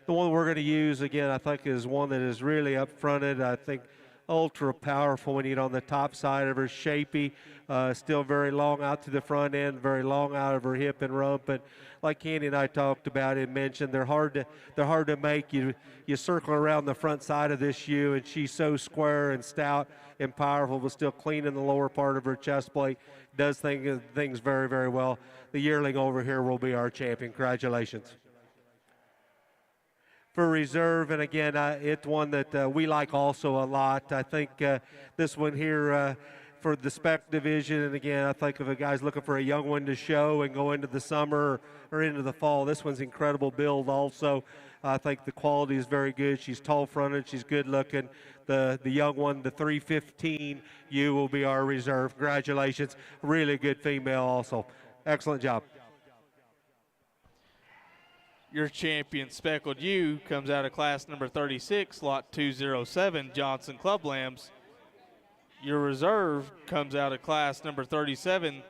one we're going to use, again, I think is one that is really up-fronted. I think ultra powerful when you get on the top side of her, shapy, still very long out to the front end, very long out of her hip and rump. And like Candy and I talked about and mentioned, they're hard to make. You circle around the front side of this ewe, and she's so square and stout and powerful, but still clean in the lower part of her chest plate. Does things very, very well. The yearling over here will be our champion. Congratulations. For reserve, and again, it's one that we like also a lot. I think this one here for the spec division, and again, I think if a guy's looking for a young one to show and go into the summer or into the fall, this one's incredible build also. I think the quality is very good. She's tall fronted, she's good looking. The young one, the 315 ewe, will be our reserve. Congratulations, really good female also. Excellent job. Your champion speckled ewe comes out of class number 36, lot 207, Johnson Club Lambs. Your reserve comes out of class number 37,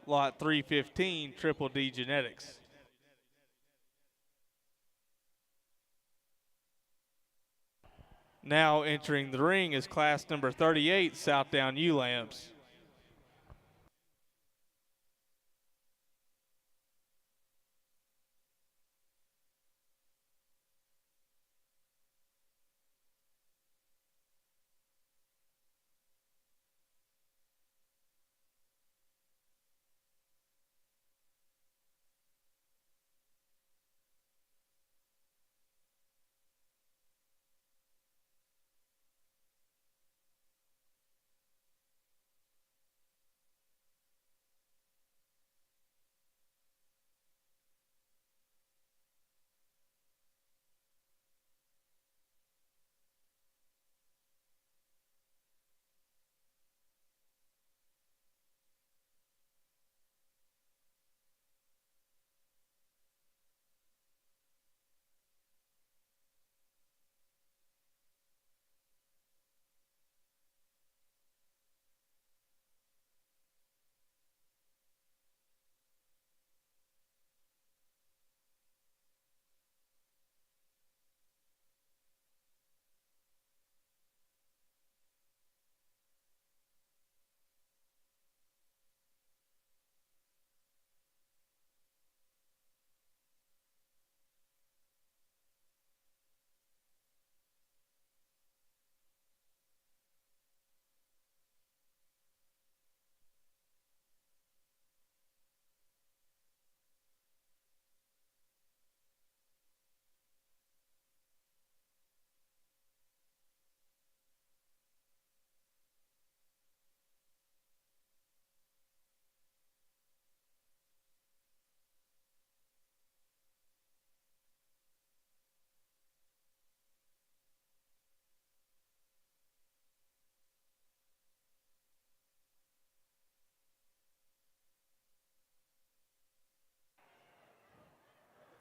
lot 315, Triple D Genetics. Now entering the ring is class number 38, Southdown ewe lambs.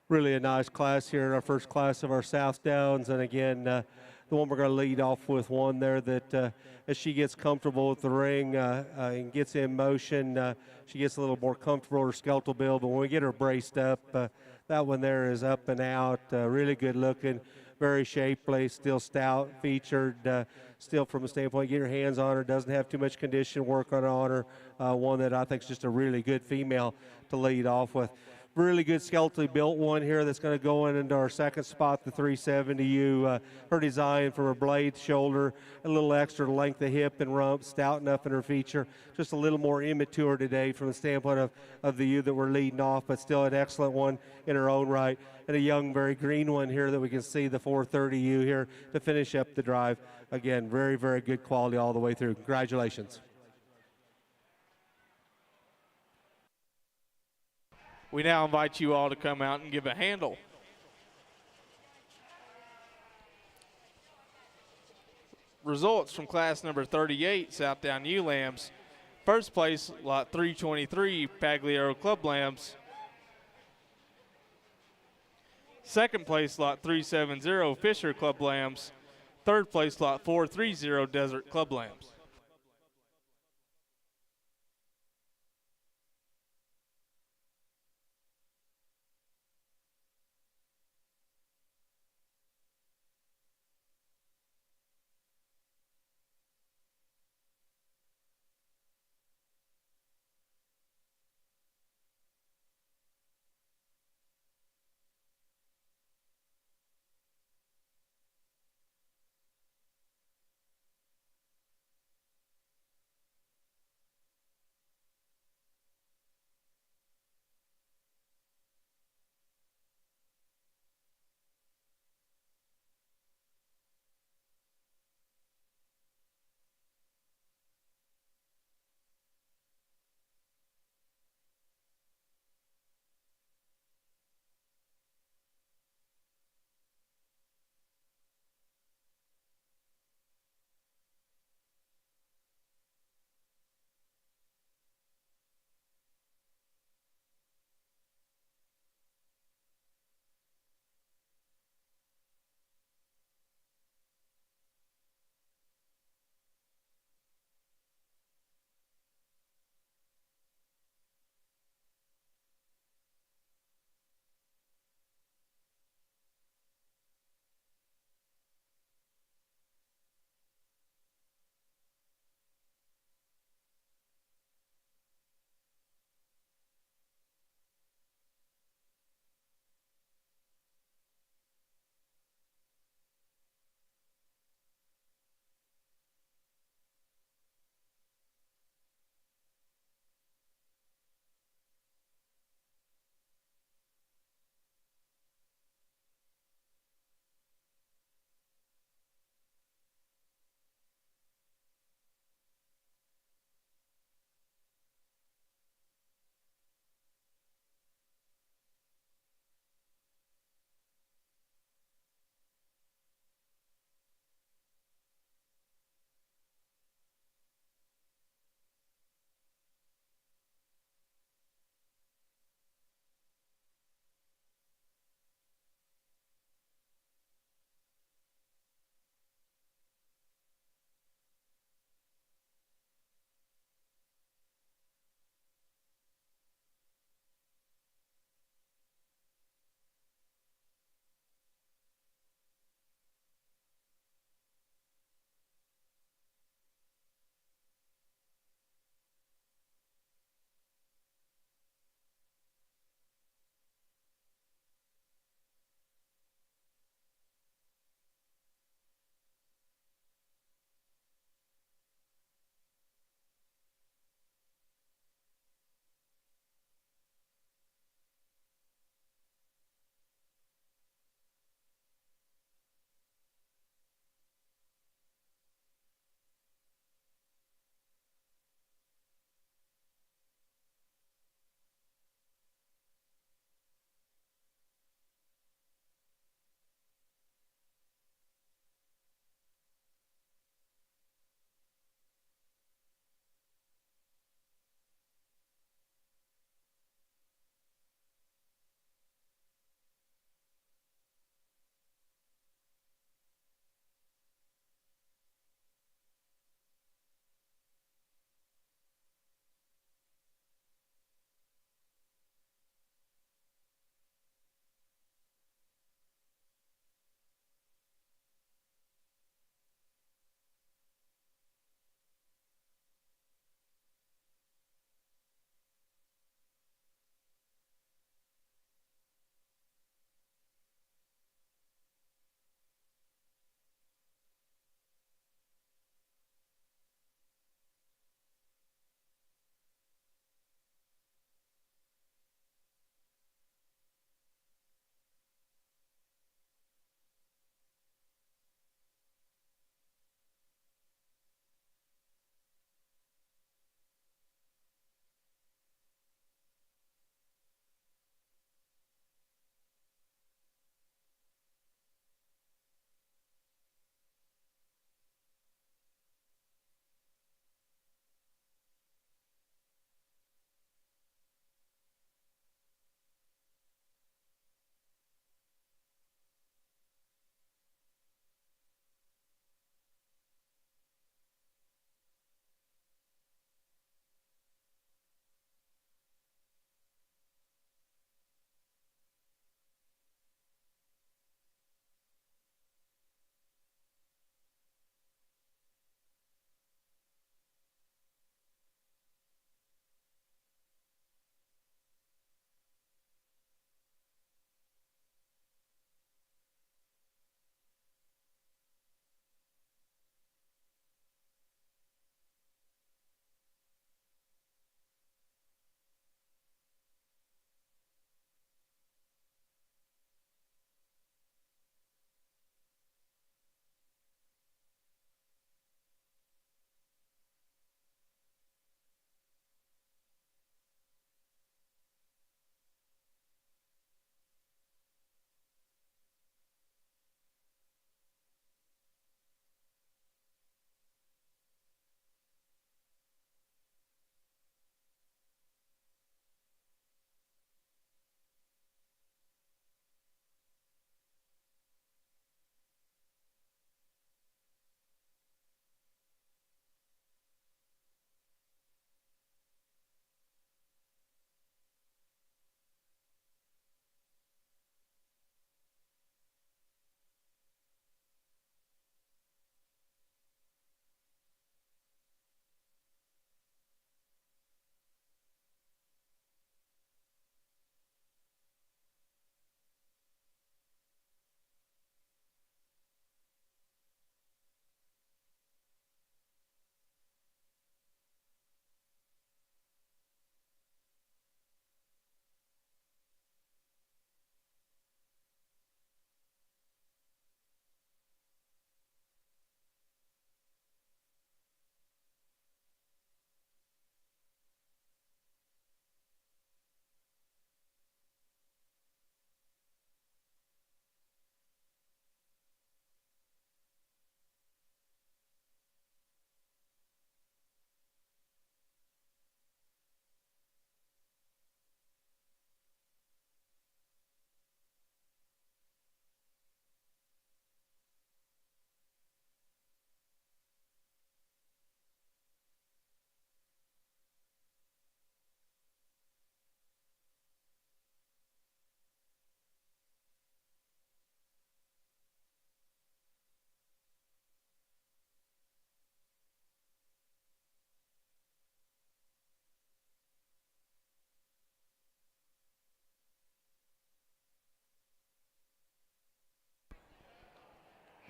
Really a nice class here in our first class of our Southdowns. And again, the one we're going to lead off with, one there that as she gets comfortable with the ring and gets in motion, she gets a little more comfortable with her skeletal build. But when we get her braced up, that one there is up and out, really good looking, very shapely, still stout featured, still from a standpoint, get your hands on her, doesn't have too much condition work on her. One that I think is just a really good female to lead off with. Really good skeletally built one here that's going to go into our second spot, the 370U. Her design from her blade, shoulder, a little extra length of hip and rump, stout enough in her feature. Just a little more immature today from the standpoint of the ewe that we're leading off, but still an excellent one in her own right. And a young, very green one here that we can see, the 430U here to finish up the drive. Again, very, very good quality all the way through. Congratulations. We now invite you all to come out and give a handle. Results from class number 38, Southdown ewe lambs. First place, lot 323, Pagliaro Club Lambs. Second place, lot 370, Fisher Club Lambs. Third place, lot 430, Desert Club Lambs.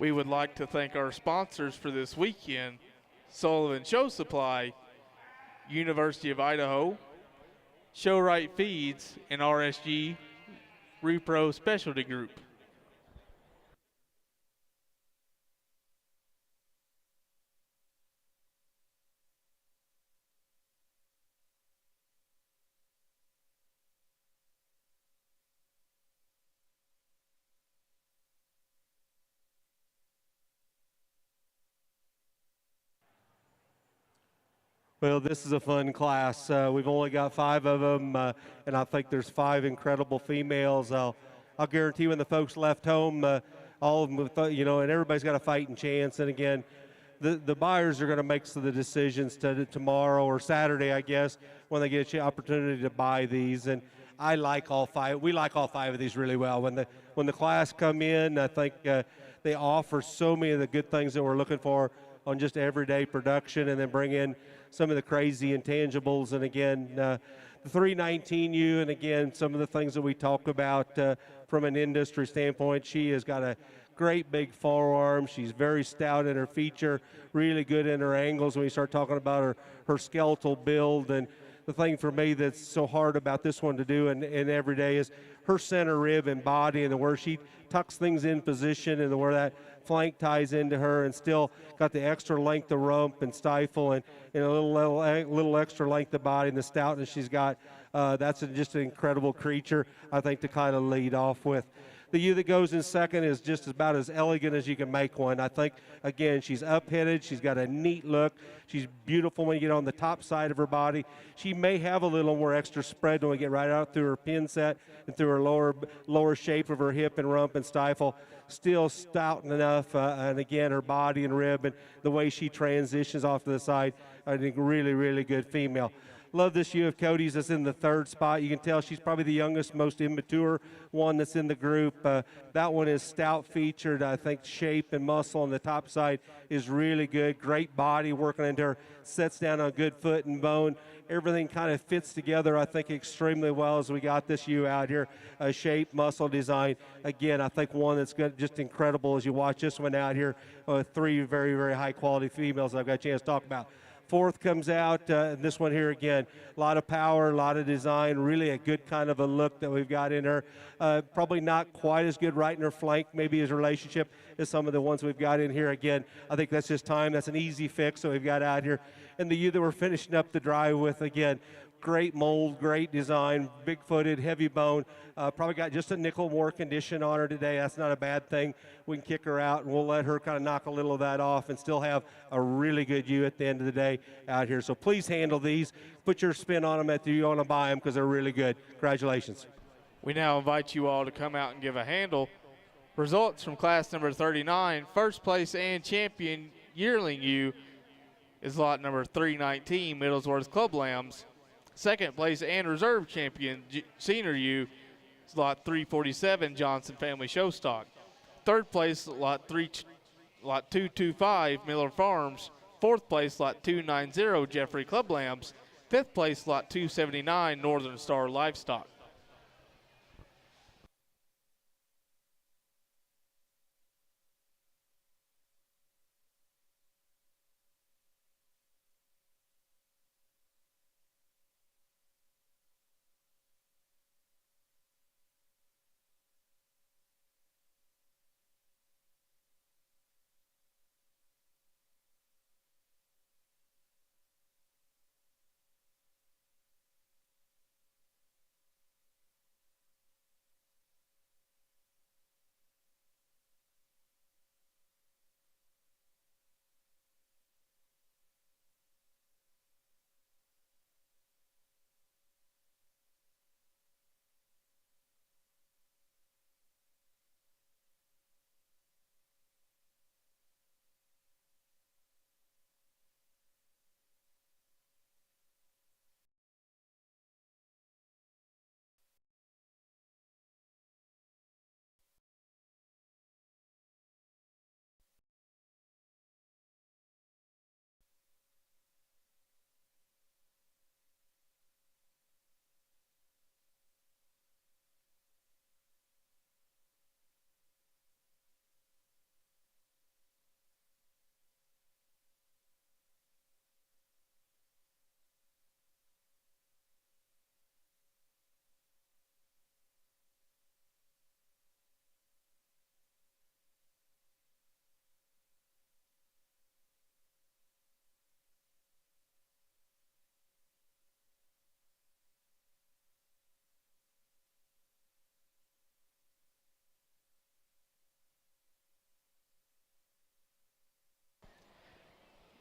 We would like to thank our sponsors for this weekend, Sullivan Show Supply, University of Idaho, Showright Feeds, and RSG Repro Specialty Group. Well, this is a fun class. We've only got 5 of them, and I think there's 5 incredible females. I'll guarantee when the folks left home, all of them, and everybody's got a fighting chance. And again, the buyers are going to make the decisions tomorrow or Saturday, I guess, when they get an opportunity to buy these. And I like all 5. We like all 5 of these really well. When the class come in, I think they offer so many of the good things that we're looking for on just everyday production, and then bring in some of the crazy intangibles. And again, the 319U, and again, some of the things that we talk about from an industry standpoint. She has got a great big forearm. She's very stout in her feature, really good in her angles when you start talking about her skeletal build. And the thing for me that's so hard about this one to do and every day is her center rib and body, and where she tucks things in position, and where that flank ties into her, and still got the extra length of rump and stifle, and a little extra length of body, and the stoutness she's got. That's just an incredible creature, I think, to kind of lead off with. The ewe that goes in second is just about as elegant as you can make one. I think, again, she's up-headed. She's got a neat look. She's beautiful when you get on the top side of her body. She may have a little more extra spread when we get right out through her pin set and through her lower shape of her hip and rump and stifle. Still stout enough, and again, her body and rib and the way she transitions off to the side, I think really, really good female. Love this ewe of Cody's that's in the 3rd spot. You can tell she's probably the youngest, most immature one that's in the group. That one is stout featured. I think shape and muscle on the top side is really good. Great body working into her. Sets down on good foot and bone. Everything kind of fits together, I think, extremely well as we got this ewe out here. Shape, muscle, design. Again, I think one that's good, just incredible as you watch this one out here. 3 very, very high-quality females I've got a chance to talk about. 4th comes out, and this one here again, a lot of power, a lot of design, really a good kind of a look that we've got in her. Probably not quite as good right in her flank, maybe his relationship as some of the ones we've got in here. Again, I think that's just time. That's an easy fix that we've got out here. And the ewe that we're finishing up the drive with, again, great mold, great design, big-footed, heavy bone. Probably got just a nickel more condition on her today. That's not a bad thing. We can kick her out, and we'll let her kind of knock a little of that off and still have a really good ewe at the end of the day out here. So please handle these. Put your spin on them if you want to buy them, because they're really good. Congratulations. We now invite you all to come out and give a handle. Results from class number 39, first place and champion yearling ewe is lot number 319, Middlesworth Club Lambs. Second place and reserve champion senior ewe is lot 347, Johnson Family Show Stock. Third place, lot 225, Miller Farms. Fourth place, lot 290, Jeffrey Club Lambs. Fifth place, lot 279, Northern Star Livestock.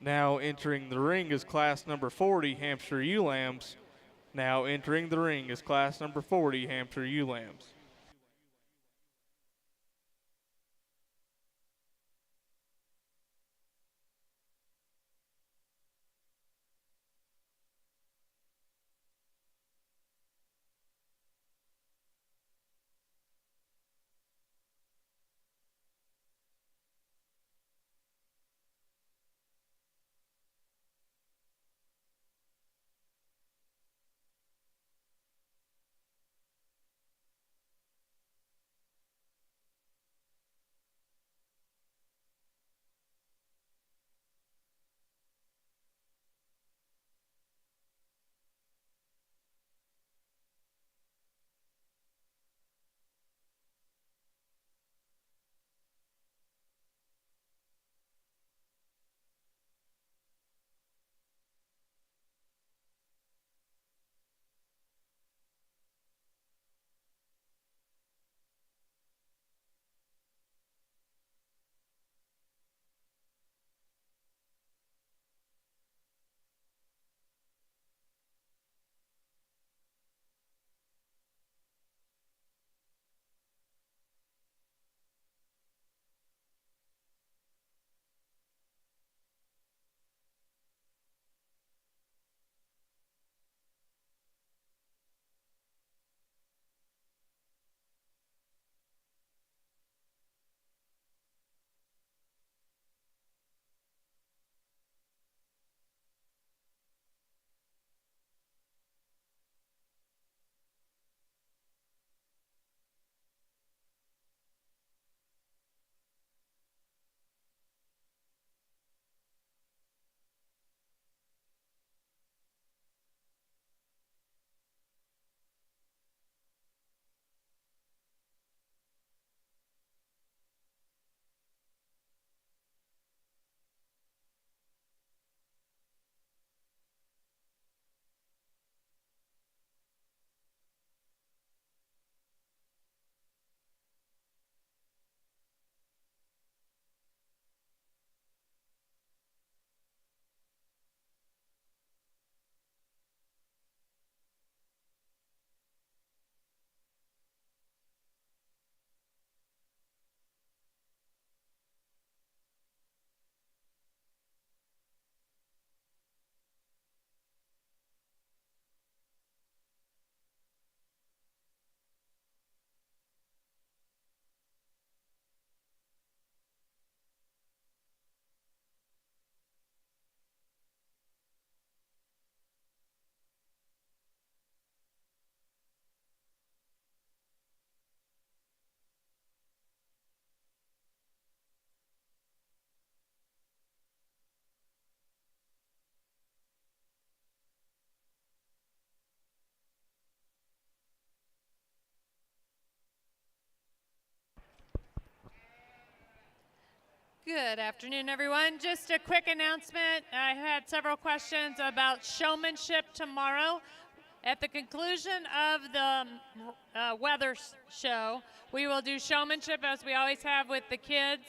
Now entering the ring is class number 40, Hampshire ewe lambs. Now entering the ring is class number 40, Hampshire ewe lambs. Good afternoon, everyone. Just a quick announcement. I had several questions about showmanship tomorrow. At the conclusion of the weather show, we will do showmanship as we always have with the kids.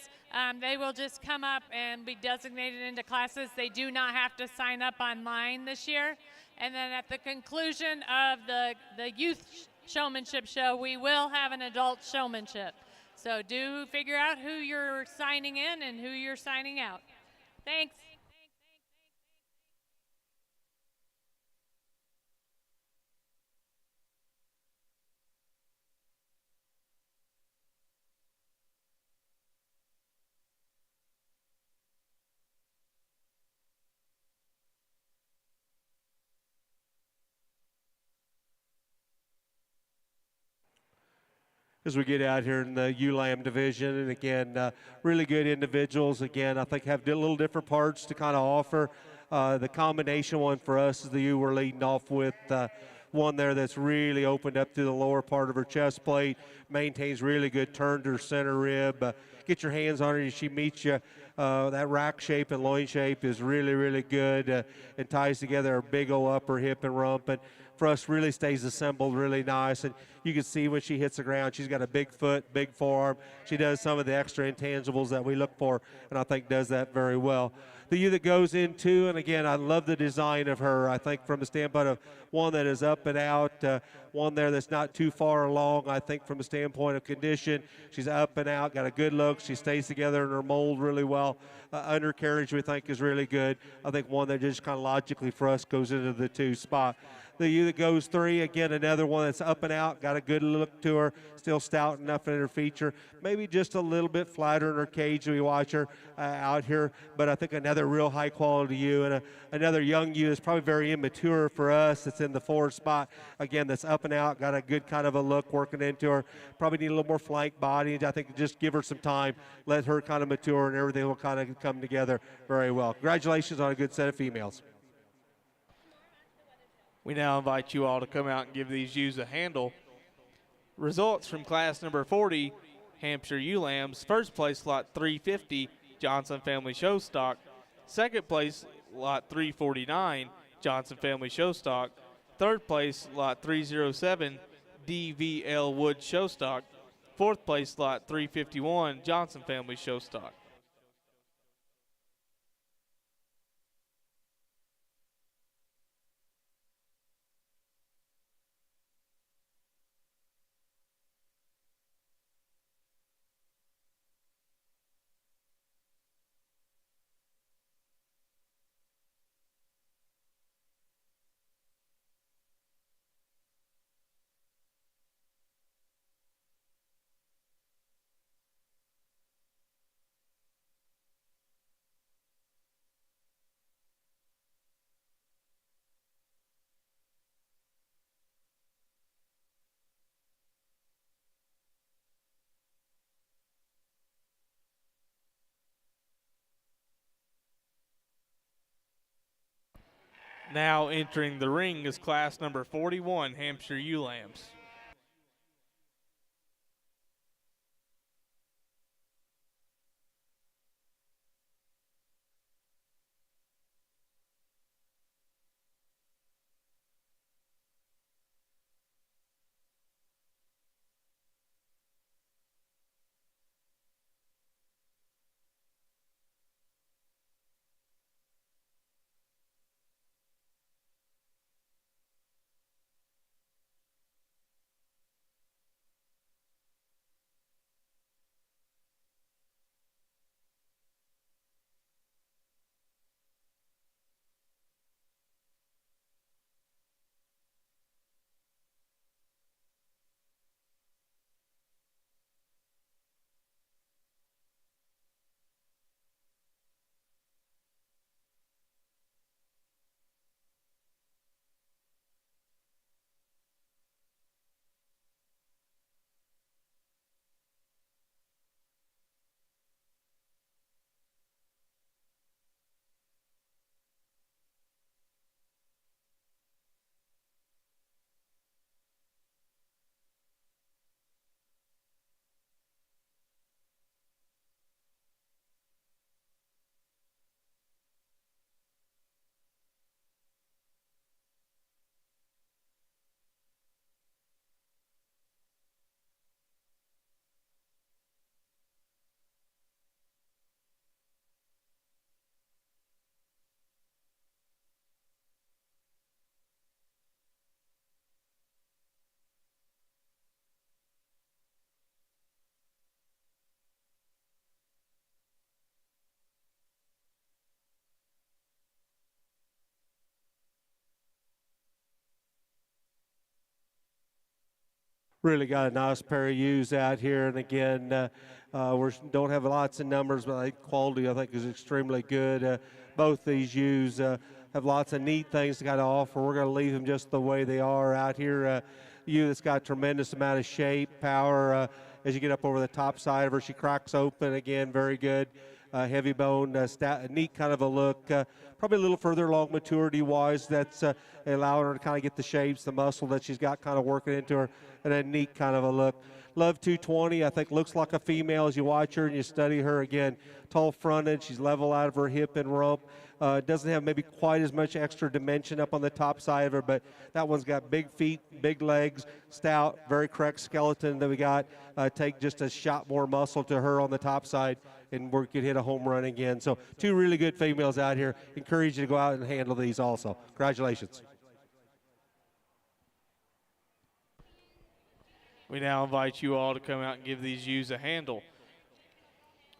They will just come up and be designated into classes. They do not have to sign up online this year. And then at the conclusion of the youth showmanship show, we will have an adult showmanship. So do figure out who you're signing in and who you're signing out. Thanks. As we get out here in the ewe lamb division, and again, really good individuals. Again, I think have a little different parts to kind of offer. The combination one for us is the ewe we're leading off with. One there that's really opened up through the lower part of her chest plate, maintains really good turn to her center rib. Get your hands on her as she meets you. That rack shape and loin shape is really, really good and ties together her big old upper hip and rump. And for us, really stays assembled really nice. And you can see when she hits the ground, she's got a big foot, big forearm. She does some of the extra intangibles that we look for, and I think does that very well. The ewe that goes in too, and again, I love the design of her. I think from a standpoint of one that is up and out, one there that's not too far along. I think from a standpoint of condition, she's up and out, got a good look. She stays together in her mold really well. Undercarriage we think is really good. I think one that just kind of logically for us goes into the 2 spot. The ewe that goes 3, again, another one that's up and out, got a good look to her, still stout enough in her feature. Maybe just a little bit flatter in her cage as we watch her out here, but I think another real high quality ewe, and another young ewe that's probably very immature for us. It's in the 4 spot, again, that's up and out, got a good kind of a look working into her. Probably need a little more flank body. I think just give her some time, let her kind of mature, and everything will kind of come together very well. Congratulations on a good set of females. We now invite you all to come out and give these ewes a handle. Results from class number 40, Hampshire ewe lambs. First place, lot 350, Johnson Family Show Stock. Second place, lot 349, Johnson Family Show Stock. Third place, lot 307, DVL Wood Show Stock. Fourth place, lot 351, Johnson Family Show Stock. Now entering the ring is class number 41, Hampshire ewe lambs. Really got a nice pair of ewes out here, and again, we don't have lots of numbers, but quality I think is extremely good. Both these ewes have lots of neat things to kind of offer. We're going to leave them just the way they are out here. Ewe that's got tremendous amount of shape, power. As you get up over the top side of her, she cracks open again, very good. Heavy bone, neat kind of a look. Probably a little further along maturity-wise. That's allowing her to kind of get the shapes, the muscle that she's got kind of working into her, and a neat kind of a look. Love 220, I think looks like a female as you watch her and you study her. Again, tall fronted, she's level out of her hip and rump. Doesn't have maybe quite as much extra dimension up on the top side of her, but that one's got big feet, big legs, stout, very correct skeleton that we got. Take just a shot more muscle to her on the top side and we could hit a home run again. So 2 really good females out here. Encourage you to go out and handle these also. Congratulations. We now invite you all to come out and give these ewes a handle.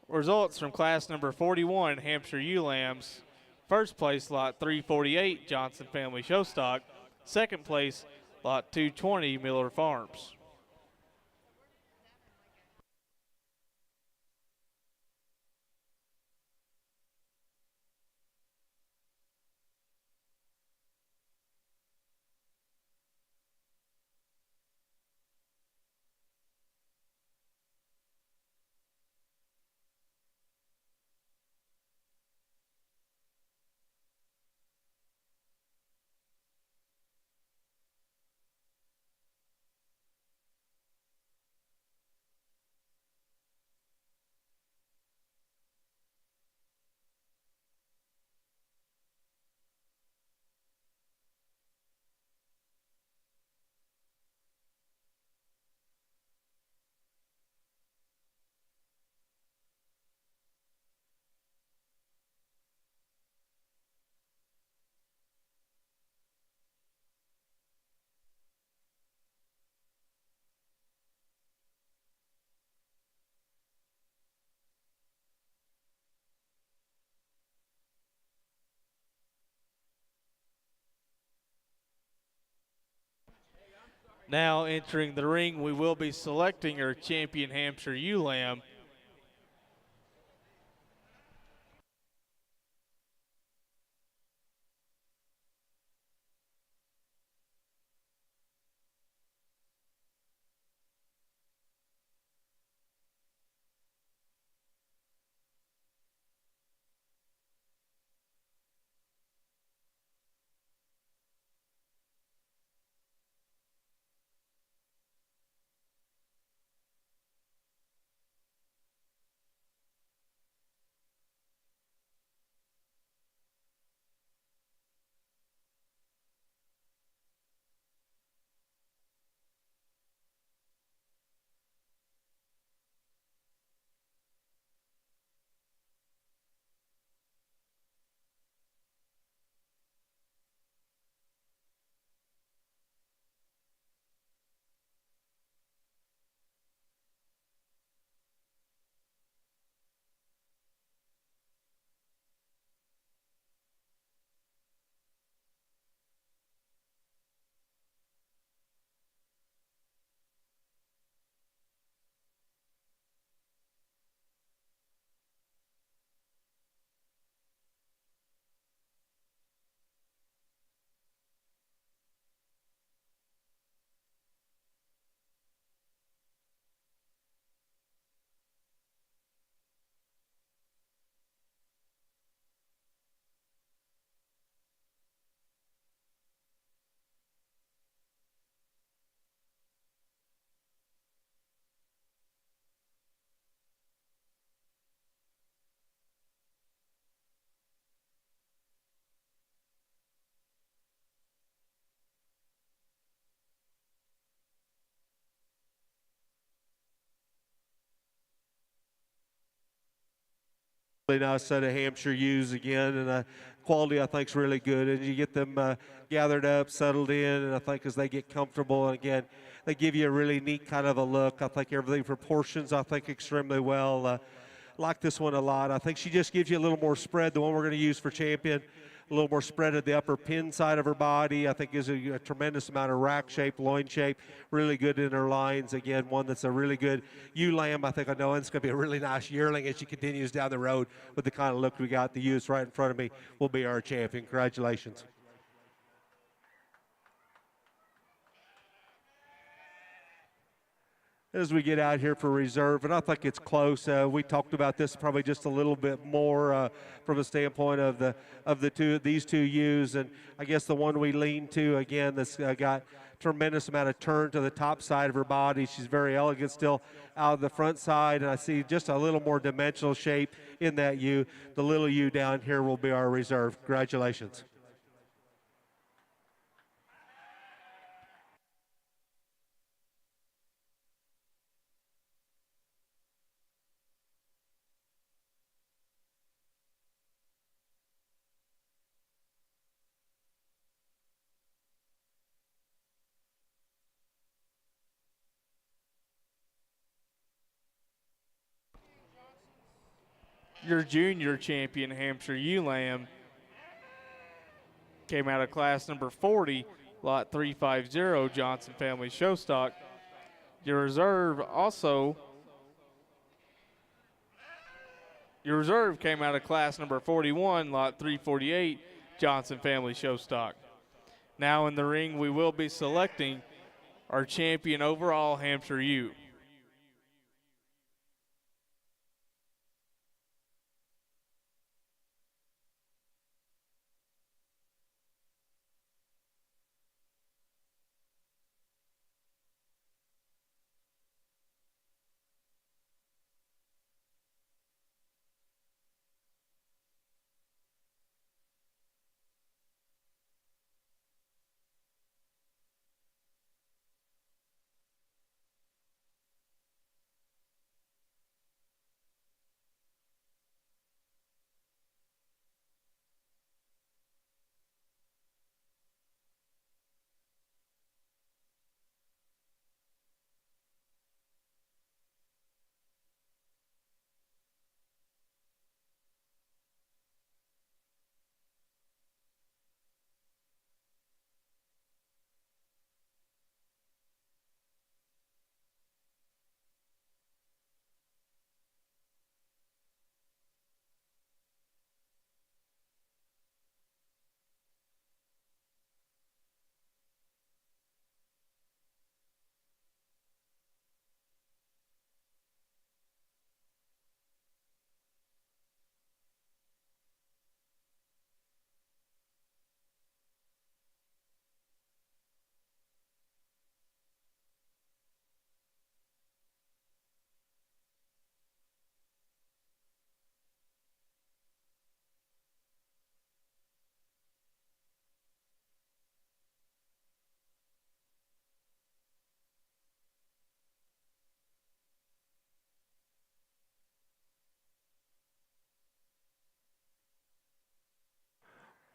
Results from class number 41, Hampshire ewe lambs. First place, lot 348, Johnson Family Showstock. Second place, lot 220, Miller Farms. Now entering the ring, we will be selecting our champion Hampshire ewe lamb. Really nice set of Hampshire ewes again, and quality I think is really good. And you get them gathered up, settled in, and I think as they get comfortable, and again, they give you a really neat kind of a look. I think everything proportions, I think extremely well. Like this one a lot. I think she just gives you a little more spread. The one we're going to use for champion, a little more spread at the upper pin side of her body. I think gives a tremendous amount of rack shape, loin shape, really good in her lines. Again, one that's a really good ewe lamb. I think I know it's going to be a really nice yearling as she continues down the road with the kind of look we got. The ewes right in front of me will be our champion. Congratulations. As we get out here for reserve, and I think it's close. We talked about this probably just a little bit more from a standpoint of these two ewes, and I guess the one we lean to again that's got tremendous amount of turn to the top side of her body. She's very elegant still out of the front side, and I see just a little more dimensional shape in that ewe. The little ewe down here will be our reserve. Congratulations. Your junior champion, Hampshire ewe lamb, came out of class number 40, lot 350, Johnson Family Show Stock. Your reserve came out of class number 41, lot 348, Johnson Family Show Stock. Now in the ring, we will be selecting our champion overall Hampshire ewe.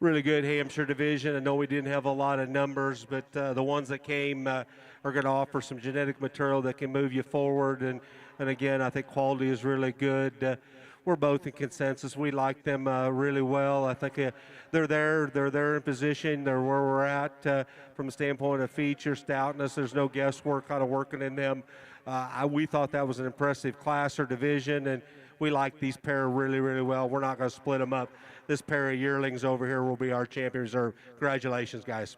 Really good Hampshire division. I know we didn't have a lot of numbers, but the ones that came are going to offer some genetic material that can move you forward. And again, I think quality is really good. We're both in consensus. We like them really well. I think they're there in position. They're where we're at from a standpoint of feature, stoutness. There's no guesswork kind of working in them. We thought that was an impressive class or division, and we like these pair really, really well. We're not going to split them up. This pair of yearlings over here will be our champion reserve. Congratulations, guys.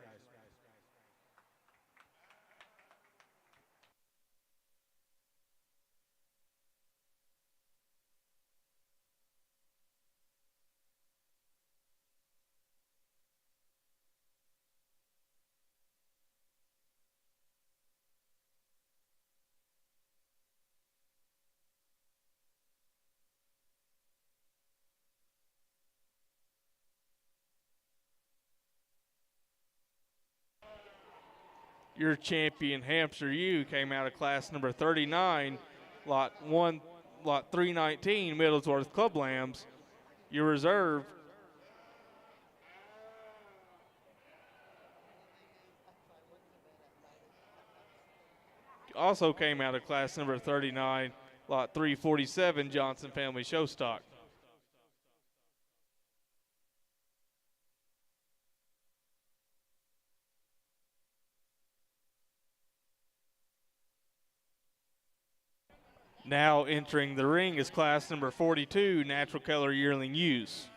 Your champion Hampshire ewe came out of class number 39, lot 319, Middlesworth Club Lambs. Your reserve also came out of class number 39, lot 347, Johnson Family Show Stock. Now entering the ring is class number 42, Natural Color Yearling Ewes.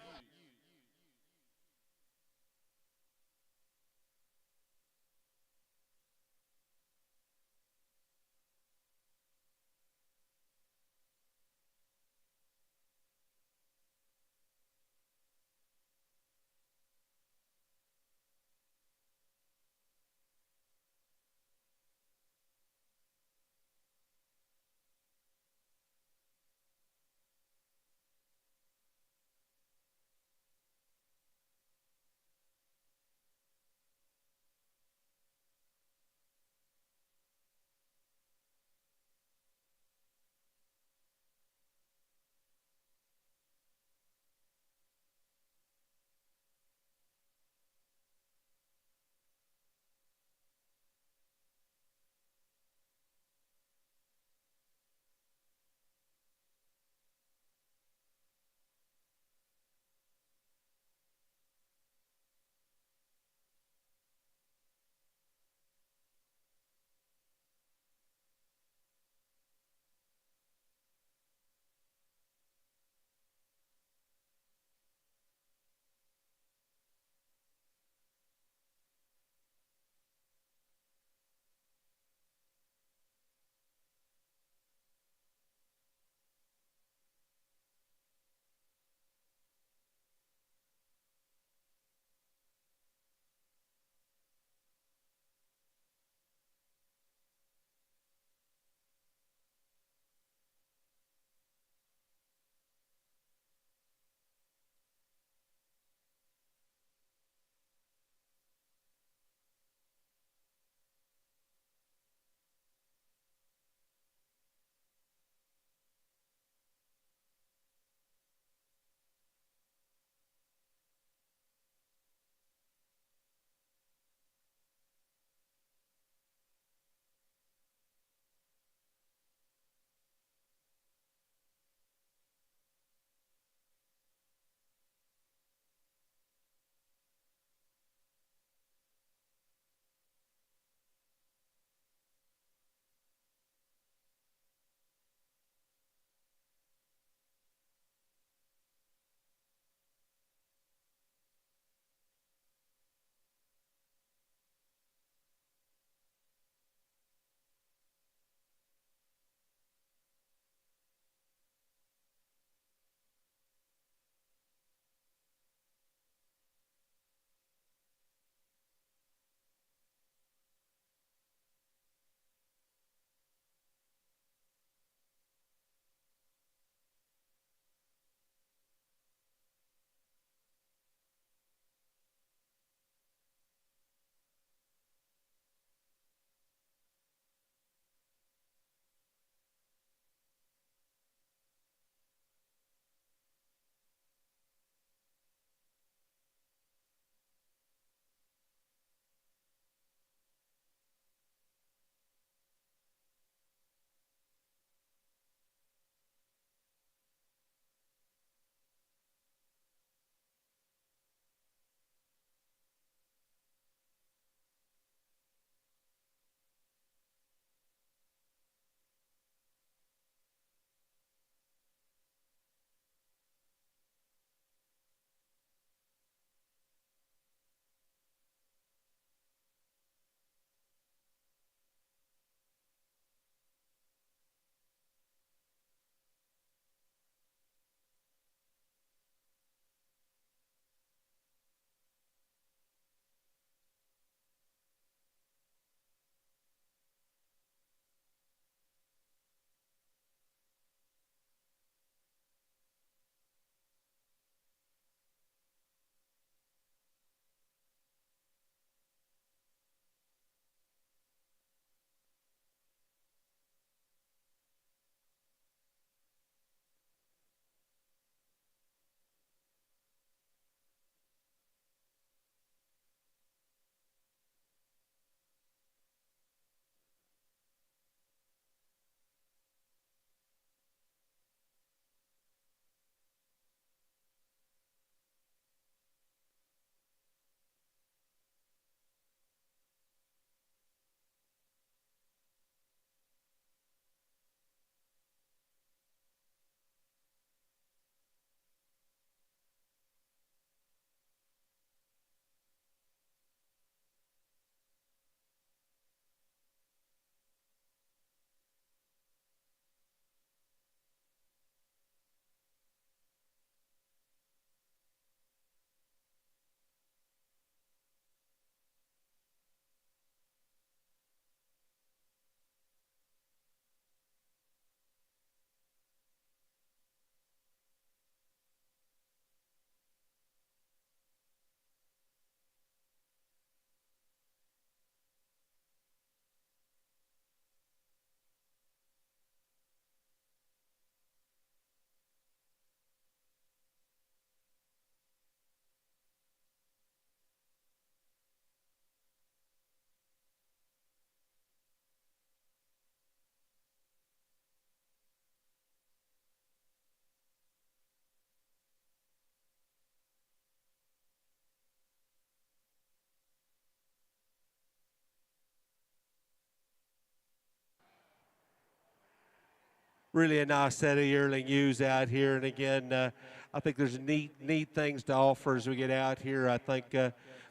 really a nice set of yearling ewes out here. And again, I think there's neat things to offer as we get out here. I think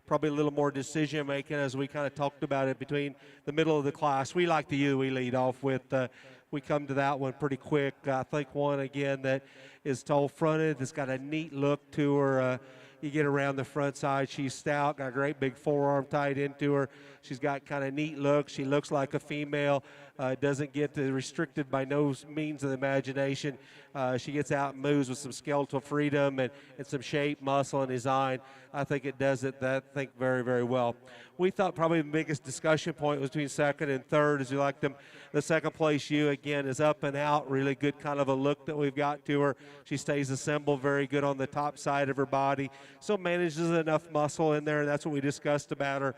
probably a little more decision making as we kind of talked about it between the middle of the class. We like the ewe we lead off with. We come to that one pretty quick. I think one again that is tall fronted, that's got a neat look to her. You get around the front side, she's stout, got a great big forearm tied into her. She's got kind of neat look. She looks like a female. Doesn't get restricted by no means of the imagination. She gets out and moves with some skeletal freedom and some shape, muscle, and design. I think it does it, very, very well. We thought probably the biggest discussion point was between second and third, as you like them. The second place ewe, again, is up and out, really good kind of a look that we've got to her. She stays assembled very good on the top side of her body. Still manages enough muscle in there, and that's what we discussed about her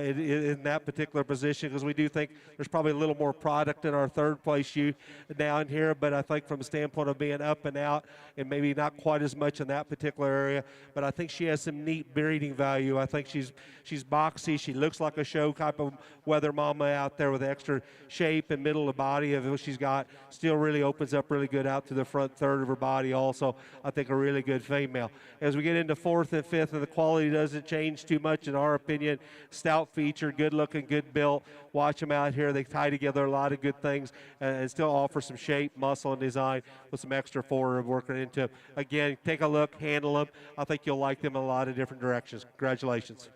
in that particular position, because we do think there's probably a little more product in our third place ewe down here, but I think from a standpoint of being up and out and maybe not quite as much in that particular area, but I think she has some neat breeding value. I think she's boxy. She looks like a show type of weather mama out there with extra shape and middle of body of what she's got. Still really opens up really good out to the front third of her body also. I think a really good female. As we get into fourth and fifth, and the quality doesn't change too much in our opinion. Stout feature, good looking, good built. Watch them out here. They tie together a lot of good things and still offer some shape, muscle, and design with some extra forward working into them. Again, take a look, handle them. I think you'll like them in a lot of different directions. Congratulations.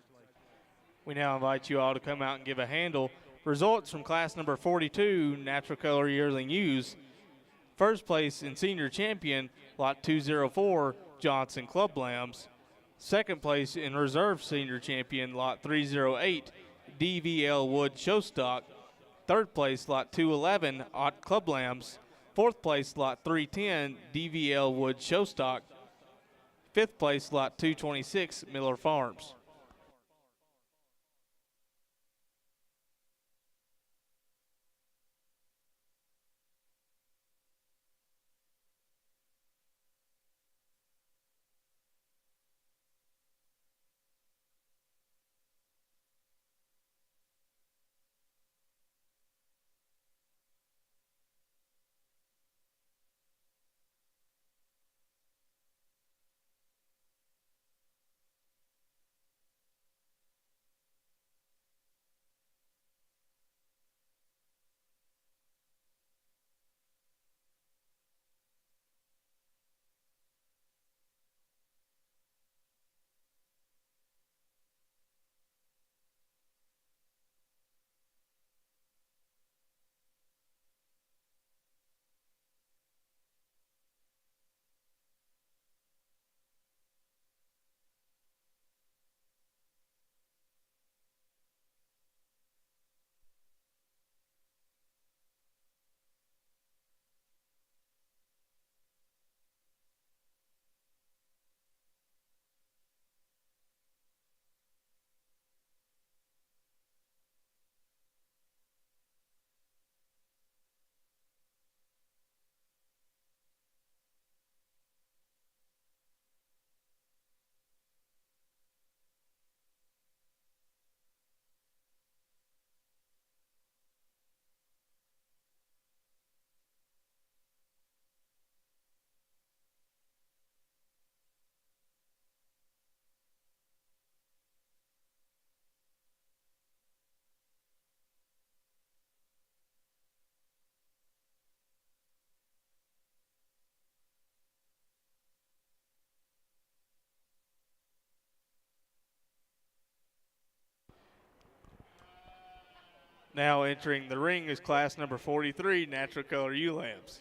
We now invite you all to come out and give a handle. Results from class number 42, natural color yearling ewes. First place in senior champion, lot 204, Johnson Club Lambs. Second place in reserve senior champion, lot 308, DVL Wood Showstock. Third place, lot 211, Ott Club Lambs. Fourth place, lot 310, DVL Wood Showstock. Fifth place, lot 226, Miller Farms. Now entering the ring is class number 43, natural color ewe lambs.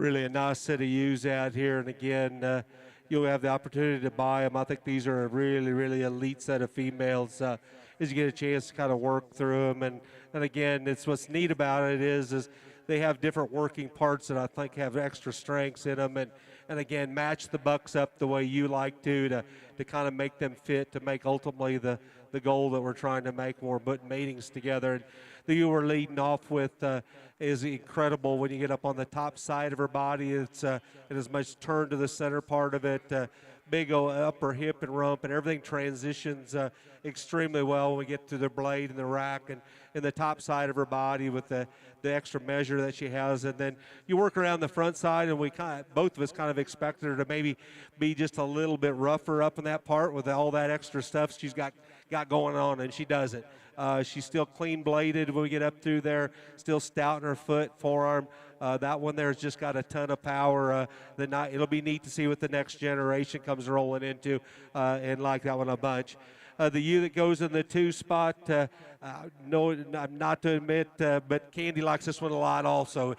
really a nice set of ewes out here. And again, you'll have the opportunity to buy them. I think these are a really, really elite set of females. As you get a chance to kind of work through them, and again, it's what's neat about it is they have different working parts that I think have extra strengths in them, and again, match the bucks up the way you like to kind of make them fit, to make ultimately the goal that we're trying to make, more matings together. And the ewe we're leading off with is incredible. When you get up on the top side of her body, it is much turned to the center part of it. Big upper hip and rump, and everything transitions extremely well when we get to the blade and the rack and in the top side of her body with the extra measure that she has. And then you work around the front side, and both of us kind of expected her to maybe be just a little bit rougher up in that part with all that extra stuff she's got going on, and she doesn't. She's still clean bladed when we get up through there, still stout in her foot, forearm. That one there's just got a ton of power. It'll be neat to see what the next generation comes rolling into, and like that one a bunch. The ewe that goes in the 2 spot, no, not to admit, but Candy likes this one a lot also.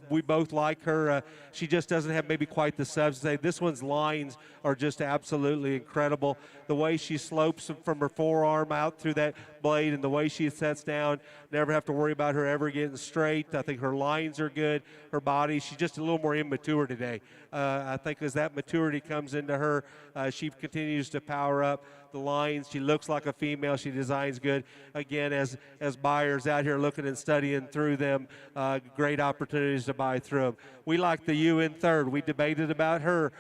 We both like her. She just doesn't have maybe quite the substance. This one's lines are just absolutely incredible. The way she slopes from her forearm out through that blade, and the way she sets down, never have to worry about her ever getting straight. I think her lines are good. Her body, she's just a little more immature today. I think as that maturity comes into her, she continues to power up the lines. She looks like a female. She designs good. Again, as buyers out here looking and studying through them, great opportunities to buy through them. We like the ewe in third. We debated about her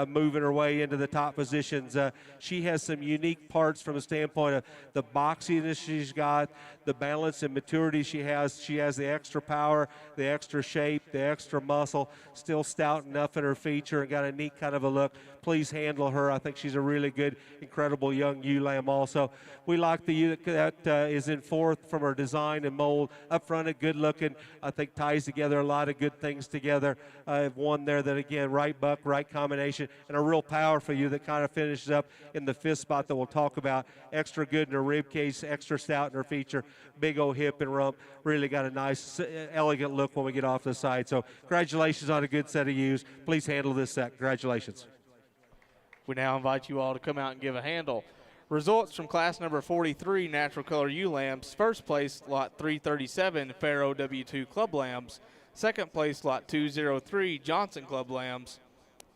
moving her way into the top positions. She has some unique parts from a standpoint of the boxiness she's got, the balance and maturity she has. She has the extra power, the extra shape, the extra muscle, still stout enough in her feature, and got a neat kind of a look. Please handle her. I think she's a really good, incredible young ewe lamb also. We like the ewe that is in fourth from her design and mold. Up front, a good looking, I think ties together a lot of good things together. One there that, again, right buck, right combination, and a real powerful ewe that kind of finishes up in the 5th spot that we'll talk about. Extra good in her rib cage, extra stout in her feature, big old hip and rump. Really got a nice, elegant look when we get off the side. So congratulations on a good set of ewes. Please handle this set. Congratulations. We now invite you all to come out and give a handle. Results from class number 43 natural color ewe lambs. First place, lot 337, Faro W2 Club Lambs. Second place, lot 203, Johnson Club Lambs.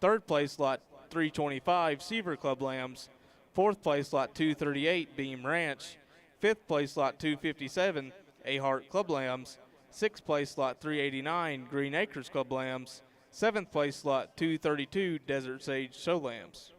Third place, lot 325, Seaver Club Lambs. Fourth place, lot 238, Beam Ranch. Fifth place, lot 257, Ahart Club Lambs. Sixth place, lot 389, Green Acres Club Lambs. Seventh place, lot 232, Desert Sage Show Lambs.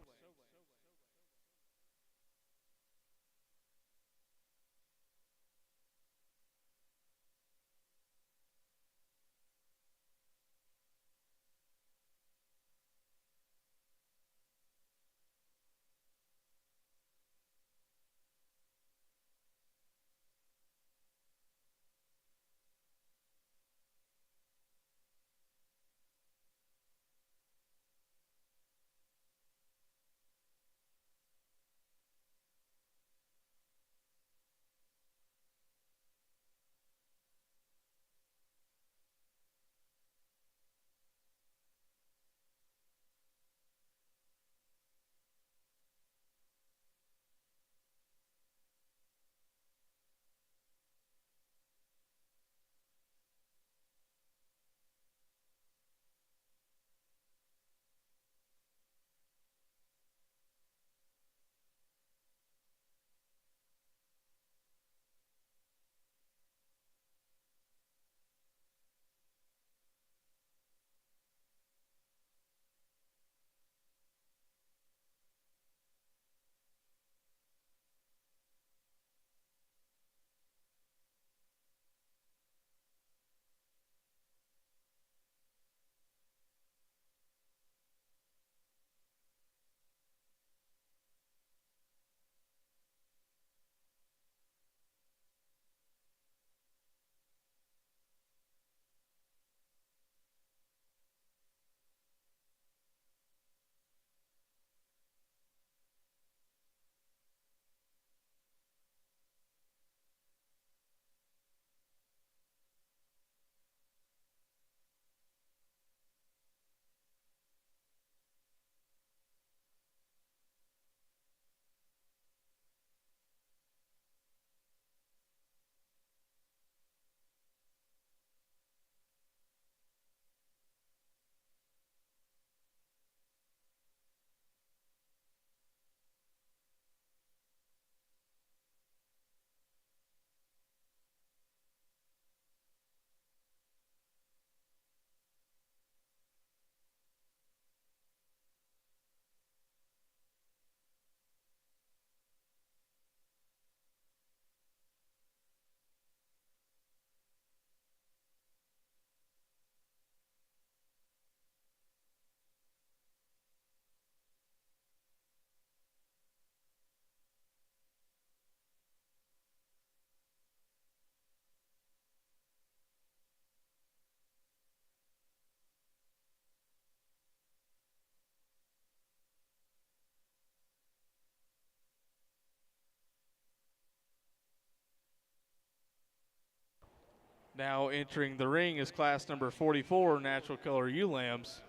Now entering the ring is class number 44, natural color ewe lambs.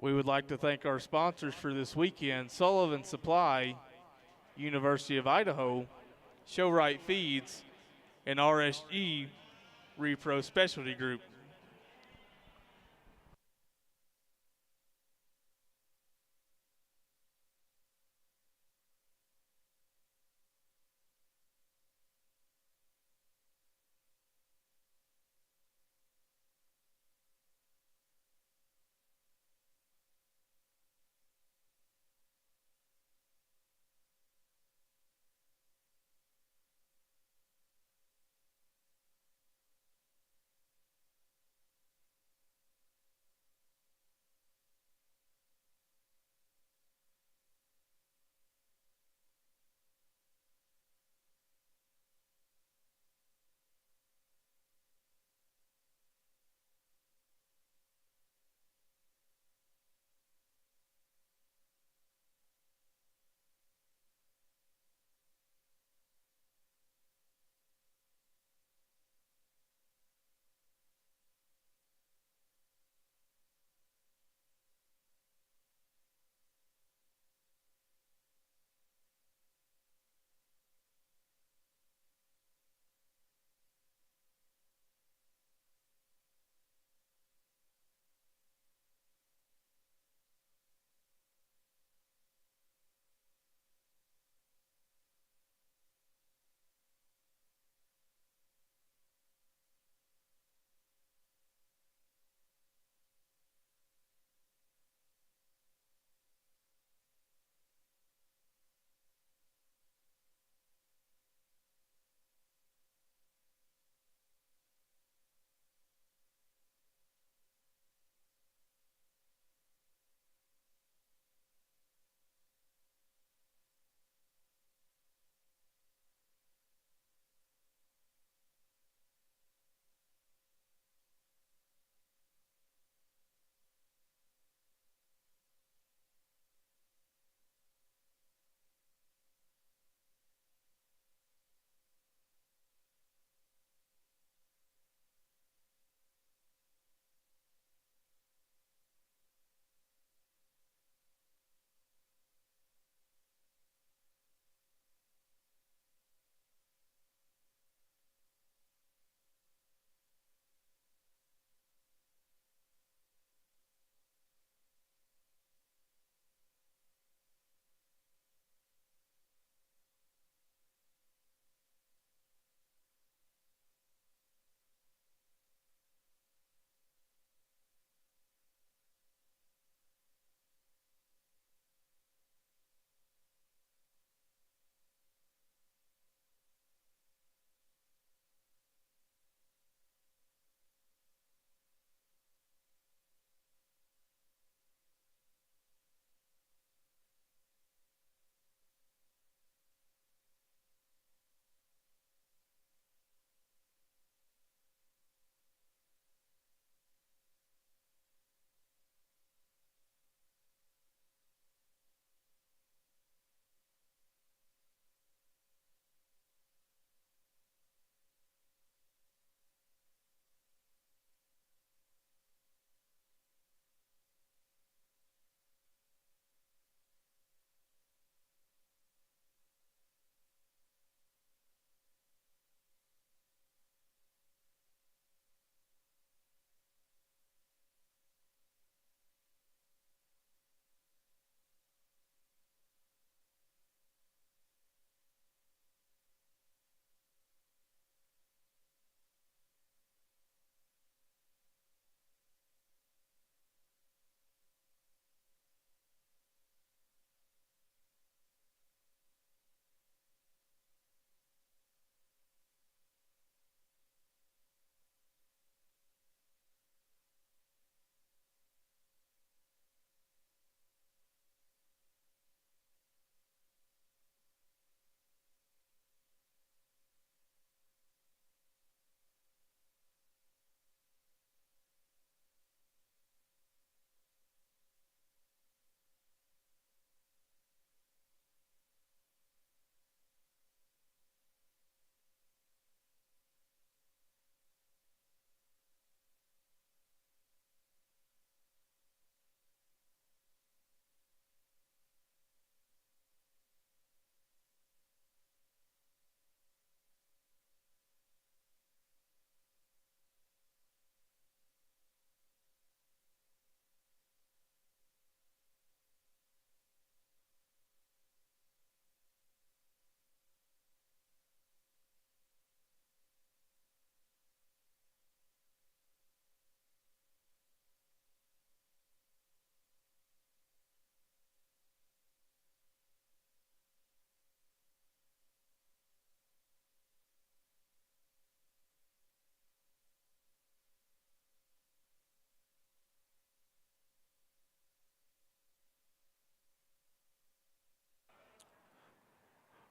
We would like to thank our sponsors for this weekend, Sullivan Supply, University of Idaho, Showright Feeds, and RSG Repro Specialty Group.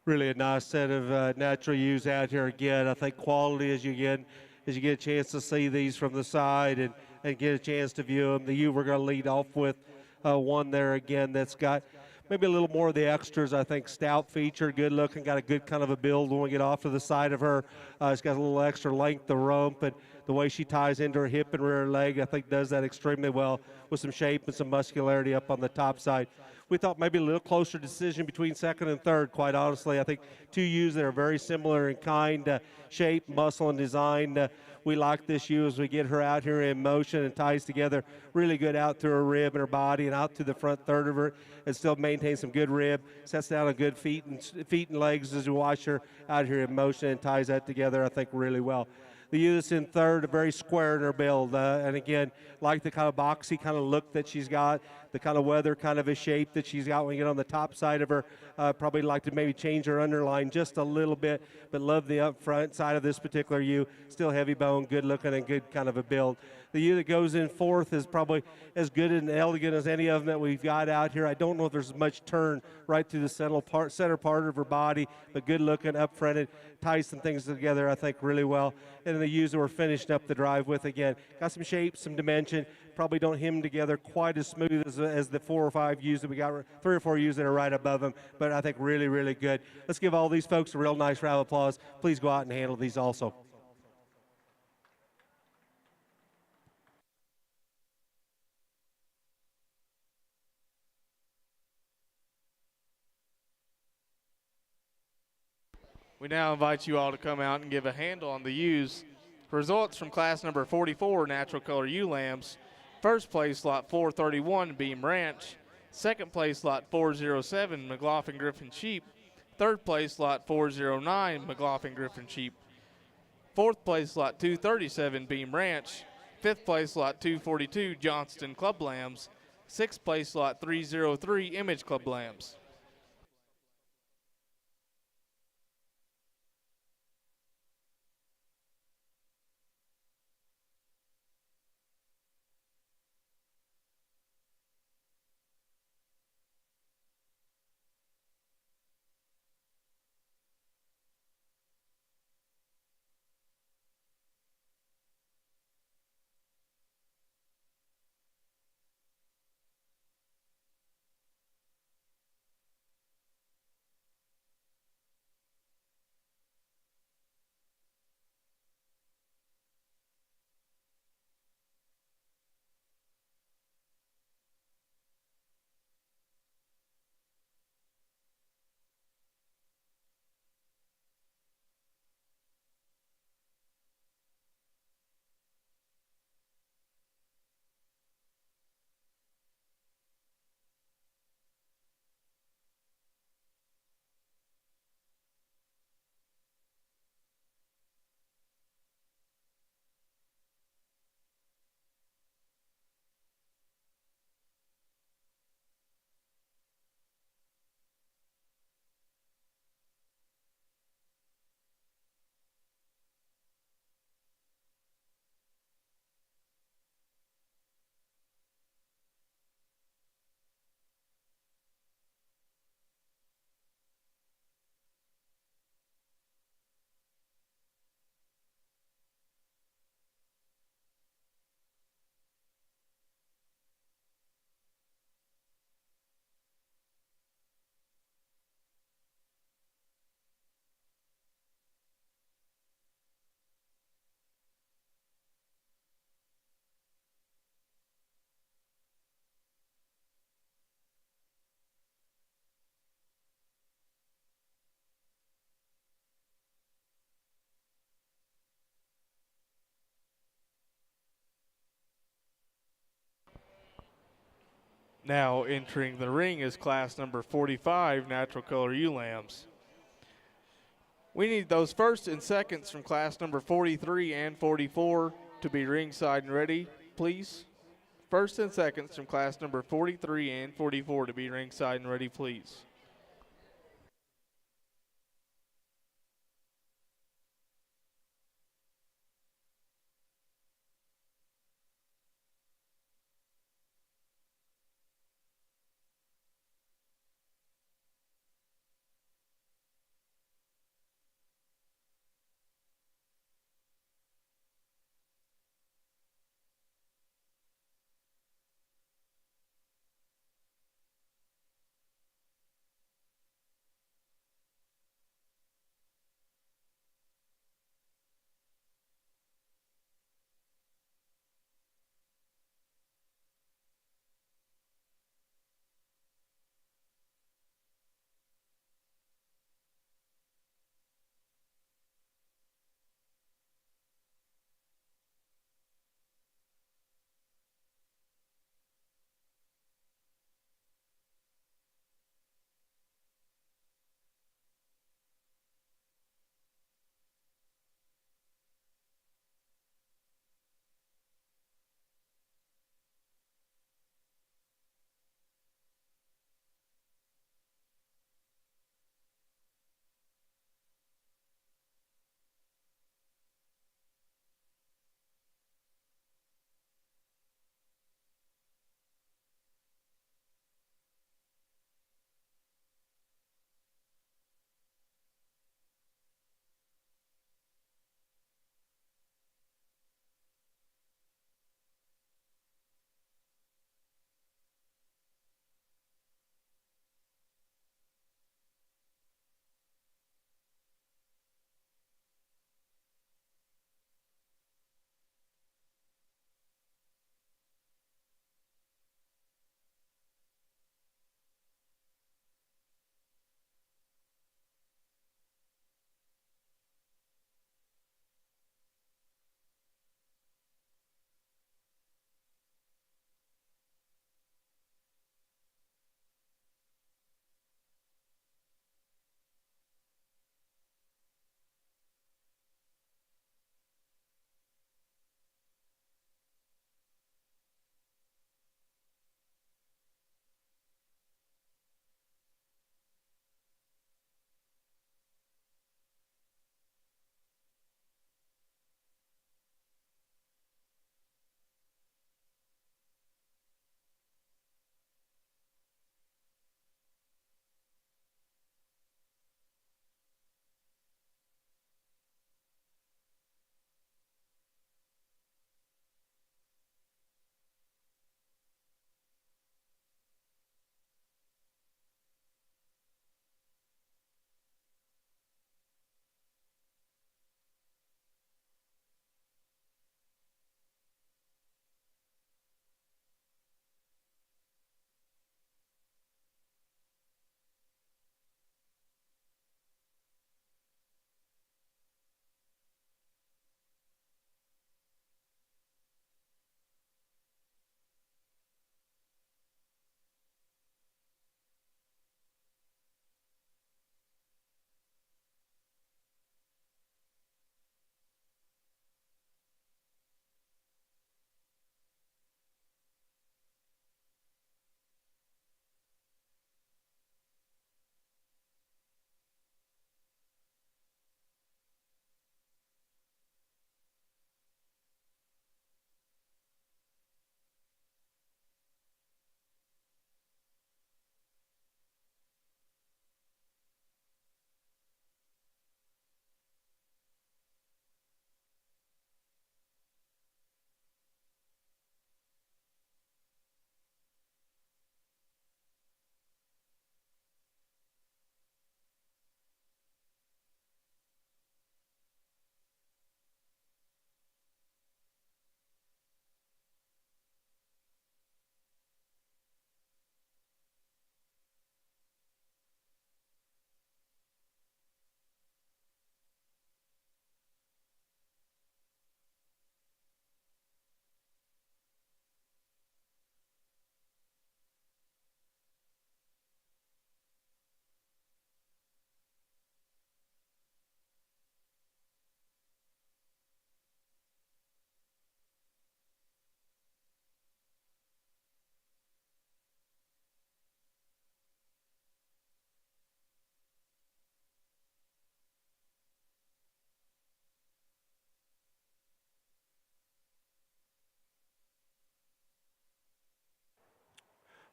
Really a nice set of natural ewes out here again. I think quality as you get a chance to see these from the side and get a chance to view them. The ewe we're going to lead off with one there again that's got maybe a little more of the extras. I think stout feature, good looking, got a good kind of a build when we get off to the side of her. It's got a little extra length of rump, and the way she ties into her hip and rear leg, I think does that extremely well with some shape and some muscularity up on the top side. We thought maybe a little closer decision between second and third, quite honestly. I think two ewes that are very similar in kind, shape, muscle, and design. We like this ewe as we get her out here in motion and ties together really good out through her rib and her body and out to the front third of her, and still maintains some good rib, sets down a good feet and legs as we watch her out here in motion and ties that together, I think, really well. The ewe that's in third, very square in her build, and again, like the kind of boxy kind of look that she's got, the kind of weather kind of a shape that she's got when you get on the top side of her. Probably like to maybe change her underline just a little bit, but love the up front side of this particular ewe. Still heavy bone, good looking, and good kind of a build. The ewe that goes in fourth is probably as good and elegant as any of them that we've got out here. I don't know if there's much turn right through the center part of her body, but good looking, up fronted, ties some things together, I think, really well. And the ewes that we're finishing up the drive with, again, got some shape, some dimension, probably don't hem together quite as smooth as the 4 or 5 ewes that we got, 3 or 4 ewes that are right above them, but I think really, really good. Let's give all these folks a real nice round of applause. Please go out and handle these also. We now invite you all to come out and give a handle on the ewes. Results from class number 44, Natural Color Ewe Lambs. First place, lot 431, Beam Ranch. Second place, lot 407, McLaughlin Griffin Sheep. Third place, lot 409, McLaughlin Griffin Sheep. Fourth place, lot 237, Beam Ranch. Fifth place, lot 242, Johnston Club Lambs. Sixth place, lot 303, Image Club Lambs. Now entering the ring is class number 45, Natural Color Ewe Lambs. We need those first and seconds from class number 43 and 44 to be ringside and ready, please. First and seconds from class number 43 and 44 to be ringside and ready, please.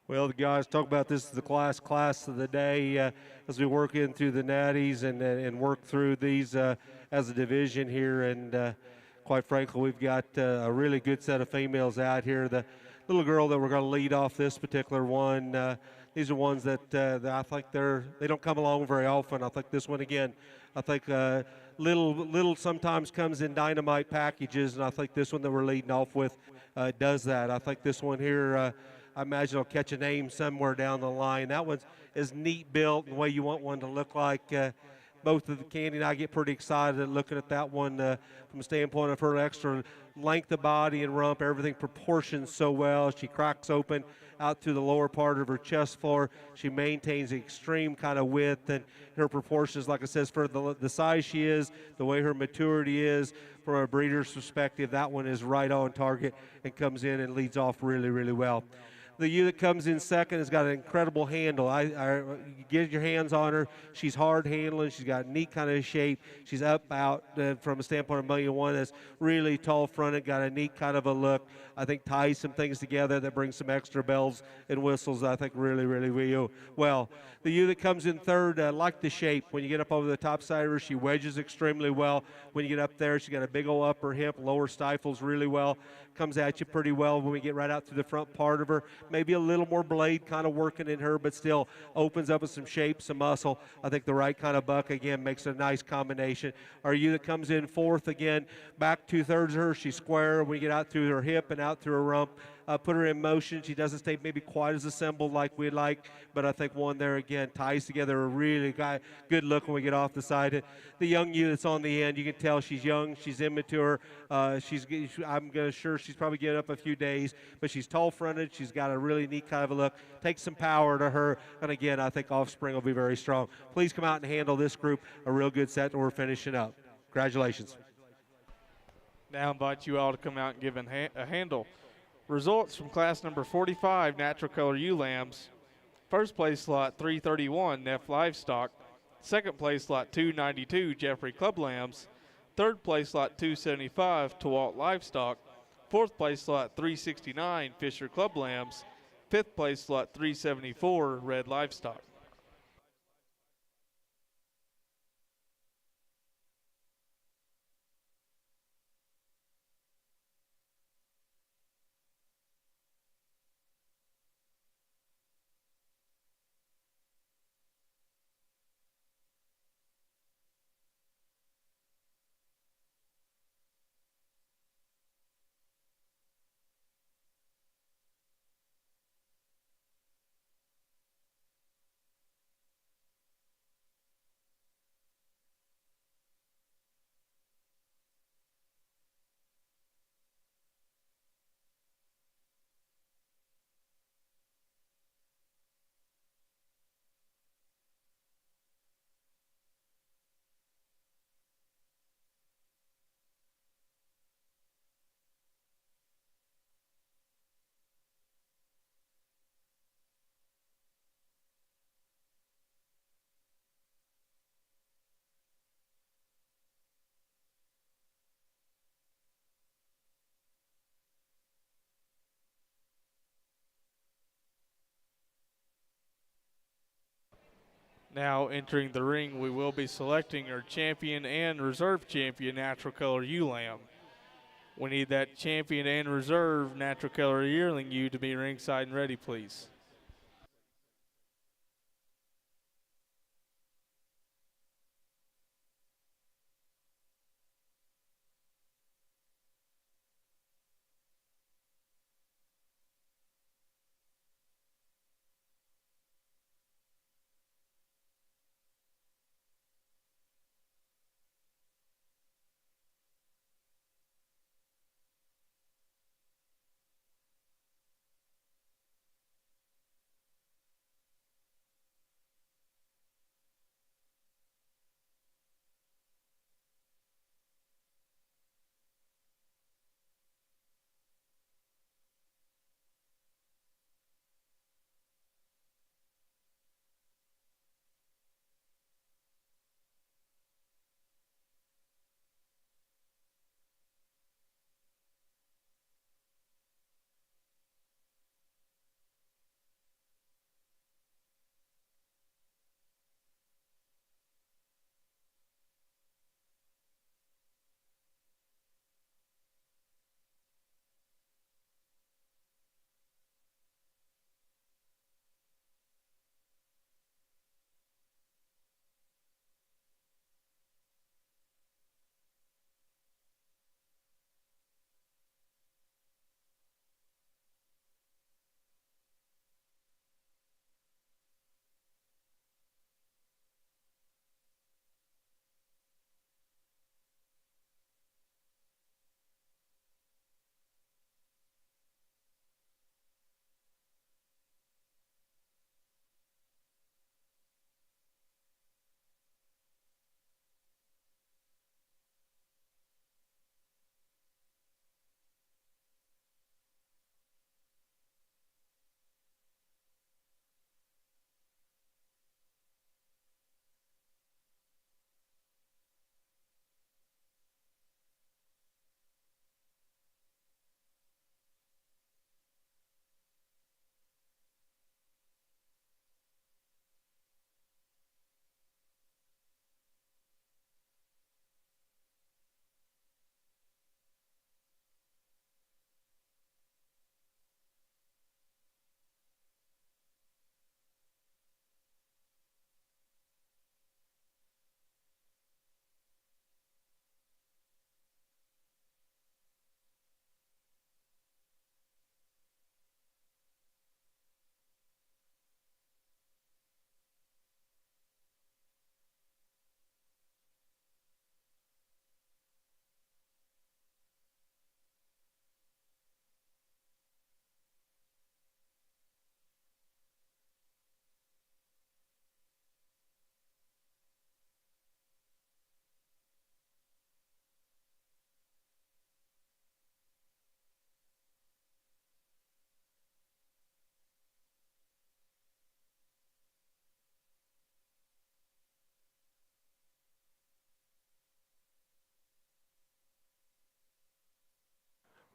Well, the guys talk about this is the class of the day as we work in through the natties and work through these as a division here. And quite frankly, we've got a really good set of females out here. The little girl that we're going to lead off this particular one, these are ones that I think they don't come along very often. I think this one again, I think little sometimes comes in dynamite packages, and I think this one that we're leading off with does that. I think this one here. I imagine I'll catch a name somewhere down the line. That one's is neat built and the way you want one to look like. Both of the Candy and I get pretty excited at looking at that one from a standpoint of her extra length of body and rump. Everything proportions so well. She cracks open out through the lower part of her chest floor. She maintains extreme kind of width, and her proportions, like I says, for the size she is, the way her maturity is, from a breeder's perspective, that one is right on target and comes in and leads off really, really well. The ewe that comes in second has got an incredible handle. You get your hands on her. She's hard handling. She's got a neat kind of shape. She's up out from a standpoint of $1,000,001. That's really tall fronted, got a neat kind of a look. I think ties some things together that brings some extra bells and whistles. I think really, really well. The ewe that comes in third, like the shape. When you get up over the top side of her, she wedges extremely well. When you get up there, she's got a big old upper hip, lower stifles really well. Comes at you pretty well when we get right out through the front part of her. Maybe a little more blade kind of working in her, but still opens up with some shape, some muscle. I think the right kind of buck, again, makes a nice combination. Our ewe that comes in fourth, again, back 2/3 of her, she's square. We get out through her hip and out through her rump. Put her in motion. She doesn't stay maybe quite as assembled like we'd like, but I think one there, again, ties together a really good look when we get off the side. The young ewe that's on the end, you can tell she's young, she's immature. I'm sure she's probably getting up a few days, but she's tall-fronted. She's got a really neat kind of a look. Takes some power to her, and again, I think offspring will be very strong. Please come out and handle this group a real good set, and we're finishing up. Congratulations. Now I invite you all to come out and give a handle. Results from class number 45, natural color ewe lambs. First place slot 331, Neff Livestock. Second place slot 292, Jeffrey Club Lambs. Third place slot 275, Tewalt Livestock. Fourth place slot 369, Fisher Club Lambs. Fifth place slot 374, Red Livestock. Now entering the ring, we will be selecting our champion and reserve champion natural color ewe lamb. We need that champion and reserve natural color yearling ewe to be ringside and ready, please.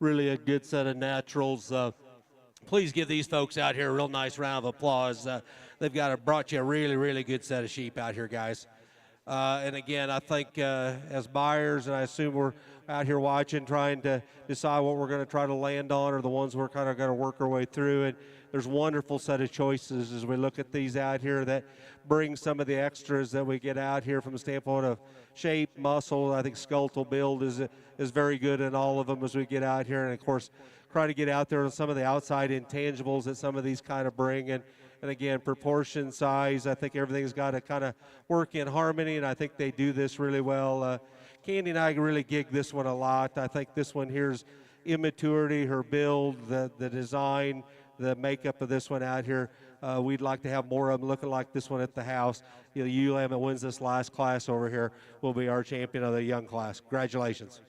really a good set of naturals. Please give these folks out here a real nice round of applause. They've brought you a really, really good set of sheep out here, guys. And again, I think as buyers, and I assume we're out here watching, trying to decide what we're going to try to land on, or the ones we're kind of going to work our way through. And there's a wonderful set of choices as we look at these out here that bring some of the extras that we get out here from the standpoint of shape, muscle. I think skeletal build is very good in all of them as we get out here. And of course, try to get out there on some of the outside intangibles that some of these kind of bring. And again, proportion, size, I think everything's got to kind of work in harmony, and I think they do this really well. Candy and I really gig this one a lot. I think this one here's immaturity, her build, the design, the makeup of this one out here. We'd like to have more of them looking like this one at the house. You know, ewe lamb that wins this last class over here will be our champion of the young class. Congratulations.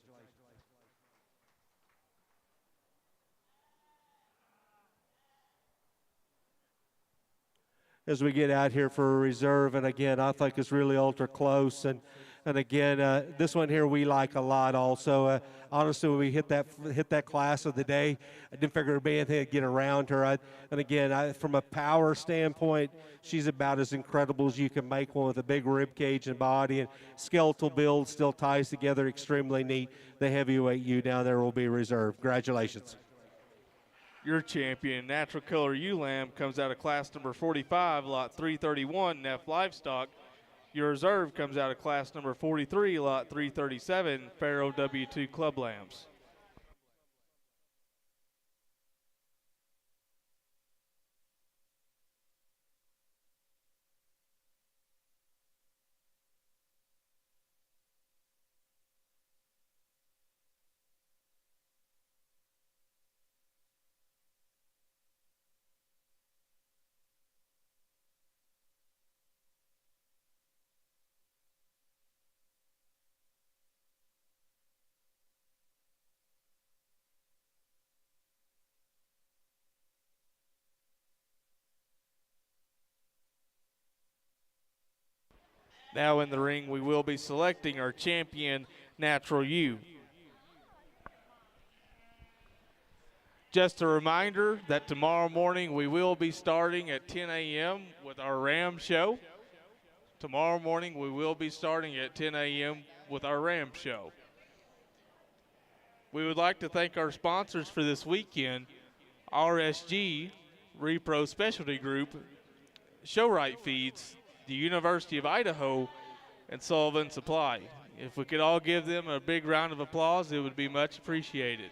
As we get out here for a reserve, and again, I think it's really ultra close, and again, this one here we like a lot also. Honestly, when we hit that class of the day, I didn't figure there'd be anything to get around her. And again, from a power standpoint, she's about as incredible as you can make one, with a big rib cage and body, and skeletal build still ties together extremely neat. The heavyweight ewe down there will be reserved. Congratulations. Your champion, Natural Killer Ewe Lamb, comes out of class number 45, lot 331, Neff Livestock. Your reserve comes out of class number 43, lot 337, Pharaoh W2 Club Lambs. Now in the ring, we will be selecting our champion, Natural Ewe. Just a reminder that tomorrow morning we will be starting at 10 a.m. with our Ram show. Tomorrow morning we will be starting at 10 a.m. with our Ram show. We would like to thank our sponsors for this weekend, RSG, Repro Specialty Group, Showright Feeds, the University of Idaho, and Sullivan Supply. If we could all give them a big round of applause, it would be much appreciated.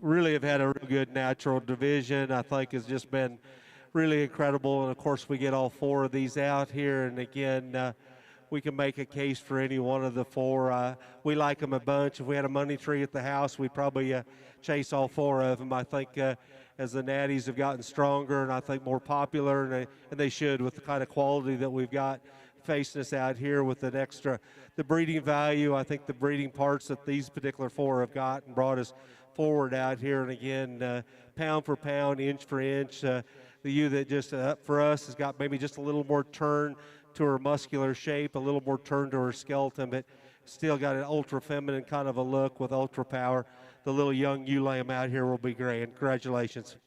Really have had a real good natural division. I think has just been really incredible. And of course, we get all four of these out here. And again, we can make a case for any one of the four. We like them a bunch. If we had a money tree at the house, we'd probably chase all four of them. I think as the natties have gotten stronger and I think more popular, and they should with the kind of quality that we've got facing us out here with an extra, the breeding value, I think the breeding parts that these particular four have got and brought us forward out here. And again, pound for pound, inch for inch, the ewe that just up for us has got maybe just a little more turn to her muscular shape, a little more turn to her skeleton, but still got an ultra feminine kind of a look with ultra power. The little young ewe lamb out here will be great. Congratulations.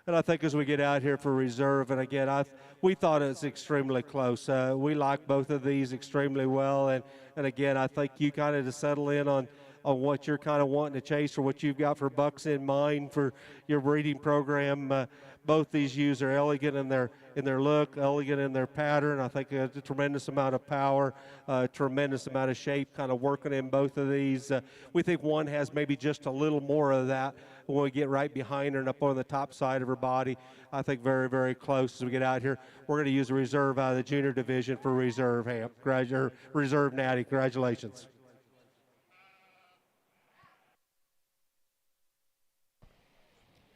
And I think as we get out here for reserve, and again, we thought it was extremely close. We like both of these extremely well, and again, I think you kind of to settle in on what you're kind of wanting to chase or what you've got for bucks in mind for your breeding program. Both these ewes are elegant in their look, elegant in their pattern. I think a tremendous amount of power, tremendous amount of shape kind of working in both of these. We think one has maybe just a little more of that when we get right behind her and up on the top side of her body. I think very, very close as we get out here. We're going to use a reserve out of the junior division for reserve reserve natty. Congratulations.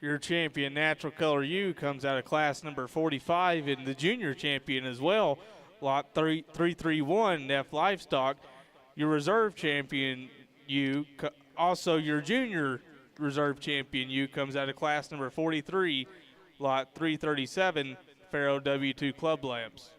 Your champion, Natural Color U, comes out of class number 45, and the junior champion as well, lot 331, F Livestock. Your reserve champion U, also your junior reserve champion U, comes out of class number 43, lot 337, Pharaoh W2 Club Lambs.